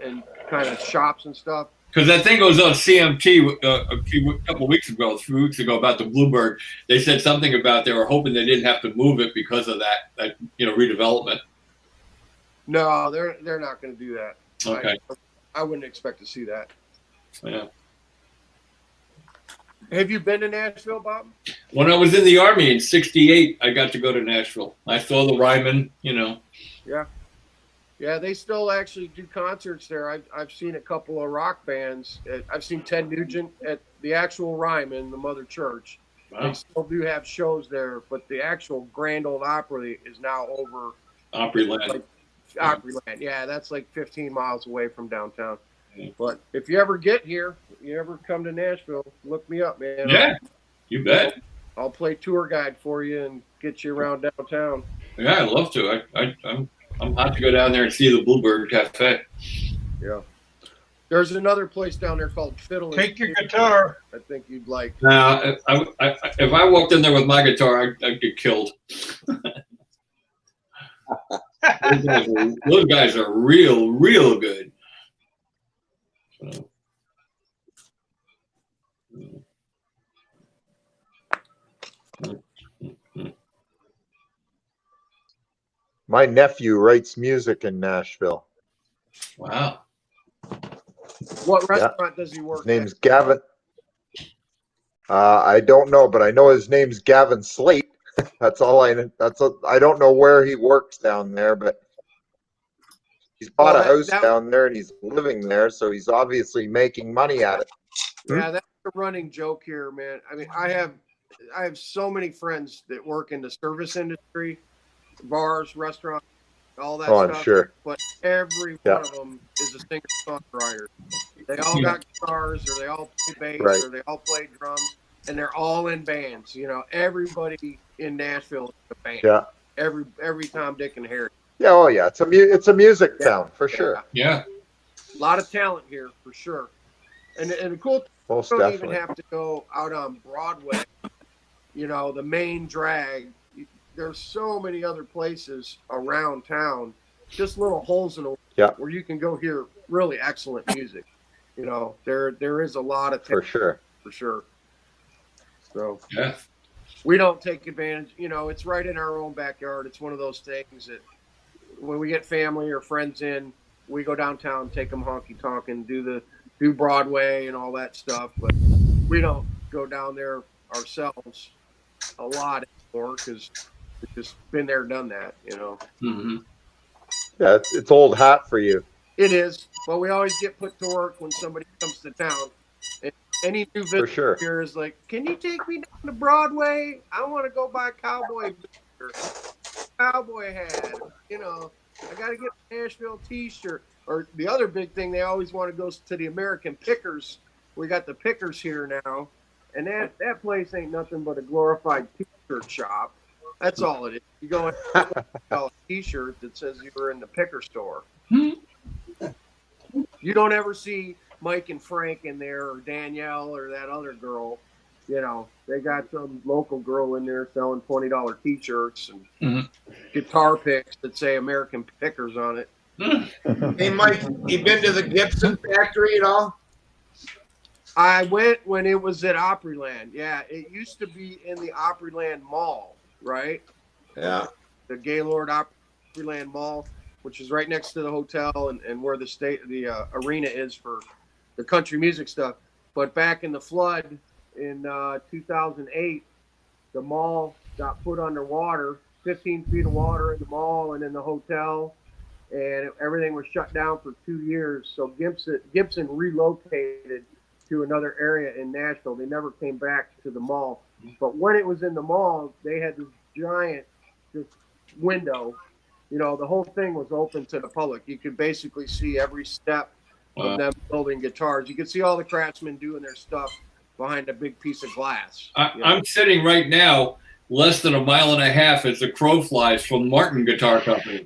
kind of shops and stuff. Because that thing goes on CMT a couple weeks ago, 3 weeks ago, about the Bluebird. They said something about they were hoping they didn't have to move it because of that redevelopment. No, they're not going to do that. Okay. I wouldn't expect to see that. Yeah. Have you been to Nashville, Bob? When I was in the Army in '68, I got to go to Nashville. I saw the Ryman, Yeah. Yeah, they still actually do concerts there. I've seen a couple of rock bands. I've seen Ted Nugent at the actual Ryman, the Mother Church. Wow. They still do have shows there, but the actual Grand Ole Opry is now over. Opryland. Like Opryland, yeah, that's like 15 miles away from downtown. Yeah. But if you ever get here, you ever come to Nashville, look me up, man. Yeah, you bet. I'll play tour guide for you and get you around downtown. Yeah, I'd love to. I'm hot to go down there and see the Bluebird Cafe. Yeah. There's another place down there called Fiddle. Take your guitar. I think you'd like. Now, if I walked in there with my guitar, I'd get killed. Those guys are real good. So. My nephew writes music in Nashville. Wow. What restaurant does he work His name's Gavin. I don't know, but I know his name's Gavin Slate. That's all I don't know where he works down there, but he's bought a house down there and he's living there, so he's obviously making money at it. Yeah, that's a running joke here, man. I mean, I have so many friends that work in the service industry, bars, restaurants, all that stuff. I'm sure. But every one of them is a singer-songwriter. They all got guitars, or they all play bass, or they all play drums, and they're all in bands. You know, everybody in Nashville is a band. Yeah. Every Tom, Dick, and Harry. Yeah, oh yeah, it's a music town for sure. Yeah. A lot of talent here for sure. And the cool thing, most you don't definitely. even have to go out on Broadway, you know, the main drag. There's so many other places around town, just little holes in the wall where you can go hear really excellent music. You know, there is a lot of talent for sure. So yeah, we don't take advantage. You know, it's right in our own backyard. It's one of those things that when we get family or friends in, we go downtown, take them honky tonk and do Broadway and all that stuff. But we don't go down there ourselves a lot anymore because we've just been there, done that, you know. Mm-hmm. Yeah, it's old hat for you. It is, but we always get put to work when somebody comes to town. And any new visitor here is like, "Can you take me down to Broadway? I want to go buy cowboy hat. You know, I got to get a Nashville T-shirt." Or the other big thing, they always want to go to the American Pickers. We got the Pickers here now, and that place ain't nothing but a glorified T-shirt shop. That's all it is. You go and a T-shirt that says you were in the Picker store. You don't ever see Mike and Frank in there, or Danielle, or that other girl. You know, they got some local girl in there selling $20 T-shirts and guitar picks that say American Pickers on it. Hey, Mike, you been to the Gibson factory at all? I went when it was at Opryland. Yeah, it used to be in the Opryland Mall, right? Yeah. The Gaylord Opryland Mall, which is right next to the hotel and where the arena is for the country music stuff. But back in the flood in 2008, the mall got put underwater, 15 feet of water in the mall and in the hotel, and everything was shut down for 2 years. So Gibson relocated to another area in Nashville. They never came back to the mall. But when it was in the mall, they had this giant window. You know, the whole thing was open to the public. You could basically see every step of them building guitars. You could see all the craftsmen doing their stuff behind a big piece of glass. I'm sitting right now less than a mile and a half as the crow flies from Martin Guitar Company.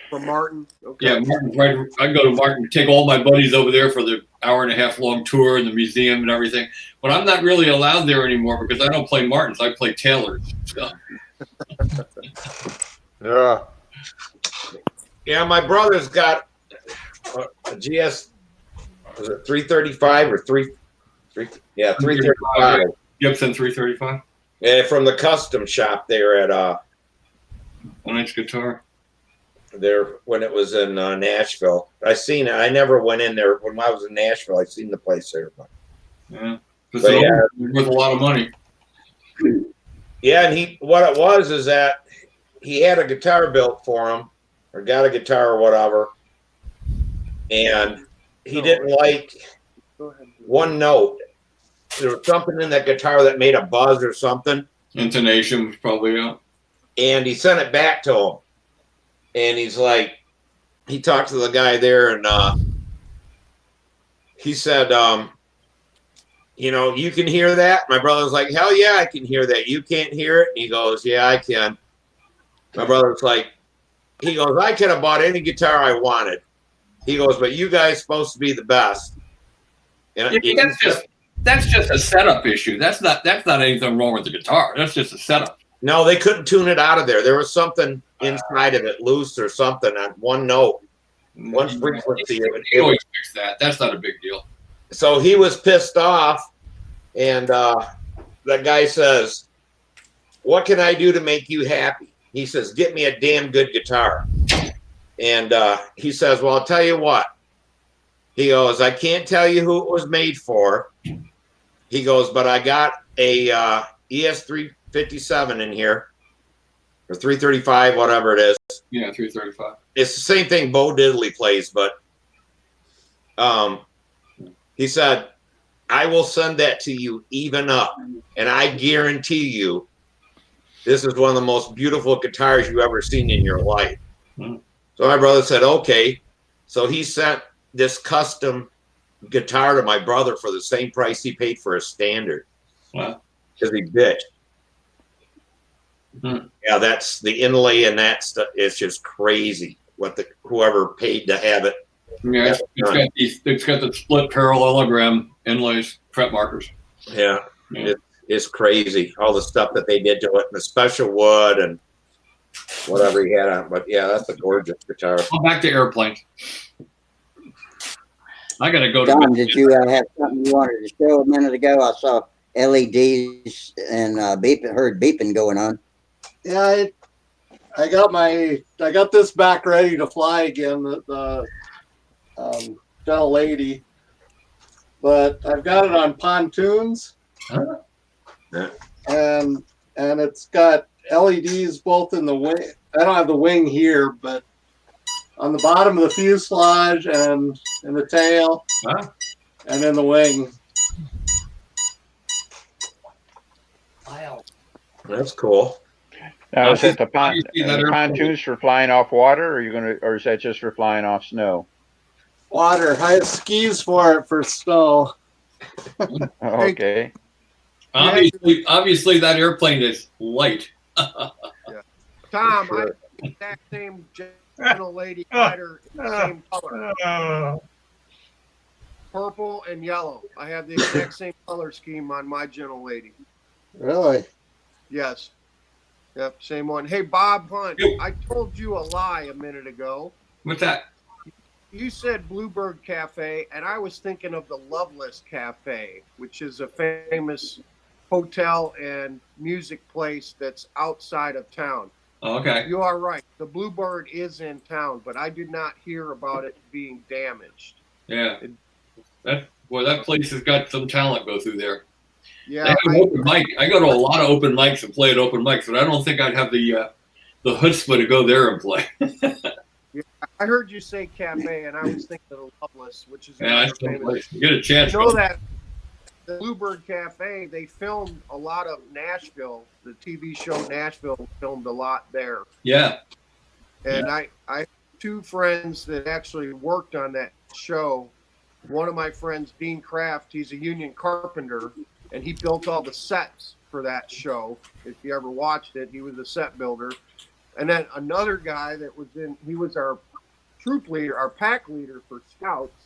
From Martin? Okay. Yeah, Martin's right. I go to Martin, take all my buddies over there for the hour-and-a-half long tour and the museum and everything. But I'm not really allowed there anymore because I don't play Martins. I play Taylors. So. Yeah. Yeah, my brother's got a GS, was it 335 or 335. Gibson 335. Yeah, from the custom shop there at nice guitar. There when it was in Nashville. I seen it. I never went in there when I was in Nashville. I seen the place there. Yeah, it's worth a lot of money. Yeah, and what it was is that he had a guitar built for him, or got a guitar or whatever, and he didn't like one note. There was something in that guitar that made a buzz or something. Intonation was probably out. And he sent it back to him. And he's like, he talked to the guy there, and he said, you know, you can hear that? My brother's like, hell yeah, I can hear that. You can't hear it? And he goes, yeah, I can. My brother's like, he goes, I could have bought any guitar I wanted. He goes, but you guys supposed to be the best. And Yeah, that's just a setup issue. That's not anything wrong with the guitar. That's just a setup. No, they couldn't tune it out of there. There was something inside of it loose or something on one note, one frequency. He always fix that. That's not a big deal. So he was pissed off, and that guy says, what can I do to make you happy? He says, get me a damn good guitar. And he says, well, I'll tell you what. He goes, I can't tell you who it was made for. He goes, but I got a ES357 in here, or 335, whatever it is. Yeah, 335. It's the same thing Bo Diddley plays, but he said, I will send that to you even up, and I guarantee you this is one of the most beautiful guitars you've ever seen in your life. Mm-hmm. So my brother said, okay. So he sent this custom guitar to my brother for the same price he paid for a standard. Wow. Because he bitched. Mm-hmm. Yeah, that's the inlay and that stuff. It's just crazy what whoever paid to have it. Yeah, it's got the split parallelogram inlays, fret markers. Yeah. It's crazy. All the stuff that they did to it, and the special wood and whatever he had on. But yeah, that's a gorgeous guitar. Back to airplanes. I gotta go. John, did you have something you wanted to show a minute ago? I saw LEDs and heard beeping going on. Yeah, I got this back ready to fly again. The gentle lady, but I've got it on pontoons, and it's got LEDs both in the wing. I don't have the wing here, but on the bottom of the fuselage and in the tail, and in the wing. Wow. That's cool. Now, is it the pontoons for flying off water, or is that just for flying off snow? Water. I have skis for snow. Okay. Obviously, that airplane is light. Yeah. Tom, I have that same gentle lady glider in the same color. Purple and yellow. I have the exact same color scheme on my gentle lady. Really? Yes. Yep, same one. Hey, Bob Hunt, I told you a lie a minute ago. What's that? You said Bluebird Cafe, and I was thinking of the Loveless Cafe, which is a famous hotel and music place that's outside of town. Oh, okay. You are right. The Bluebird is in town, but I did not hear about it being damaged. Yeah. That place has got some talent go through there. Yeah. Open mic. I go to a lot of open mics and play at open mics, but I don't think I'd have the chutzpah to go there and play. Yeah, I heard you say cafe, and I was thinking of Loveless, which is famous. You get a chance. You know that the Bluebird Cafe, they filmed a lot of Nashville. The TV show Nashville filmed a lot there. Yeah. And I have two friends that actually worked on that show. One of my friends, Dean Kraft, he's a union carpenter, and he built all the sets for that show. If you ever watched it, he was a set builder. And then another guy that he was our troop leader, our pack leader for Scouts.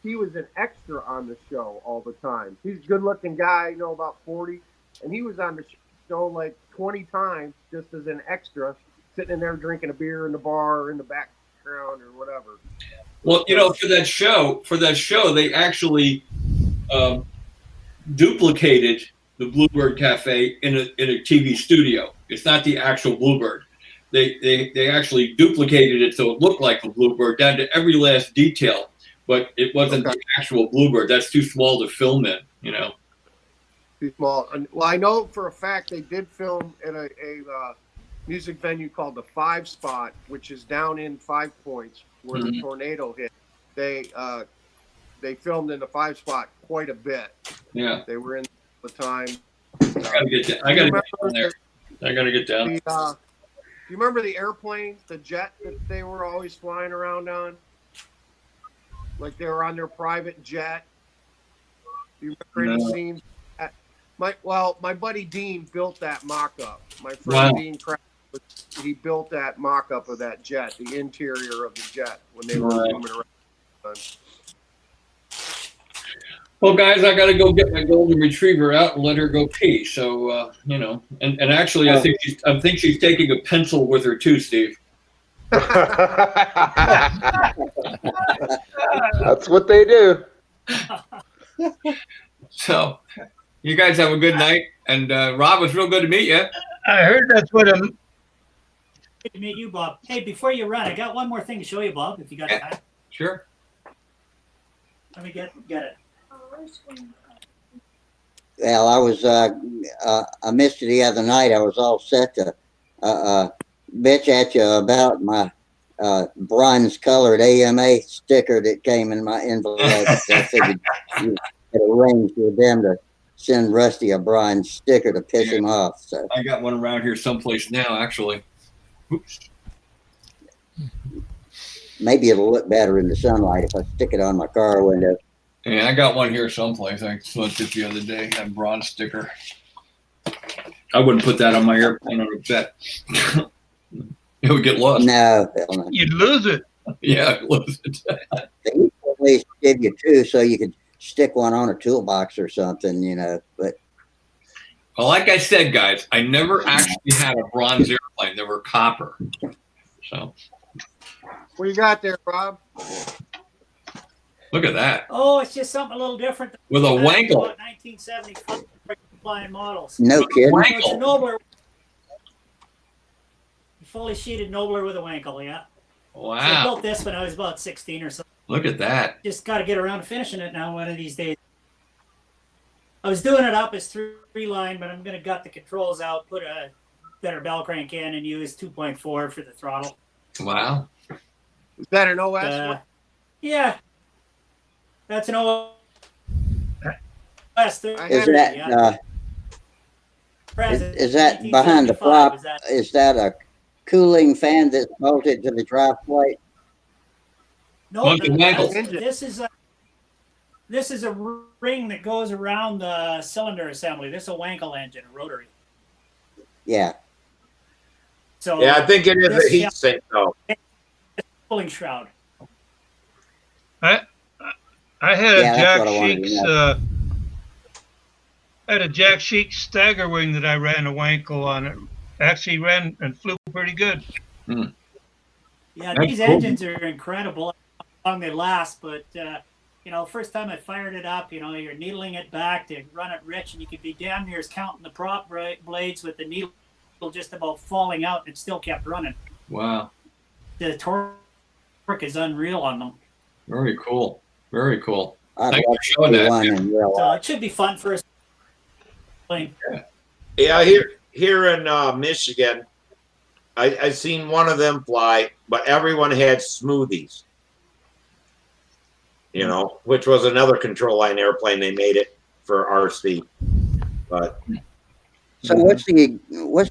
He was an extra on the show all the time. He's a good-looking guy, about 40, and he was on the show like 20 times just as an extra, sitting in there drinking a beer in the bar or in the background or whatever. Well, for that show, they actually duplicated the Bluebird Cafe in a TV studio. It's not the actual Bluebird. They actually duplicated it so it looked like a Bluebird down to every last detail, but it wasn't the actual Bluebird. That's too small to film in, Too small. Well, I know for a fact they did film in music venue called the Five Spot, which is down in 5 Points where the tornado hit. They filmed in the Five Spot quite a bit. Yeah. They were in all the time. I gotta get down. I gotta get down there. I gotta get down. Do you remember the airplane, the jet that they were always flying around on? Like they were on their private jet. Do you remember any scenes? My buddy Dean built that mock-up. My friend Dean Kraft, he built that mock-up of that jet, the interior of the jet when they were zooming around. Well, guys, I got to go get my golden retriever out and let her go pee. So, you know, and actually, I think she's taking a pencil with her too, Steve. That's what they do. So, you guys have a good night. And Rob, it's real good to meet you. I heard that's what Good to meet you, Bob. Hey, before you run, I got one more thing to show you, Bob, if you got time. Sure. Let me get it. Well, I was I missed you the other night. I was all set to bitch at you about my bronze colored AMA sticker that came in my envelope. I figured you had arranged with them to send Rusty a bronze sticker to piss him off. So I got one around here someplace now, actually. Oops. Maybe it'll look better in the sunlight if I stick it on my car window. Yeah, I got one here someplace. I looked at the other day, that bronze sticker. I wouldn't put that on my airplane on a bet. It would get lost. No. You'd lose it. Yeah, I'd lose it. They used to at least give you two so you could stick one on a toolbox or something, you know. But Well, like I said, guys, I never actually had a bronze airplane. They were copper. So What you got there, Rob? look at that. Oh, it's just something a little different. With a wankle. 1975 flying models. no kidding. So it's a Nobler. Fully sheeted Nobler with a wankle, yeah. So I Wow. built this when I was about 16 or so. Look at that. Just got to get around to finishing it now one of these days. I was doing it up as three line, but I'm going to gut the controls out, put a better bell crank in, and use 2.4 for the throttle. Wow. Is that an OS? Yeah. That's an OS 30. Is that yeah. is that behind the flop? Is that a cooling fan that's bolted to the drive plate? No, this is a ring that goes around the cylinder assembly. This is a Wankel engine, a rotary. Yeah. So yeah, I think it is a heat sink though. Cooling shroud. I had a Jack Sheik's Jack Sheik's stagger wing that I ran a Wankel on. It actually ran and flew pretty good. Hmm. Yeah, these engines are incredible. How long they last, but you know, first time I fired it up, you know, you're needling it back to run it rich, and you could be damn near counting the prop blades with the needle just about falling out, and it still kept running. Wow. The torque is unreal on them. Very cool. Very cool. Thanks for showing that. So it should be fun for us. Yeah, here in Michigan, I seen one of them fly, but everyone had smoothies. You know, which was another control line airplane. They made it for RC. But so what's the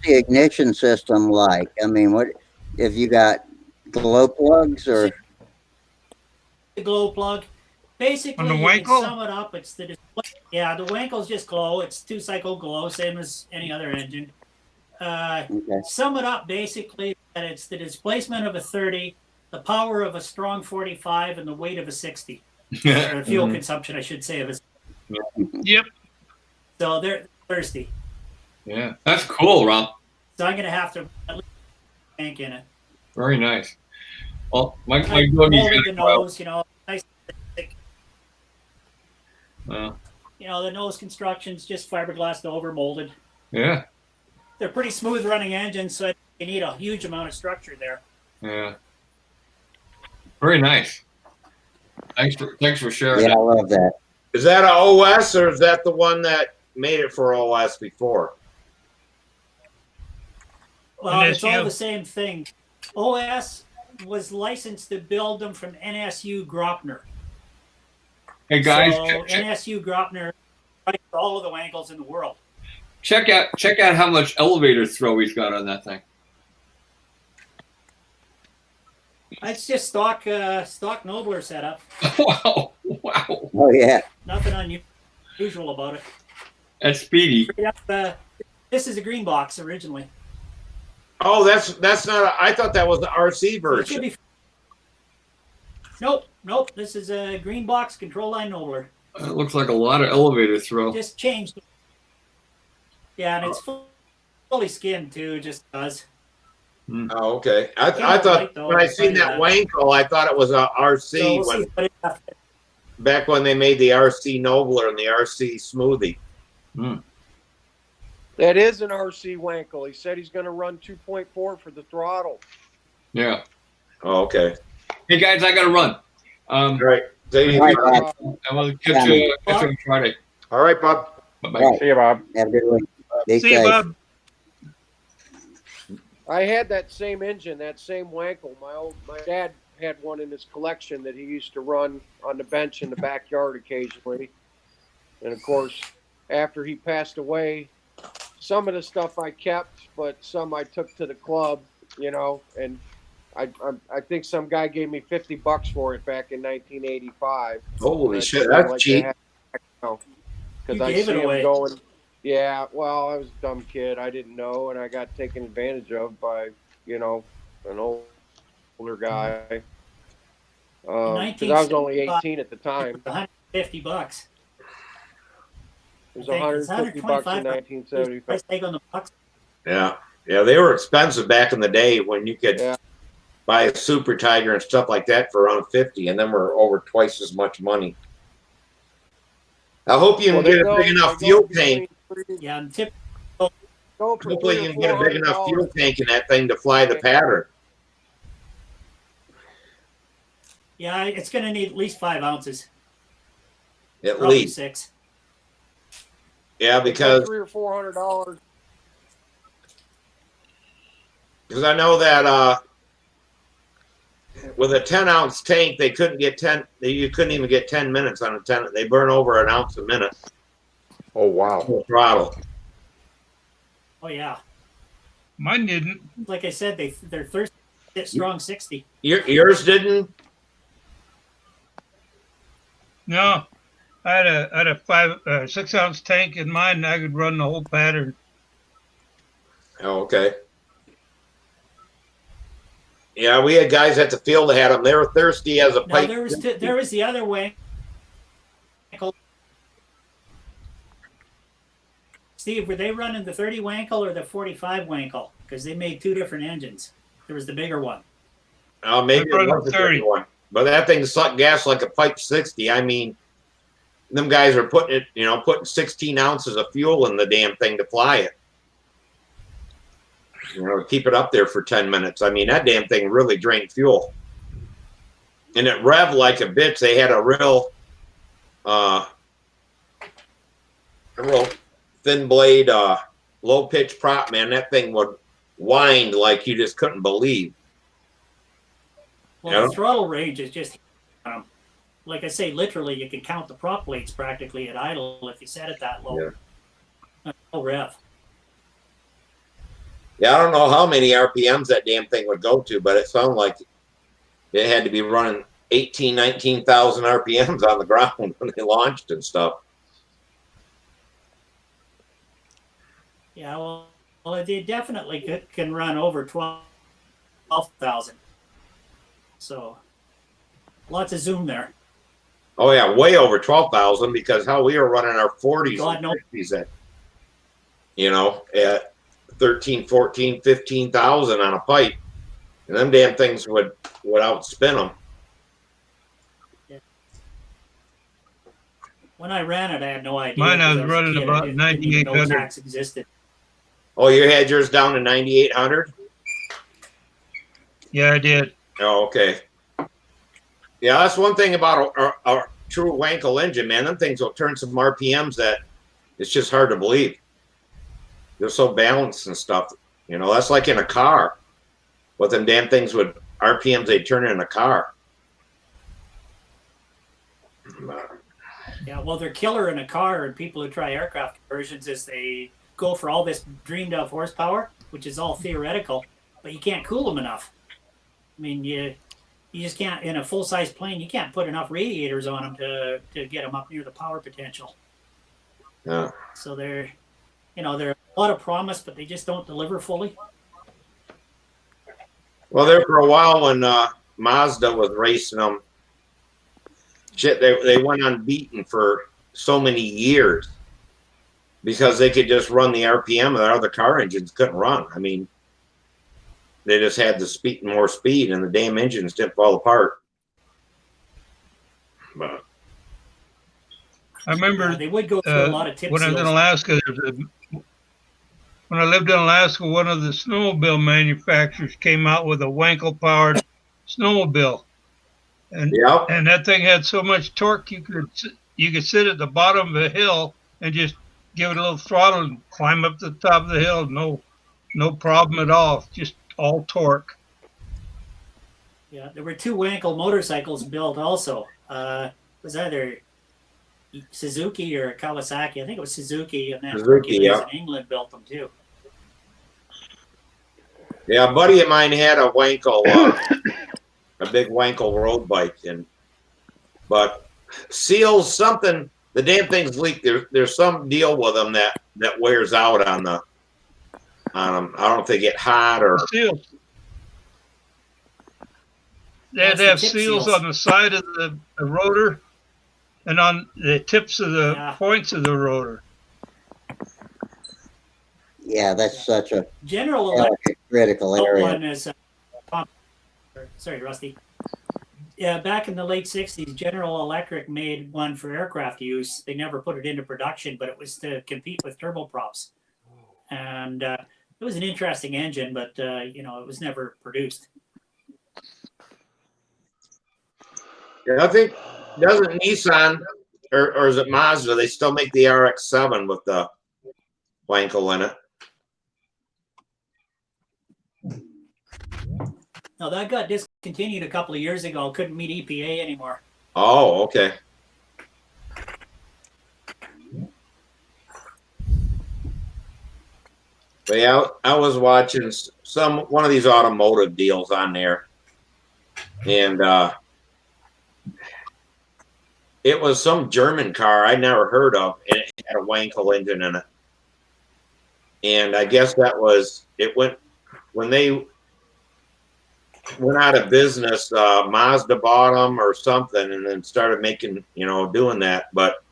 ignition system like? I mean, what if you got glow plugs or the glow plug? Basically, on the you can Wankel? sum it up. It's the yeah, the Wankel's just glow. It's 2-cycle glow, same as any other engine. Sum it up basically that it's the displacement of a 30, the power of a strong 45, and the weight of a 60. Or fuel consumption, I should say, of a. Yep. So they're thirsty. Yeah, that's cool, Rob. So I'm gonna have to at least tank in it. Very nice. Well, my molded the nose, you know, nice. Thick. You know, the nose construction's just fiberglassed over, molded. Yeah. They're pretty smooth running engines, so you need a huge amount of structure there. Yeah. Very nice. Thanks for sharing. Yeah, that. I love that. is that an OS or is that the one that made it for OS before? Well, it's all the same thing. OS was licensed to build them from NSU Gropner. Hey guys, so NSU Gropner writes all of the Wankels in the world. Check out how much elevator throw he's got on that thing. It's just stock Nobler setup. Wow. Oh yeah. Nothing unusual about it. That's speedy. This is a green box originally. Oh, that's not. I thought that was the RC version. Nope. This is a green box control line Nobler. It looks like a lot of elevator throw. Just changed. Yeah, and it's fully skinned too. Just does. Oh, okay. I thought when I seen that Wankel, I thought it was a RC back when they made the RC Nobler and the RC Smoothie. That is an RC Wankel. He said he's going to run 2.4 for the throttle. Yeah. Oh, okay. Hey guys, I got to run. Right. I will catch you on Friday. All right, Bob. Bye-bye. Right. See you, Bob. Have a good one. See you, Bob. I had that same engine, that same Wankel. My dad had one in his collection that he used to run on the bench in the backyard occasionally. And of course, after he passed away, some of the stuff I kept, but some I took to the club, and I think some guy gave me $50 for it back in 1985. Holy shit, that's cheap. Because I see him going. Yeah, well, I was a dumb kid. I didn't know, and I got taken advantage of by, an older guy. Because I was only 18 at the time. $150. It was $150 in 1975. Yeah, they were expensive back in the day when you could buy a Super Tiger and stuff like that for around 50, and then were over twice as much money. I hope you can get a big enough fuel tank. Yeah, hopefully you can get a big enough fuel tank in that thing to fly the pattern. Yeah, it's going to need at least 5 ounces. At Probably least 6. Yeah, because $300 or $400. Because I know that with a 10-ounce tank, they couldn't get 10. You couldn't even get 10 minutes on a 10. They burn over an ounce a minute. Oh wow! Full throttle. Oh yeah. Mine didn't. Like I said, they're thirsty. Strong 60. Yours didn't. No, I had a 6-ounce tank in mine, and I could run the whole pattern. Oh, okay. Yeah, we had guys at the field that had them. They were thirsty as a pipe. There was the other way. Steve, were they running the 30 Wankel or the 45 Wankel? Because they made 2 different engines. There was the bigger one. Oh, maybe it was the 30 one. But that thing sucked gas like a pipe 60. I mean, them guys are putting 16 ounces of fuel in the damn thing to fly it. Keep it up there for 10 minutes. I mean, that damn thing really drained fuel. And it revved like a bitch. They had a real thin blade, low pitch prop, man. That thing would wind like you just couldn't believe. Well, the throttle range is just, like I say, literally, you can count the prop plates practically at idle if you set it that low. Yeah. Low rev. Yeah, I don't know how many RPMs that damn thing would go to, but it sounded like it had to be running 18, 19,000 RPMs on the ground when they launched and stuff. Yeah, well, they definitely can run over 12,000. So, lots of zoom there. Oh yeah, way over 12,000 because how we were running our 40s and 50s at 13, 14, 15,000 on a pipe, and them damn things would outspin them. Yeah. When I ran it, I had no idea. Mine, I was running about 9,800. Tax existed. Oh, you had yours down to 9,800? Yeah, I did. Oh, okay. Yeah, that's one thing about a true Wankel engine, man. Them things will turn some RPMs that it's just hard to believe. They're so balanced and stuff. You know, that's like in a car. What them damn things would RPMs they turn in a car. Yeah, well, they're killer in a car, and people who try aircraft conversions is they go for all this dreamed of horsepower, which is all theoretical, but you can't cool them enough. I mean, you just can't, in a full size plane, you can't put enough radiators on them to get them up near the power potential. Yeah. So they're a lot of promise, but they just don't deliver fully. Well, there for a while when Mazda was racing them, shit, they went unbeaten for so many years because they could just run the RPM that other car engines couldn't run. I mean, they just had the speed, more speed, and the damn engines didn't fall apart. But I remember they would go through a lot of tip when I was in seals. Alaska. When I lived in Alaska, one of the snowmobile manufacturers came out with a Wankel-powered snowmobile, and yep. and that thing had so much torque you could sit at the bottom of a hill and just give it a little throttle and climb up to the top of the hill. No problem at all. Just all torque. Yeah, there were 2 Wankel motorcycles built also. It was either Suzuki or Kawasaki. I think it was Suzuki, and then Suzuki, Hercules in England built them too. Yeah, a buddy of mine had a Wankel, a big Wankel road bike, but seals something. The damn things leak. There's some deal with them that wears out on them. I don't know if they get hot or. Seals. They had to have seals on the side of the rotor and on the tips of the points of the rotor. Yeah, that's such a General Electric critical area. one is, sorry, Rusty. Yeah, back in the late 60s, General Electric made one for aircraft use. They never put it into production, but it was to compete with turboprops. And it was an interesting engine, but, it was never produced. Yeah, I think, doesn't Nissan, or is it Mazda, they still make the RX-7 with the Wankel in it. No, that got discontinued a couple of years ago. Couldn't meet EPA anymore. Oh, okay. But yeah, I was watching one of these automotive deals on there, and it was some German car I'd never heard of, and it had a Wankel engine in it. And I guess when they went out of business, Mazda bought them or something, and then started making, doing that. But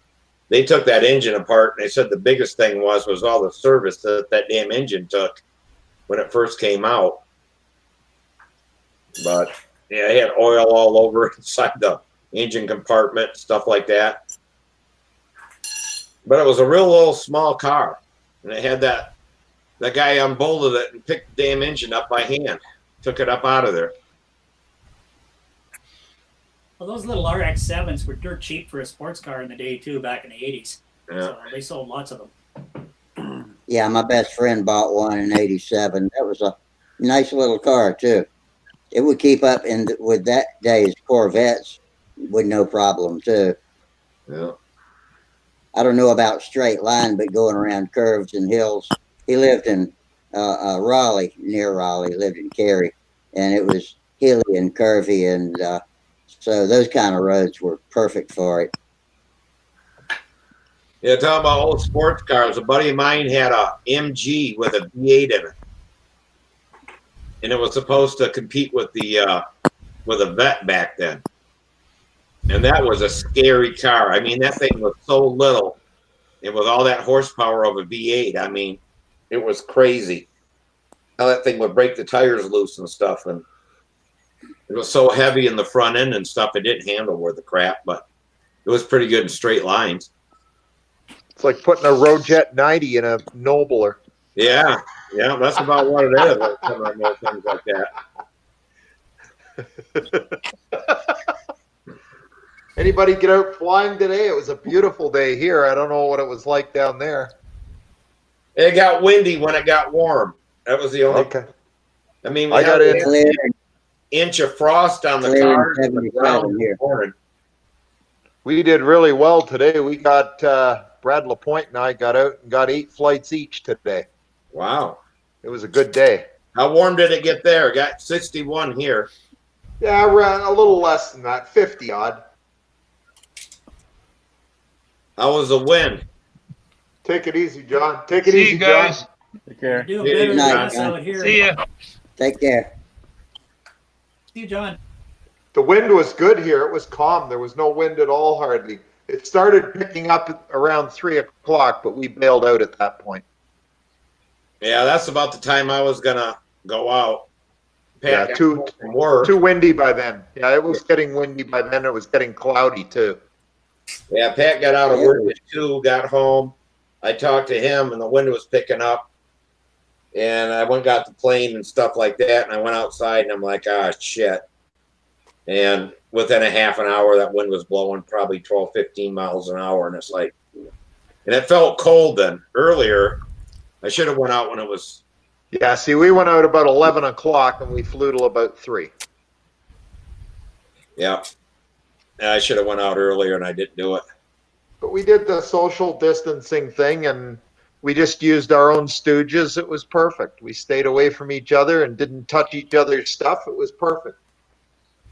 they took that engine apart, and they said the biggest thing was all the service that damn engine took when it first came out. But yeah, it had oil all over inside the engine compartment, stuff like that. But it was a real little small car, and it had that guy unbolted it and picked the damn engine up by hand, took it up out of there. Well, those little RX-7s were dirt cheap for a sports car in the day too, back in the 80s. Yeah. So they sold lots of them. Yeah, my best friend bought one in '87. That was a nice little car too. It would keep up with that day's Corvettes with no problem too. Yeah. I don't know about straight line, but going around curves and hills. He lived in Raleigh, near Raleigh, lived in Cary, and it was hilly and curvy, and so those kind of roads were perfect for it. Yeah, talking about old sports cars, a buddy of mine had a MG with a V8 in it, and it was supposed to compete with a Vet back then. And that was a scary car. I mean, that thing was so little, and with all that horsepower of a V8, I mean, it was crazy how that thing would break the tires loose and stuff. And it was so heavy in the front end and stuff, it didn't handle worth the crap, but it was pretty good in straight lines. It's like putting a Rojet 90 in a Nobler. Yeah, that's about what it is. Like some of those things like that. Anybody get out flying today? It was a beautiful day here. I don't know what it was like down there. It got windy when it got warm. That was the only. Okay. I mean, we I had got in. Clear, an inch of frost on the clear in cars and the ground 77 this here. morning. We did really well today. We got Brad Lapointe and I got out and got 8 flights each today. Wow. It was a good day. How warm did it get there? Got 61 here. Yeah, a little less than that, 50 odd. How was the wind? Take it easy, John. Take it See easy, you guys. John. Take care. Doing Yeah, better good than night, us John. out here. See ya. Take care. See you, John. The wind was good here. It was calm. There was no wind at all, hardly. It started picking up around 3 o'clock, but we bailed out at that point. Yeah, that's about the time I was gonna go out. Pat Yeah, got home from work. too windy by then. Yeah, it was getting windy by then. It was getting cloudy too. Yeah, Pat got out of Yeah. work at 2, got home. I talked to him, and the wind was picking up. And I went and got the plane and stuff like that. And I went outside, and I'm like, ah, shit. And within a half an hour, that wind was blowing probably 12, 15 miles an hour. And it's like, and it felt cold then. Earlier, I should have went out when it was. Yeah, see, we went out about 11 o'clock and we flew till about 3. Yeah. I should have went out earlier, and I didn't do it. But we did the social distancing thing and we just used our own stooges. It was perfect. We stayed away from each other and didn't touch each other's stuff. It was perfect.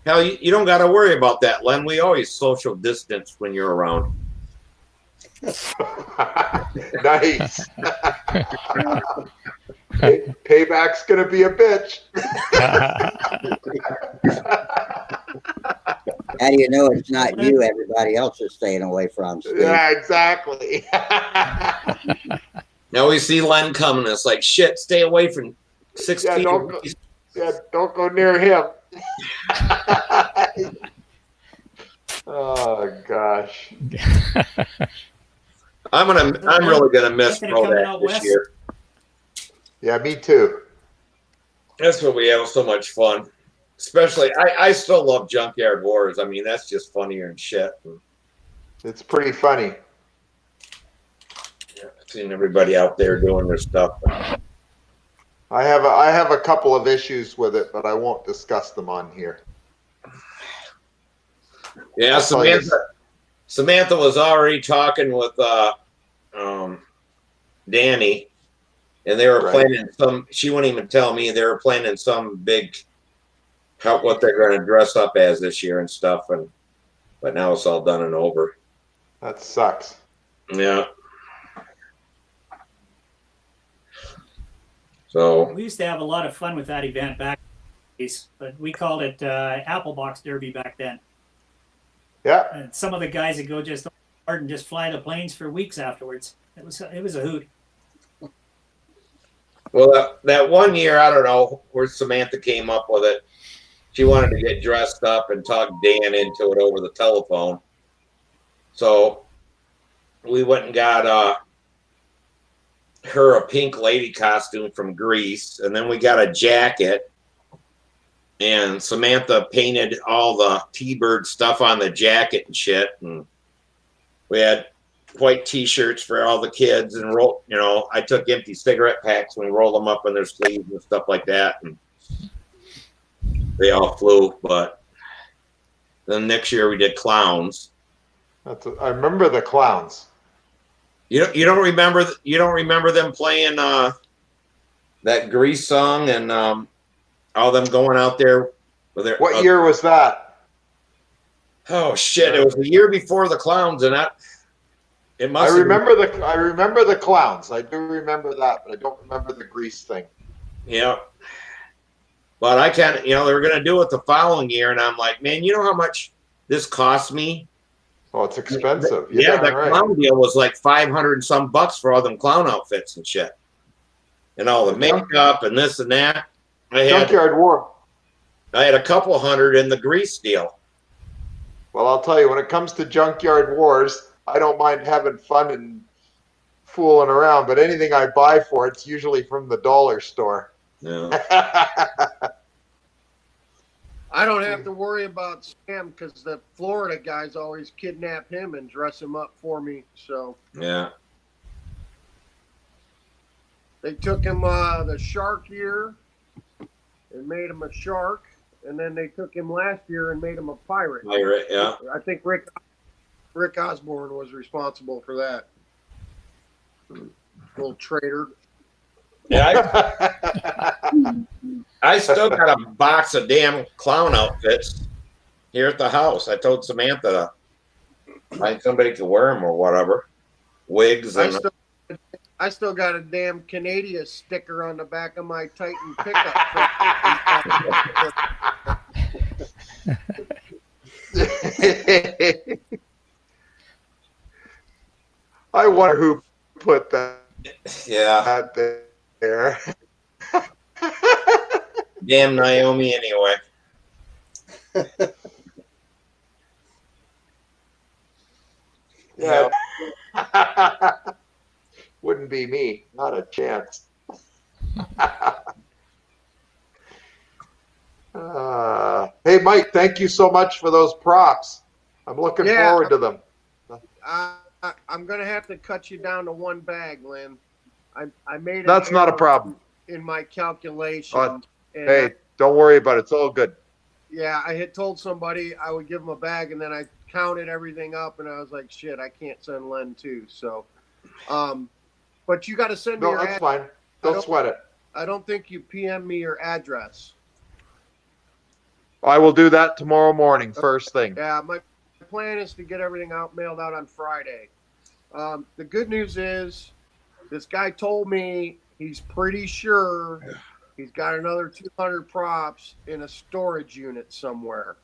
Hell, you don't got to worry about that, Len. We always social distance when you're around. Nice. Payback's going to be a bitch. How do you know it's not you everybody else is staying away from, Steve? Yeah, exactly. Now we see Len coming. It's like, shit, stay away from 6 feet. Don't go near him. Oh gosh. I'm really gonna miss Brodak this year. Yeah, me too. That's what we have so much fun. Especially, I still love Junkyard Wars. I mean, that's just funnier and shit. It's pretty funny. Yeah, seeing everybody out there doing their stuff. I have a couple of issues with it, but I won't discuss them on here. Yeah, Samantha was already talking with Danny, and they were planning some. She wouldn't even tell me they were planning some big what they're going to dress up as this year and stuff. But now it's all done and over. That sucks. Yeah. So we used to have a lot of fun with that event back, but we called it Apple Box Derby back then. Yeah. And some of the guys that go just hard and just fly the planes for weeks afterwards. It was a hoot. Well, that one year, I don't know where Samantha came up with it. She wanted to get dressed up and talk Dan into it over the telephone. So we went and got her a pink lady costume from Greece, and then we got a jacket. And Samantha painted all the T-Bird stuff on the jacket and shit. And we had white T-shirts for all the kids, and I took empty cigarette packs and we rolled them up in their sleeves and stuff like that. And they all flew. But then next year we did clowns. I remember the clowns. You don't remember them playing that Grease song and all them going out there with their. What year was that? Oh shit! It was the year before the clowns, and it must. I remember the clowns. I do remember that, but I don't remember the Grease thing. Yeah. But I can't. They were going to do it the following year, and I'm like, man, you know how much this cost me? Oh, it's expensive. Yeah, that clown deal was like $500 and some bucks for all them clown outfits and shit, and all the makeup and this and that. Junkyard War. I had a couple hundred in the Grease deal. Well, I'll tell you, when it comes to Junkyard Wars, I don't mind having fun and fooling around, but anything I buy for it's usually from the dollar store. Yeah. I don't have to worry about Sam because the Florida guys always kidnap him and dress him up for me. So yeah. They took him the shark year and made him a shark, and then they took him last year and made him a pirate. Pirate, yeah. I think Rick Osborne was responsible for that. Little traitor. Yeah, I still got a box of damn clown outfits here at the house. I told Samantha to find somebody to wear them or whatever. Wigs and. I still got a damn Canadian sticker on the back of my Titan pickup truck. I wonder who put that. Yeah. There. Damn Naomi, anyway. Yeah. Wouldn't be me. Not a chance. Hey, Mike, thank you so much for those props. I'm looking forward to them. I'm going to have to cut you down to one bag, Lynn. I made That's not a problem. In my calculation. Hey, don't worry about it. It's all good. Yeah, I had told somebody I would give them a bag, and then I counted everything up, and I was like, shit, I can't send Len too. So, but you got to send me your that's fine. Don't sweat it. I don't think you PM me your address. I will do that tomorrow morning, first thing. Yeah, my plan is to get everything mailed out on Friday. The good news is this guy told me he's pretty sure he's got another 200 props in a storage unit somewhere.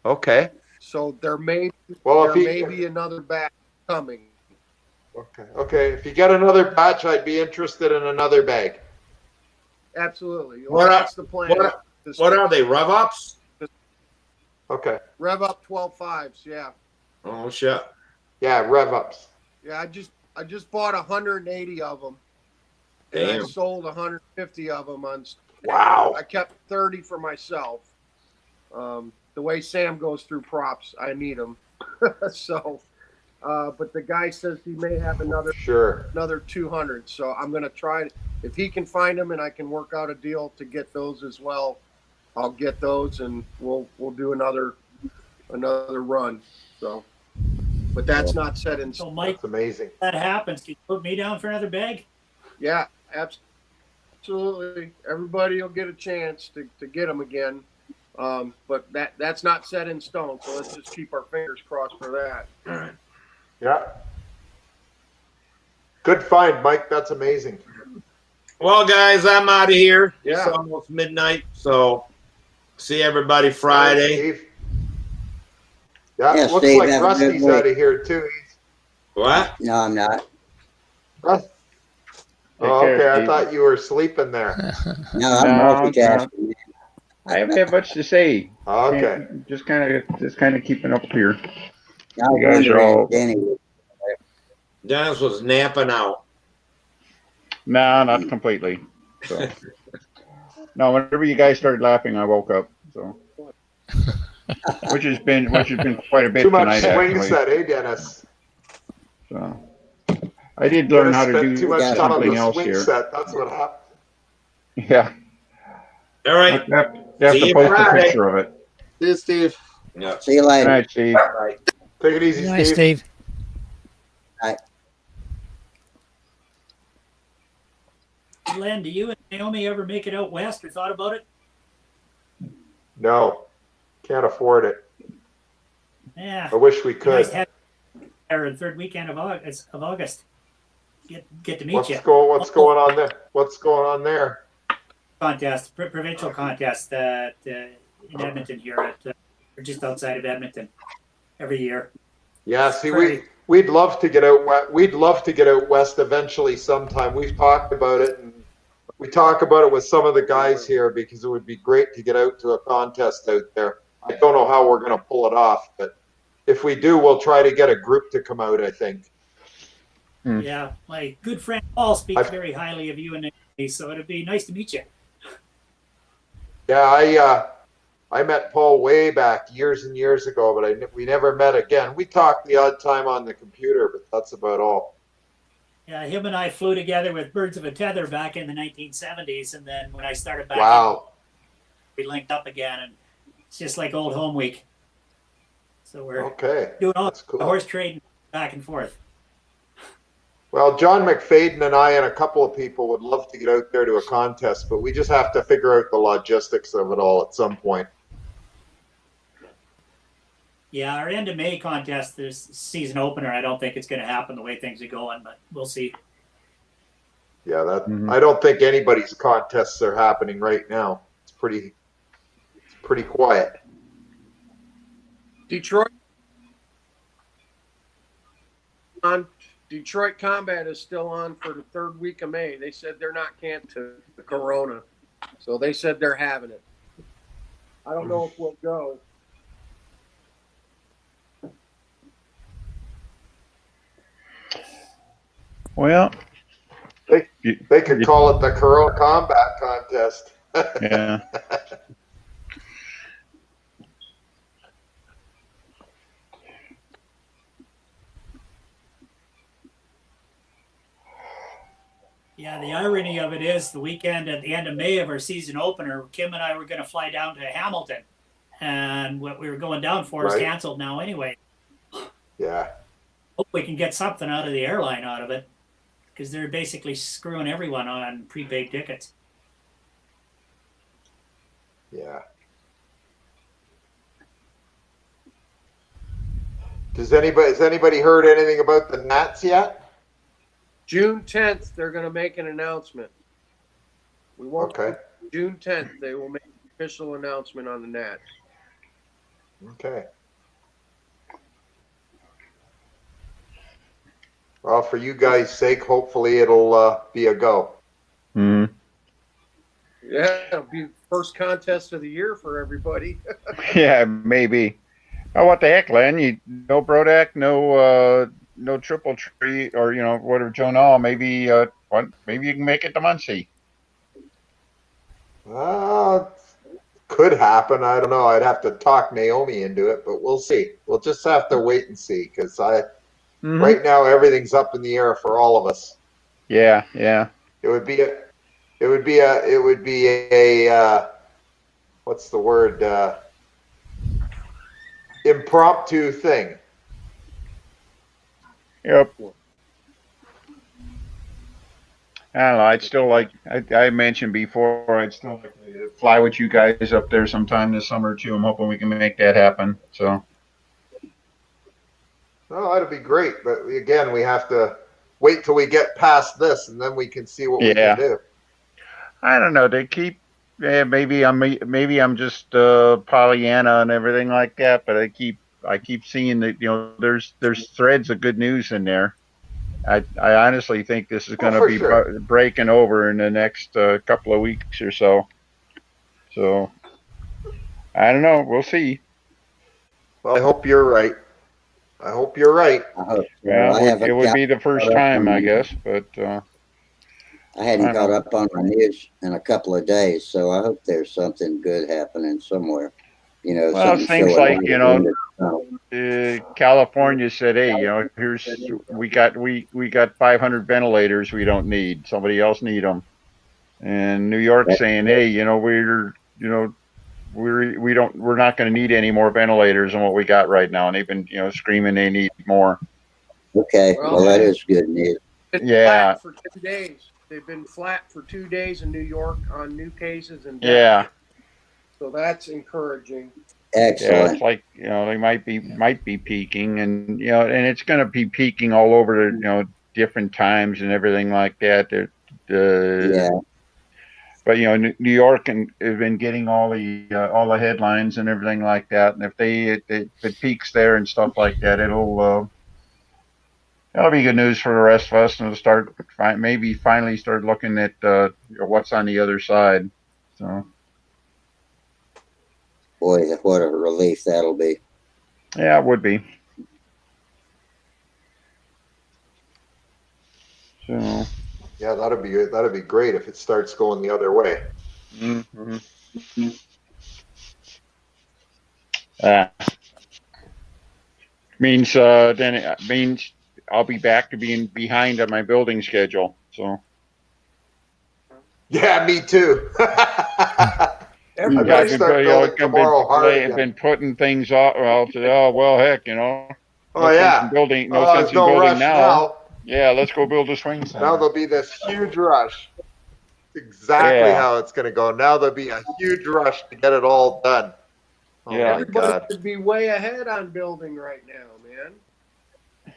Okay. So there may be another batch coming. Okay. If you get another batch, I'd be interested in another bag. Absolutely. Well, that's the plan. What are they? Rev ups? Okay. Rev up 12.5s. Yeah. Oh shit. Yeah, rev ups. Yeah, I just bought 180 of them. Damn. And I sold 150 of them on. Wow. I kept 30 for myself. The way Sam goes through props, I need them. So, but the guy says he may have another 200. So I'm gonna try. If he can find them and I can work out a deal to get those as well, I'll get those and we'll do another run. So, but that's not set in stone. So Mike, that's amazing. If that happens, can you put me down for another bag? Yeah, absolutely. Everybody will get a chance to get them again. But that's not set in stone. So let's just keep our fingers crossed for that. Yeah. Good find, Mike. That's amazing. Well, guys, I'm out of here. Yeah. It's almost midnight, so see everybody Friday. Yeah, looks Steve, like Rusty's out of here too. What? No, I'm not. Oh, okay. I thought you were sleeping there. No, I'm multitasking. I haven't had much to say. Okay. Just kind of keeping up here. I was wondering, Danny. Dennis was napping out. No, not completely. So. No, whenever you guys started laughing, I woke up. So, which has been quite a bit Too much tonight. swing actually. set, Dennis? So, I did learn how to do too much time on something the else swing here. set. That's what happened. Yeah. All right. You have to post a picture of it. See you, Steve. Yeah. See you later. Good night, Steve. Right. Take it easy, Good night, Steve. Bye. Len, do you and Naomi ever make it out west or thought about it? No, can't afford it. Yeah. I wish we could. Nice to have you the third weekend of August. Get to meet you. What's going on there? What's going on there? Contest, provincial contest in Edmonton here or just outside of Edmonton every year. Yeah, see, we'd love to get out. We'd love to get out west eventually sometime. We've talked about it, and we talk about it with some of the guys here because it would be great to get out to a contest out there. I don't know how we're going to pull it off, but if we do, we'll try to get a group to come out, I think. Yeah, my good friend Paul speaks very highly of you and me, so it'd be nice to meet you. Yeah, I met Paul way back years and years ago, but we never met again. We talked the odd time on the computer, but that's about all. Yeah, him and I flew together with Birds of a Tether back in the 1970s, and then when I started back Wow. we linked up again, and it's just like old home week. So we're Okay, doing all that's the cool. horse trading back and forth. Well, John McFadden and I and a couple of people would love to get out there to a contest, but we just have to figure out the logistics of it all at some point. Yeah, our end of May contest, there's season opener. I don't think it's going to happen the way things are going, but we'll see. Yeah, that I don't think anybody's contests are happening right now. It's pretty quiet. Detroit on Detroit Combat is still on for the third week of May. They said they're not canceling the Corona, so they said they're having it. I don't know if we'll go. Well, they could call it the Corona Combat Contest. Yeah. Yeah, the irony of it is the weekend at the end of May of our season opener, Kim and I were going to fly down to Hamilton, and what we were going down for is canceled now anyway. Yeah. Hope we can get something out of the airline out of it, because they're basically screwing everyone on prepaid tickets. Yeah. Has anybody heard anything about the Nats yet? June 10th, they're going to make an announcement. We won't. Okay. June 10th, they will make an official announcement on the Nats. Okay. Well, for you guys' sake, hopefully it'll be a go. Mm-hmm. Yeah, it'll be first contest of the year for everybody. Yeah, maybe. Oh, what the heck, Len? No Brodak, no Triple Tree, or whatever, Jonah. Maybe maybe you can make it to Muncie. Could happen. I don't know. I'd have to talk Naomi into it, but we'll see. We'll just have to wait and see, because right now everything's up in the air for all of us. Yeah. It would be a what's the word? Impromptu thing. Yep. I don't know. I'd still like. I mentioned before. I'd still like to fly with you guys up there sometime this summer too. I'm hoping we can make that happen. So. Oh, that'd be great. But again, we have to wait till we get past this, and then we can see what we can do. I don't know. They keep. Yeah, maybe I'm just Pollyanna and everything like that. But I keep seeing that there's threads of good news in there. I honestly think this is going to be breaking over in the next couple of weeks or so. So I don't know. We'll see. Well, I hope you're right. I hope you're right. Well, it would be the first time, I guess, but I hadn't caught up on my news in a couple of days, so I hope there's something good happening somewhere. Well, things like California said, "Hey, we got 500 ventilators we don't need. Somebody else need them." And New York saying, "Hey, we're not going to need any more ventilators than what we got right now." And they've been screaming they need more. Okay, well that is good news. Flat for 2 days. They've been flat for 2 days in New York on new cases and deaths. Yeah. So that's encouraging. Excellent. Yeah, it's like they might be peaking, and and it's going to be peaking all over different times and everything like that. Yeah. But New York has been getting all the headlines and everything like that, and if it peaks there and stuff like that, that'll be good news for the rest of us, and we'll maybe finally start looking at what's on the other side. So. Boy, what a relief that'll be. Yeah, it would be. So. Yeah, that'd be good. That'd be great if it starts going the other way. Mm-hmm. Means I'll be back to being behind on my building schedule. So Yeah, me too. I better start building tomorrow hard again. been putting things off. Well, heck, no Oh sense yeah. in building. No Oh, sense there's in no building rush now. now. Yeah, let's go build a swing center. Now there'll be this huge rush. Exactly how it's going to go. Now there'll be a huge rush to get it all done. Oh my Everybody God. should be way ahead on building right now, man.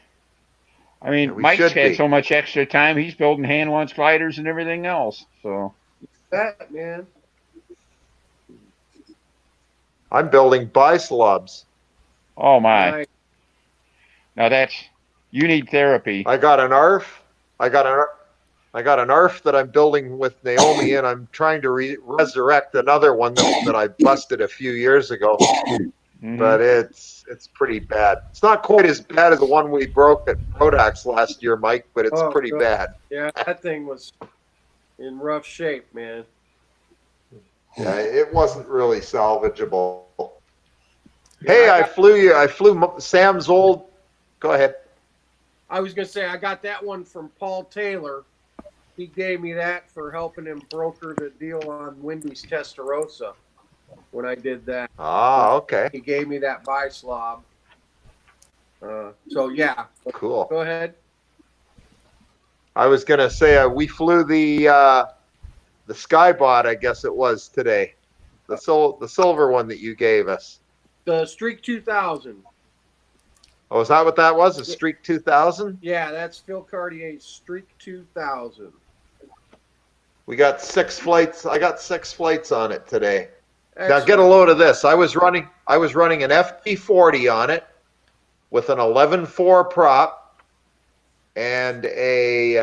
I mean, Mike's had so much extra time. He's building hand launch gliders and everything else. So that man. I'm building bislobs. Oh my! Nice. Now you need therapy. I got an ARF. I got an ARF that I'm building with Naomi, and I'm trying to resurrect another one that I busted a few years ago. But it's pretty bad. It's not quite as bad as the one we broke at Prodax last year, Mike, but it's pretty bad. Yeah, that thing was in rough shape, man. Yeah, it wasn't really salvageable. Hey, I flew Sam's old. Go ahead. I was gonna say I got that one from Paul Taylor. He gave me that for helping him broker the deal on Wendy's Testarossa when I did that. Ah, okay. He gave me that bislob. So yeah. Cool. Go ahead. I was gonna say we flew the Skybot, I guess it was today, the silver one that you gave us. The Streak 2000. Oh, is that what that was? A Streak 2000? Yeah, that's Phil Cartier's Streak 2000. We got 6 flights. I got 6 flights on it today. Excellent. Now get a load of this. I was running an FT40 on it with an 11.4 prop and a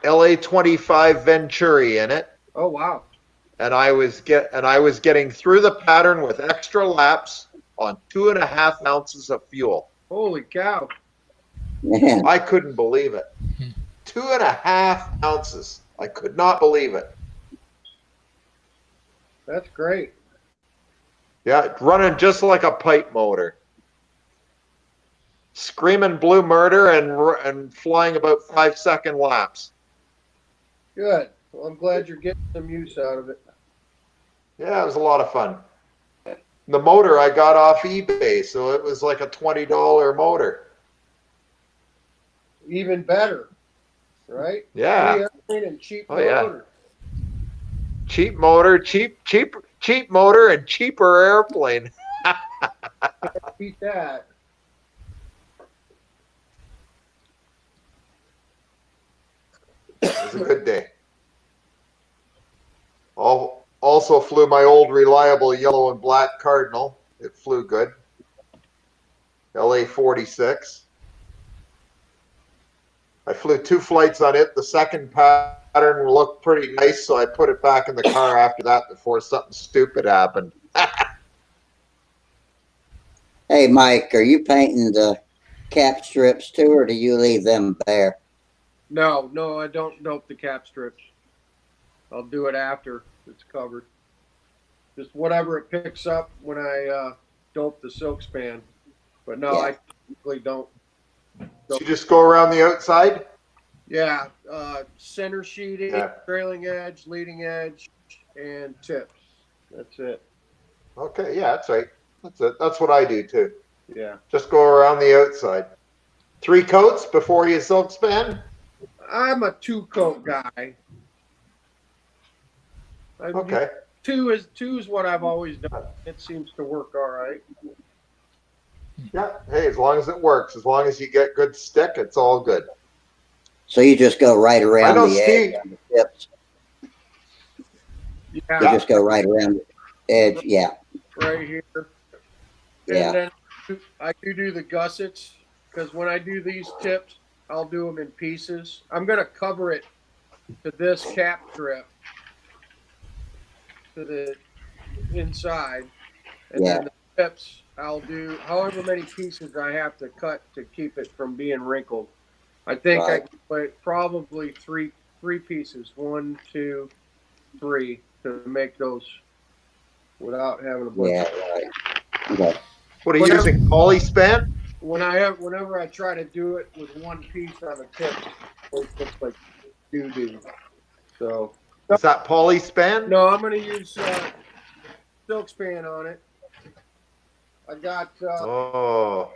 LA-25 Venturi in it. Oh wow! And I was getting through the pattern with extra laps on 2.5 ounces of fuel. Holy cow! Man. I couldn't believe it. 2.5 ounces. I could not believe it. That's great. Yeah, running just like a pipe motor. Screaming blue murder and flying about 5-second laps. Good. Well, I'm glad you're getting some use out of it. Yeah, it was a lot of fun. The motor I got off eBay, so it was like a $20 motor. Even better, right? Yeah. And cheap motor. Cheap motor, cheap motor, and cheaper airplane. Can't beat that. It was a good day. Also flew my old reliable yellow and black Cardinal. It flew good. LA-46. I flew 2 flights on it. The second pattern looked pretty nice, so I put it back in the car after that before something stupid happened. Hey, Mike, are you painting the cap strips too, or do you leave them bare? No, I don't dope the cap strips. I'll do it after it's covered. Just whatever it picks up when I dope the silk span. But no, I typically don't. You just go around the outside? Yeah, center sheeting, trailing edge, leading edge, and tips. That's it. Okay, yeah, that's right. That's it. That's what I do too. Yeah. Just go around the outside. 3 coats before you silk span? I'm a 2-coat guy. Okay. 2 is what I've always done. It seems to work all right. Yeah. Hey, as long as it works, as long as you get good stick, it's all good. So you just go right around the edge on the tips. Yeah. You just go right around the edge. Yeah. Right here. Yeah. And then I do the gussets because when I do these tips, I'll do them in pieces. I'm going to cover it to this cap strip to the inside. And then the tips, I'll do however many pieces I have to cut to keep it from being wrinkled. I think I can put probably three pieces, 1, 2, 3, to make those without having a bunch. Yeah, right. Okay. What are you using? Polyspan? whenever I try to do it with one piece on the tip, it always looks like doo doo. So Is that polyspan? no, I'm going to use silk span on it. I got Oh,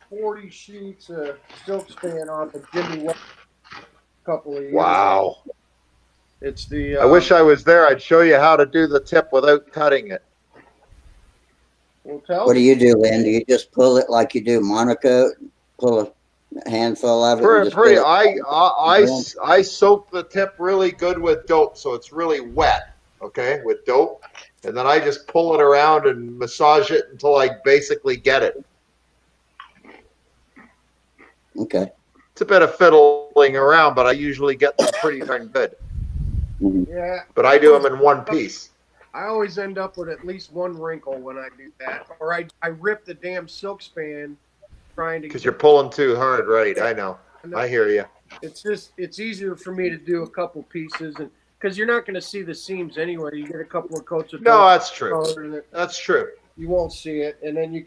40 sheets of silk span off of Jimmy West a couple of years. wow. It's the. I wish I was there. I'd show you how to do the tip without cutting it. Well, tell What do me. you do, Lynn? Do you just pull it like you do Monaco? Pull a handful of it and just Pretty. pull it? I soak the tip really good with dope, so it's really wet. Okay, with dope, and then I just pull it around and massage it until I basically get it. Okay. It's a bit of fiddling around, but I usually get them pretty darn good. Yeah. But I do them in one piece. I always end up with at least one wrinkle when I do that, or I rip the damn silk span trying to. Because you're pulling too hard, right? I know. I hear you. It's easier for me to do a couple pieces, and because you're not going to see the seams anyway. You get a couple of coats of dope. No, that's true. That's true. You won't see it, and then you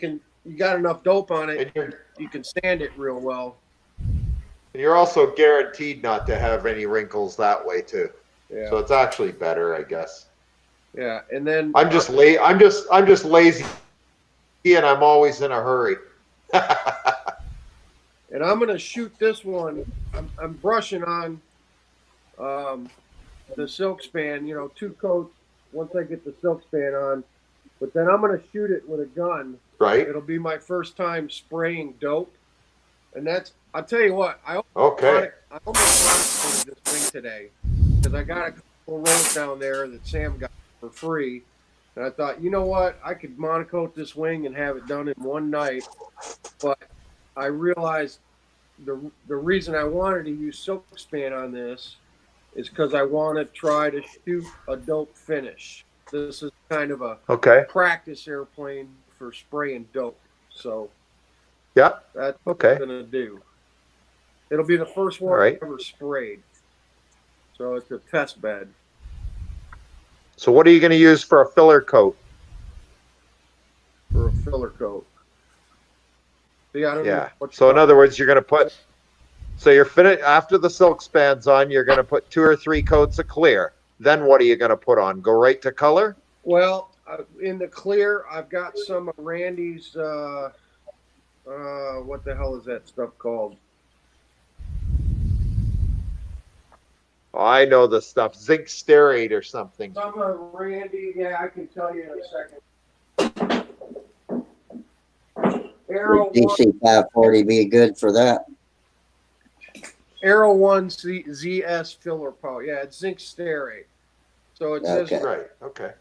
got enough dope on it, you can sand it real well. And you're also guaranteed not to have any wrinkles that way too. Yeah. So it's actually better, I guess. Yeah, and then I'm just lazy, and I'm always in a hurry. And I'm gonna shoot this one. I'm brushing on the silk span. 2 coats once I get the silk span on, but then I'm gonna shoot it with a gun. Right. It'll be my first time spraying dope, and I'll tell you what. I Okay. almost wanted this wing today because I got a couple of rolls down there that Sam got for free. And I thought, you know what? I could monocoat this wing and have it done in one night. But I realized the reason I wanted to use silk span on this is because I want to try to shoot a dope finish. This is kind of a practice airplane for spraying dope. So yeah, that's what I'm going to do. It'll be the first one I ever sprayed. So it's a test bed. So what are you going to use for a filler coat? For a filler coat. See, I don't know what so in other words, you're going to put, so you're finished after the silk span's on, you're going to put 2 or 3 coats of clear. Then what are you going to put on? Go right to color? Well, in the clear, I've got some of Randy's, what the hell is that stuff called? Oh, I know the stuff. Zinc stearate or something. Some of Randy, yeah, I can tell you in a second. DC 540 be good for that. Aero 1 ZS filler powder. Yeah, it's zinc stearate. So it says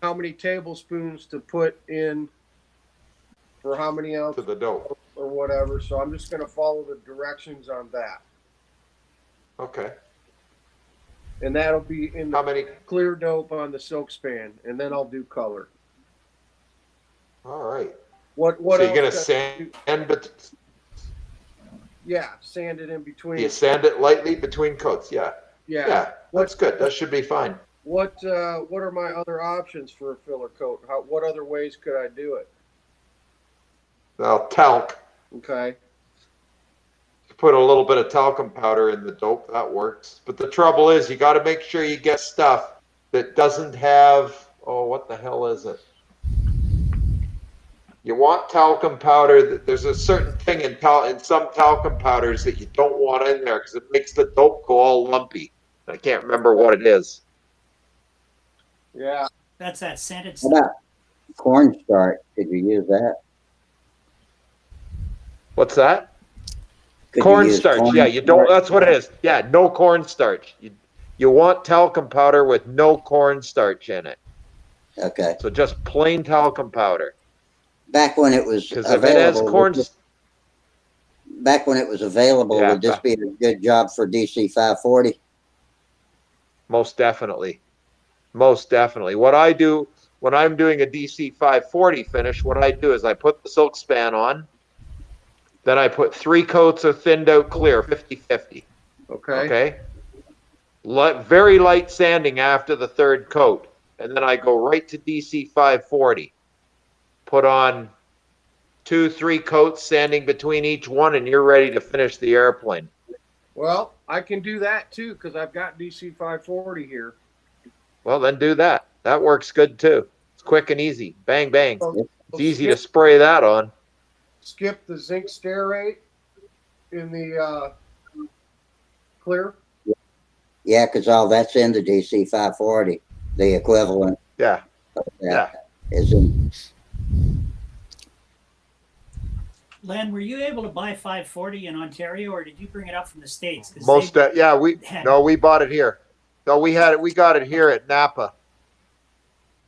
how many tablespoons to put in for how many ounces to the dope or whatever. So I'm just going to follow the directions on that. Okay. And that'll be in the clear dope on the silk span, and then I'll do color. All right. What so you're going to sand, yeah, sand it in between. You sand it lightly between coats. Yeah. Yeah. Yeah, that's good. That should be fine. What are my other options for a filler coat? What other ways could I do it? Well, talc. Okay. Put a little bit of talcum powder in the dope. That works. But the trouble is, you got to make sure you get stuff that doesn't have. Oh, what the hell is it? You want talcum powder. There's a certain thing in some talcum powders that you don't want in there because it makes the dope go all lumpy. I can't remember what it is. Yeah. That's that scented stuff. What about cornstarch? Could you use that? What's that? Cornstarch, yeah, you don't. That's what it is. Yeah, no cornstarch. You want talcum powder with no cornstarch in it. Okay. So just plain talcum powder. Back when it was available. If it has back when it was available, would this be a good job for DC 540? Most definitely. Most definitely. What I do when I'm doing a DC 540 finish, what I do is I put the silk span on. Then I put 3 coats of thinned out clear, 50-50. Okay. Very light sanding after the 3rd coat. And then I go right to DC 540. Put on 2, 3 coats sanding between each one, and you're ready to finish the airplane. Well, I can do that too because I've got DC 540 here. Well, then do that. That works good too. It's quick and easy. Bang, bang. So It's easy to spray that on. skip the zinc stearate in the clear. Yeah, because all that's in the DC 540, the equivalent. Yeah. Yeah. Is in. Len, were you able to buy 540 in Ontario, or did you bring it up from the States? Most, yeah, we bought it here. No, we got it here at Napa.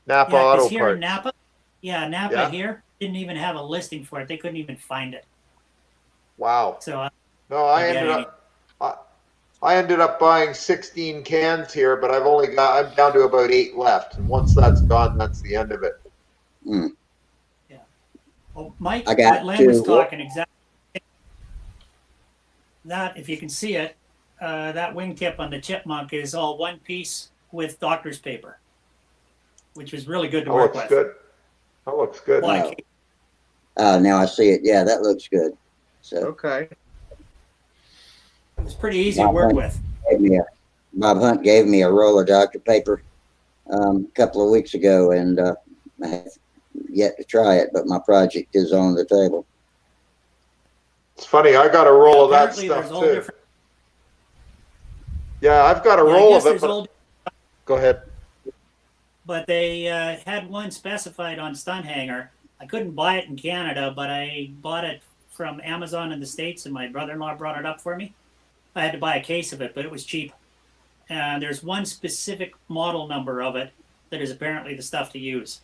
Napa yeah, Auto here Parts. in Napa, Napa here didn't even have a listing for it. They couldn't even find it. Wow. So no, I ended up buying 16 cans here, but I'm down to about 8 left. And once that's gone, that's the end of it. Mm. Yeah. Well, Mike, I got what Len was two. talking exactly. That, if you can see it, that wingtip on the Chipmunk is all one piece with doctor's paper, which was really good to work with. Good. That looks good. Now I see it. Yeah, that looks good. So okay. It was pretty easy to work with. Bob Hunt gave me a roll of Dr. Paper a couple of weeks ago, and I have yet to try it, but my project is on the table. It's funny, I got a roll of that stuff too. Yeah, I've got a roll of it. But go ahead. But they had one specified on Stunthangar. I couldn't buy it in Canada, but I bought it from Amazon in the States, and my brother-in-law brought it up for me. I had to buy a case of it, but it was cheap. And there's one specific model number of it that is apparently the stuff to use.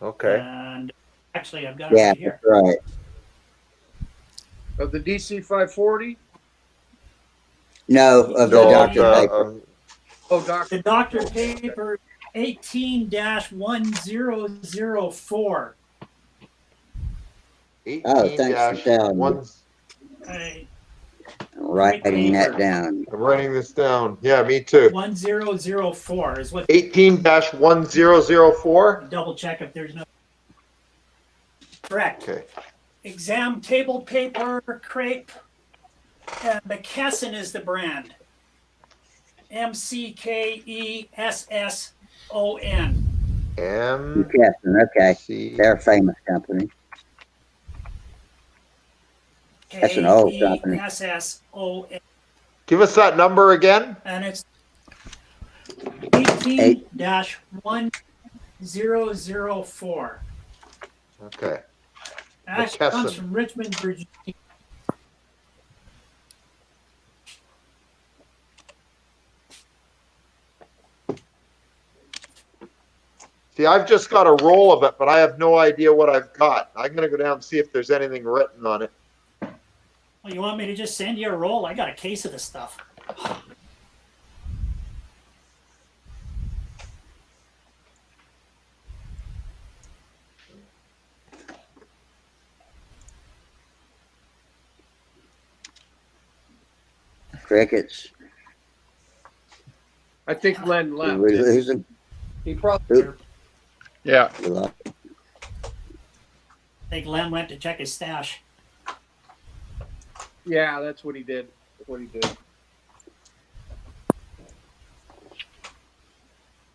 Okay. And actually, I've got it right here. Yeah, right. Of the DC 540? No, of the Dr. Paper. The Dr. Paper 18-1004. 18 Oh, thanks for telling me. I'm writing that down. I'm writing this down. Yeah, me too. 1004 is what. 18-1004? Double check if there's no. Correct. Okay. Exam table paper, crepe. McKesson is the brand. McKesson. McKesson, okay. They're a famous company. That's an old company. KESSON. Give us that number again. And it's 18-1004. Okay. Actually comes from Richmond, Virginia. See, I've just got a roll of it, but I have no idea what I've got. I'm going to go down and see if there's anything written on it. Well, you want me to just send you a roll? I got a case of the stuff. Crickets. I think Len left. Did we lose him? He probably. Yeah. I think Len went to check his stash. Yeah, that's what he did. That's what he did.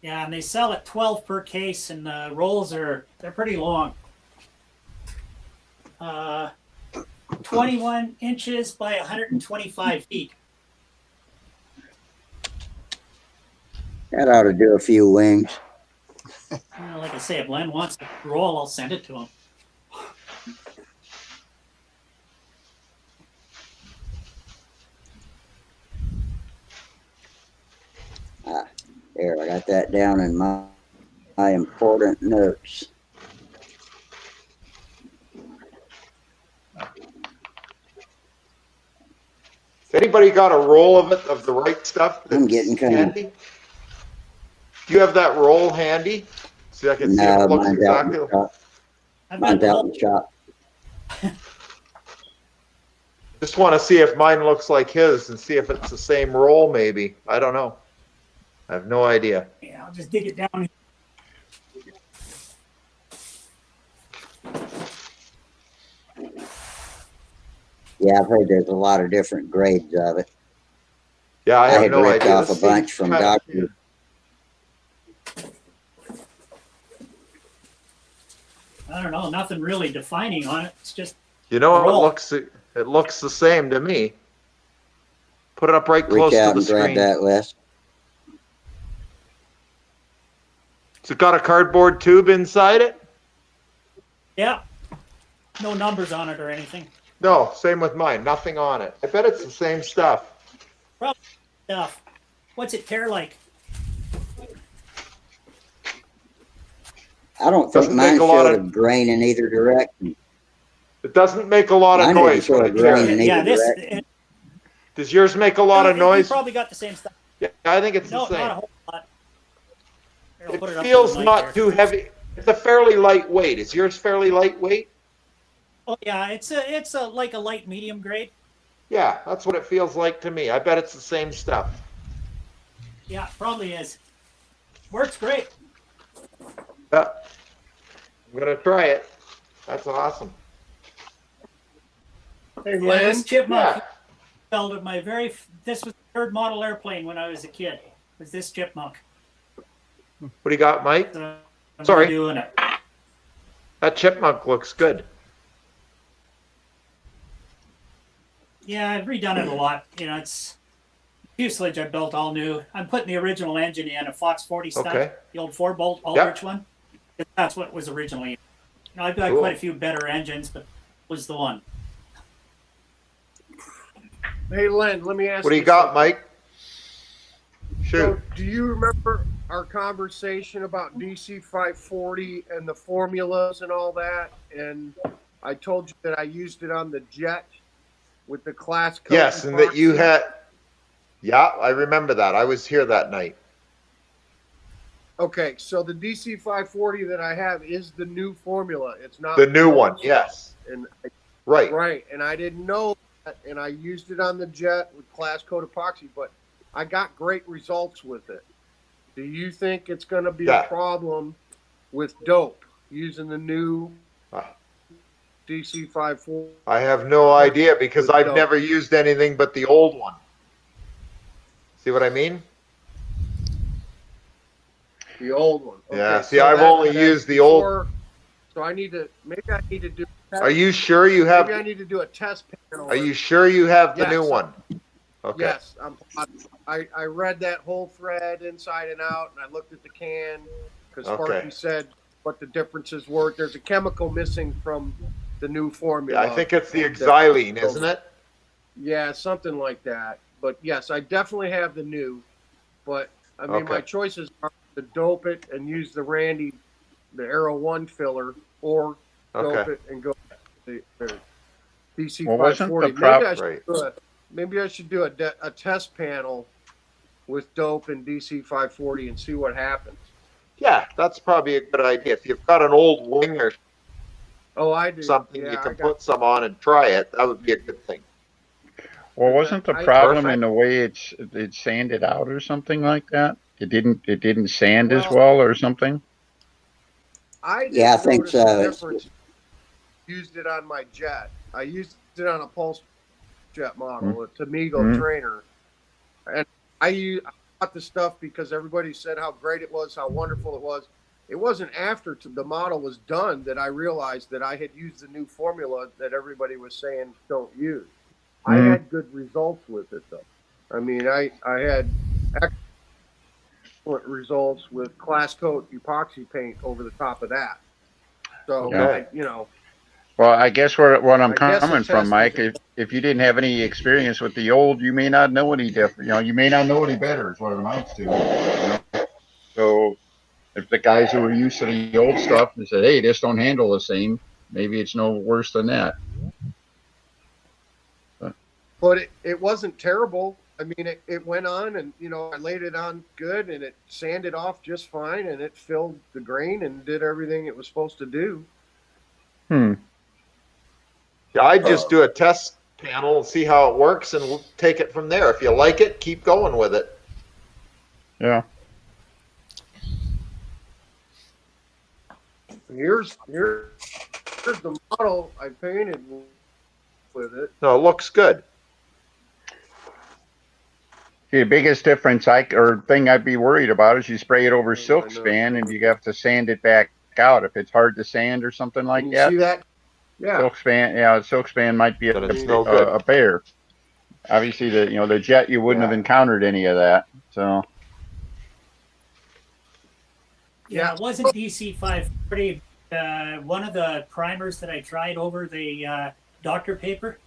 Yeah, and they sell at 12 per case, and the rolls they're pretty long. 21 inches by 125 feet. That ought to do a few wings. Well, like I say, if Len wants to roll, I'll send it to him. There, I got that down in my important notes. Has anybody got a roll of it, of the right stuff? I'm getting kind handy? Do you have that roll handy? So I can see if it looks exactly. Mine's out in the shop. Just want to see if mine looks like his and see if it's the same roll, maybe. I don't know. I have no idea. Yeah, I'll just dig it down. Yeah, I've heard there's a lot of different grades of it. Yeah, I I have had no ripped idea. off This a bunch seems from kind of, doctors. I don't know, nothing really defining on it. It's just you know, roll. it looks the same to me. Put it up right Reach close to out the and grab screen. that list. Has it got a cardboard tube inside it? Yeah. No numbers on it or anything. No, same with mine. Nothing on it. I bet it's the same stuff. Probably stuff. What's it tear like? I don't think Doesn't make mine a lot showed a of. grain in either direction. It doesn't make a lot of Mine didn't noise when show a it grain tears. in Yeah, either this. direction. Does yours make a lot of You noise? probably got the same stuff. Yeah, I think it's No, the same. not a whole lot. Here, I'll It put it up to feels the mic not there. too heavy. It's a fairly lightweight. Is yours fairly lightweight? Oh yeah, it's a like a light medium grade. Yeah, that's what it feels like to me. I bet it's the same stuff. Yeah, probably is. Works great. Yeah. I'm gonna try it. That's awesome. Hey, Yeah, this Lynn. chipmunk Yeah. fell to my this was the third model airplane when I was a kid. Was this chipmunk? What do you got, Mike? So I'm Sorry. doing it. That chipmunk looks good. Yeah, I've redone it a lot. You know, it's fuselage I built all new. I'm putting the original engine in, a Fox 40 Stunt, Okay. the old 4-bolt Aldrich one. That's what was originally. You know, I've got Cool. quite a few better engines, but was the one. Hey, Len, let me ask What do you got, Mike? Shoot. So, do you remember our conversation about DC 540 and the formulas and all that? And I told you that I used it on the jet with the class code. Yes, and that you had. Yeah, I remember that. I was here that night. Okay, so the DC 540 that I have is the new formula. It's not The new one, old yes. stuff. And Right. right, and I didn't know that, and I used it on the jet with class code epoxy, but I got great results with it. Do you think it's going to be Yeah. a problem with dope using the new DC 540? I have no idea because With I've dope. never used anything but the old one. See what I mean? The old one. Okay, Yeah, see, so I've only used the old. So I need to, maybe I need to do. Are you sure you have? Maybe I need to do a test panel. Are you sure you have the Yes. new one? Okay. Yes, I read that whole thread inside and out, and I looked at the can because Okay. Sparky said what the differences were. There's a chemical missing from the new formula. Yeah, I think it's the xylene, isn't it? Yeah, something like that. But yes, I definitely have the new. But I mean, Okay. my choices are to dope it and use the Randy, the Aero 1 filler, or dope Okay. it and go the DC Well, wasn't 540. the prop- Maybe I should do a test panel with dope and DC 540 and see what happens. Yeah, that's probably a good idea. If you've got an old wing or Oh, I do. something, Yeah, you I can got- put some on and try it. That would be a good thing. Well, wasn't the I- problem Perfect. in the way it sanded out or something like that? It didn't sand as Well- well or something? I didn't Yeah, I think notice so. the It's- difference. Used it on my jet. I used it on a Pulse jet model, a Tamigo Mhm. trainer, and I bought the stuff because everybody said how great it was, how wonderful it was. It wasn't after the model was done that I realized that I had used the new formula that everybody was saying don't use. I Mhm. had good results with it though. I mean, I had excellent results with class coat epoxy paint over the top of that. So, Yeah. you know, Well, I guess what I'm I guess coming the from, test Mike, is- if you didn't have any experience with the old, you may not know any different. You know, you may not know any better. Is what it amounts to. You know? So, if the guys who were used to the old stuff and said, "Hey, this don't handle the same," maybe it's no worse than that. but it wasn't terrible. I mean, it went on and, you know, I laid it on good and it sanded off just fine and it filled the grain and did everything it was supposed to do. Hmm. Yeah, I'd just do a test panel and see how it works, and we'll take it from there. If you like it, keep going with it. Yeah. Here's the model I painted with it. No, it looks good. The biggest difference thing I'd be worried about is you spray it over silk span and you have to sand it back out. If it's hard to sand or something like Can you that, see that? Yeah. silk span might be Then it's no good. a bear. Obviously, the jet, you wouldn't have encountered any of that. So Yeah, it wasn't DC 540. One of the primers that I tried over the doctor paper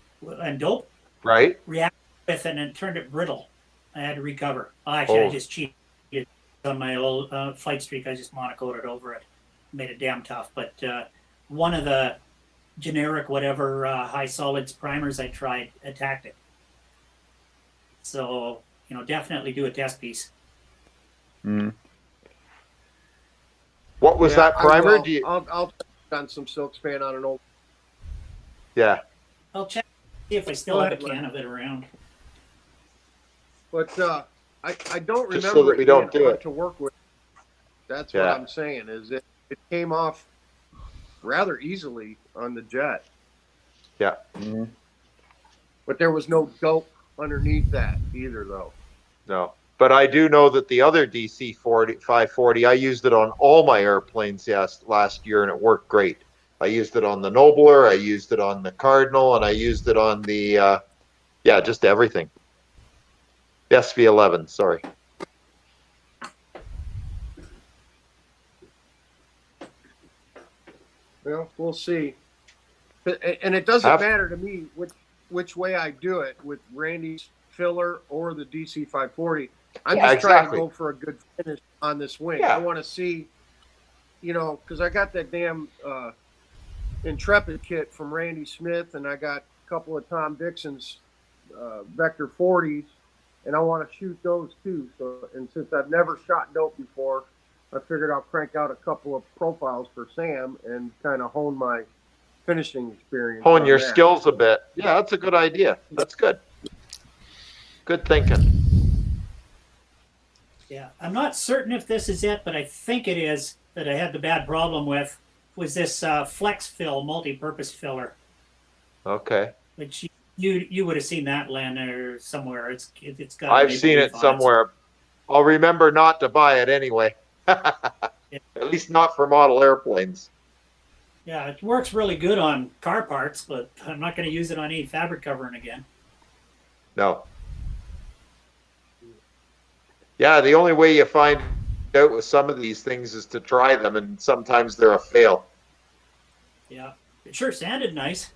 and dope Right. reacted with it and turned it brittle. I had to recover. Actually, I just cheated on my old flight streak. I just monocoated over it, made it damn tough. But one of the generic whatever high solids primers I tried attacked it. So definitely do a test piece. Mm. What was that primer? I'll on some silk span on an old. Yeah. I'll check see if I still have a can of it around. But I don't remember Just so that we don't do it to work with. That's what I'm saying. Is it came off rather easily on the jet. Yeah. Mm-hmm. But there was no dope underneath that either, though. No. But I do know that the other DC 540, I used it on all my airplanes last year, and it worked great. I used it on the Nobler, I used it on the Cardinal, and I used it on the, just everything. The SV11, sorry. Well, we'll see. And it doesn't matter to me which way I do it, with Randy's filler or the DC 540. I'm just trying to go for a good finish on this wing. Yeah. I want to see, because I got that damn Intrepid kit from Randy Smith, and I got a couple of Tom Dixon's Vector 40s, and I want to shoot those too. So, and since I've never shot dope before, I figured I'll crank out a couple of profiles for Sam and kind of hone my finishing experience. Hone your skills a bit. Yeah, that's a good idea. That's good. Good thinking. Yeah, I'm not certain if this is it, but I think it is that I had the bad problem with was this Flex Fill multi-purpose filler. Okay. Which you would have seen that, Len, or somewhere. It's got. I've seen it somewhere. I'll remember not to buy it anyway. At least not for model airplanes. Yeah, it works really good on car parts, but I'm not going to use it on any fabric covering again. No. Yeah, the only way you find out with some of these things is to try them, and sometimes they're a fail. Yeah, it sure sounded nice.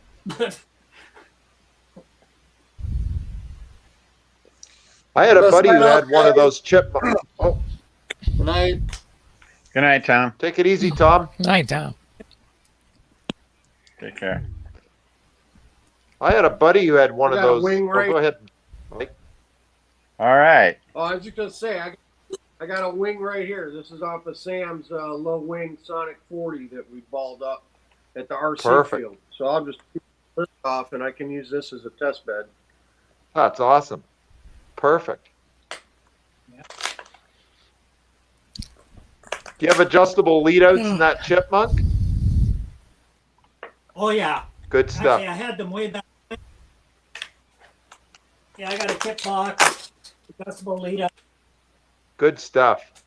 I had a buddy who had one of those chipmunks. Oh. Good night. Good night, Tom. Take it easy, Tom. Night, Tom. Take care. I had a buddy who had one of those. Wing right. Go ahead, Mike. All right. Oh, I was just gonna say, I got a wing right here. This is off of Sam's low wing Sonic 40 that we balled up at the RC field. So I'll just keep this off, and I can use this as a test bed. That's awesome. Perfect. Yeah. Do you have adjustable lead outs in that chipmunk? Oh yeah. Good stuff. Actually, I had them way back. Yeah, I got a kit box, adjustable lead up. Good stuff.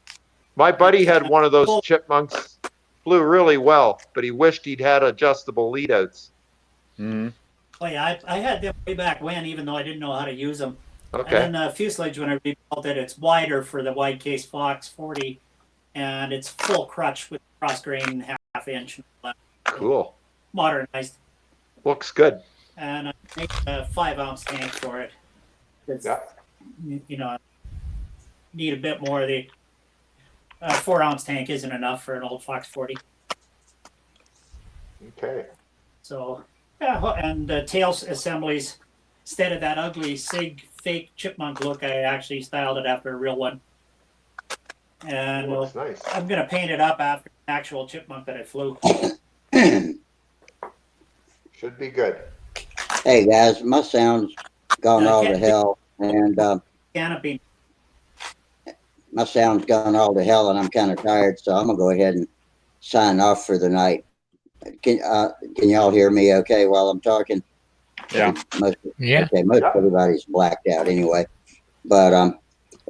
My buddy had one of those chipmunks, flew really well, but he wished he'd had adjustable lead outs. Mm-hmm. Oh yeah, I had them way back when, even though I didn't know how to use them. Okay. And then the fuselage, when I rebuilt it, it's wider for the wide case Fox 40, and it's full crutch with cross grain half-inch. Cool. Modernized. Looks good. And I made a 5-ounce tank for it. It's, need a bit more. The 4-ounce tank isn't enough for an old Fox 40. Okay. So, yeah, and the tail assemblies, instead of that ugly SIG fake chipmunk look, I actually styled it after a real one. And looks nice. I'm going to paint it up after the actual chipmunk that I flew. Should be good. Hey guys, my sound's gone all to hell, and Canopy. my sound's gone all to hell, and I'm kind of tired, so I'm gonna go ahead and sign off for the night. Can y'all hear me okay while I'm talking? Yeah. Most, Yeah. okay, most Yeah. everybody's blacked out anyway. But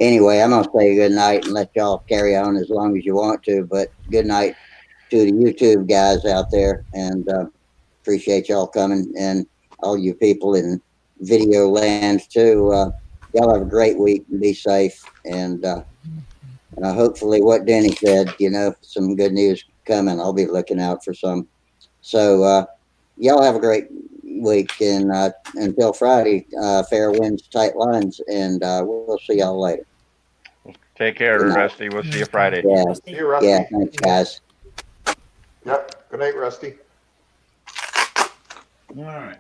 anyway, I'm gonna say good night and let y'all carry on as long as you want to. But good night to the YouTube guys out there, and appreciate y'all coming, and all you people in video land too. Y'all have a great week and be safe. And hopefully, what Denny said, some good news coming. I'll be looking out for some. So y'all have a great week, and until Friday, fair winds, tight lines, and we'll see y'all later. Take care, Good night. Rusty. We'll see you Friday. Yeah, See you, Rusty. yeah. Thanks, guys. Yep. Good night, Rusty. All right.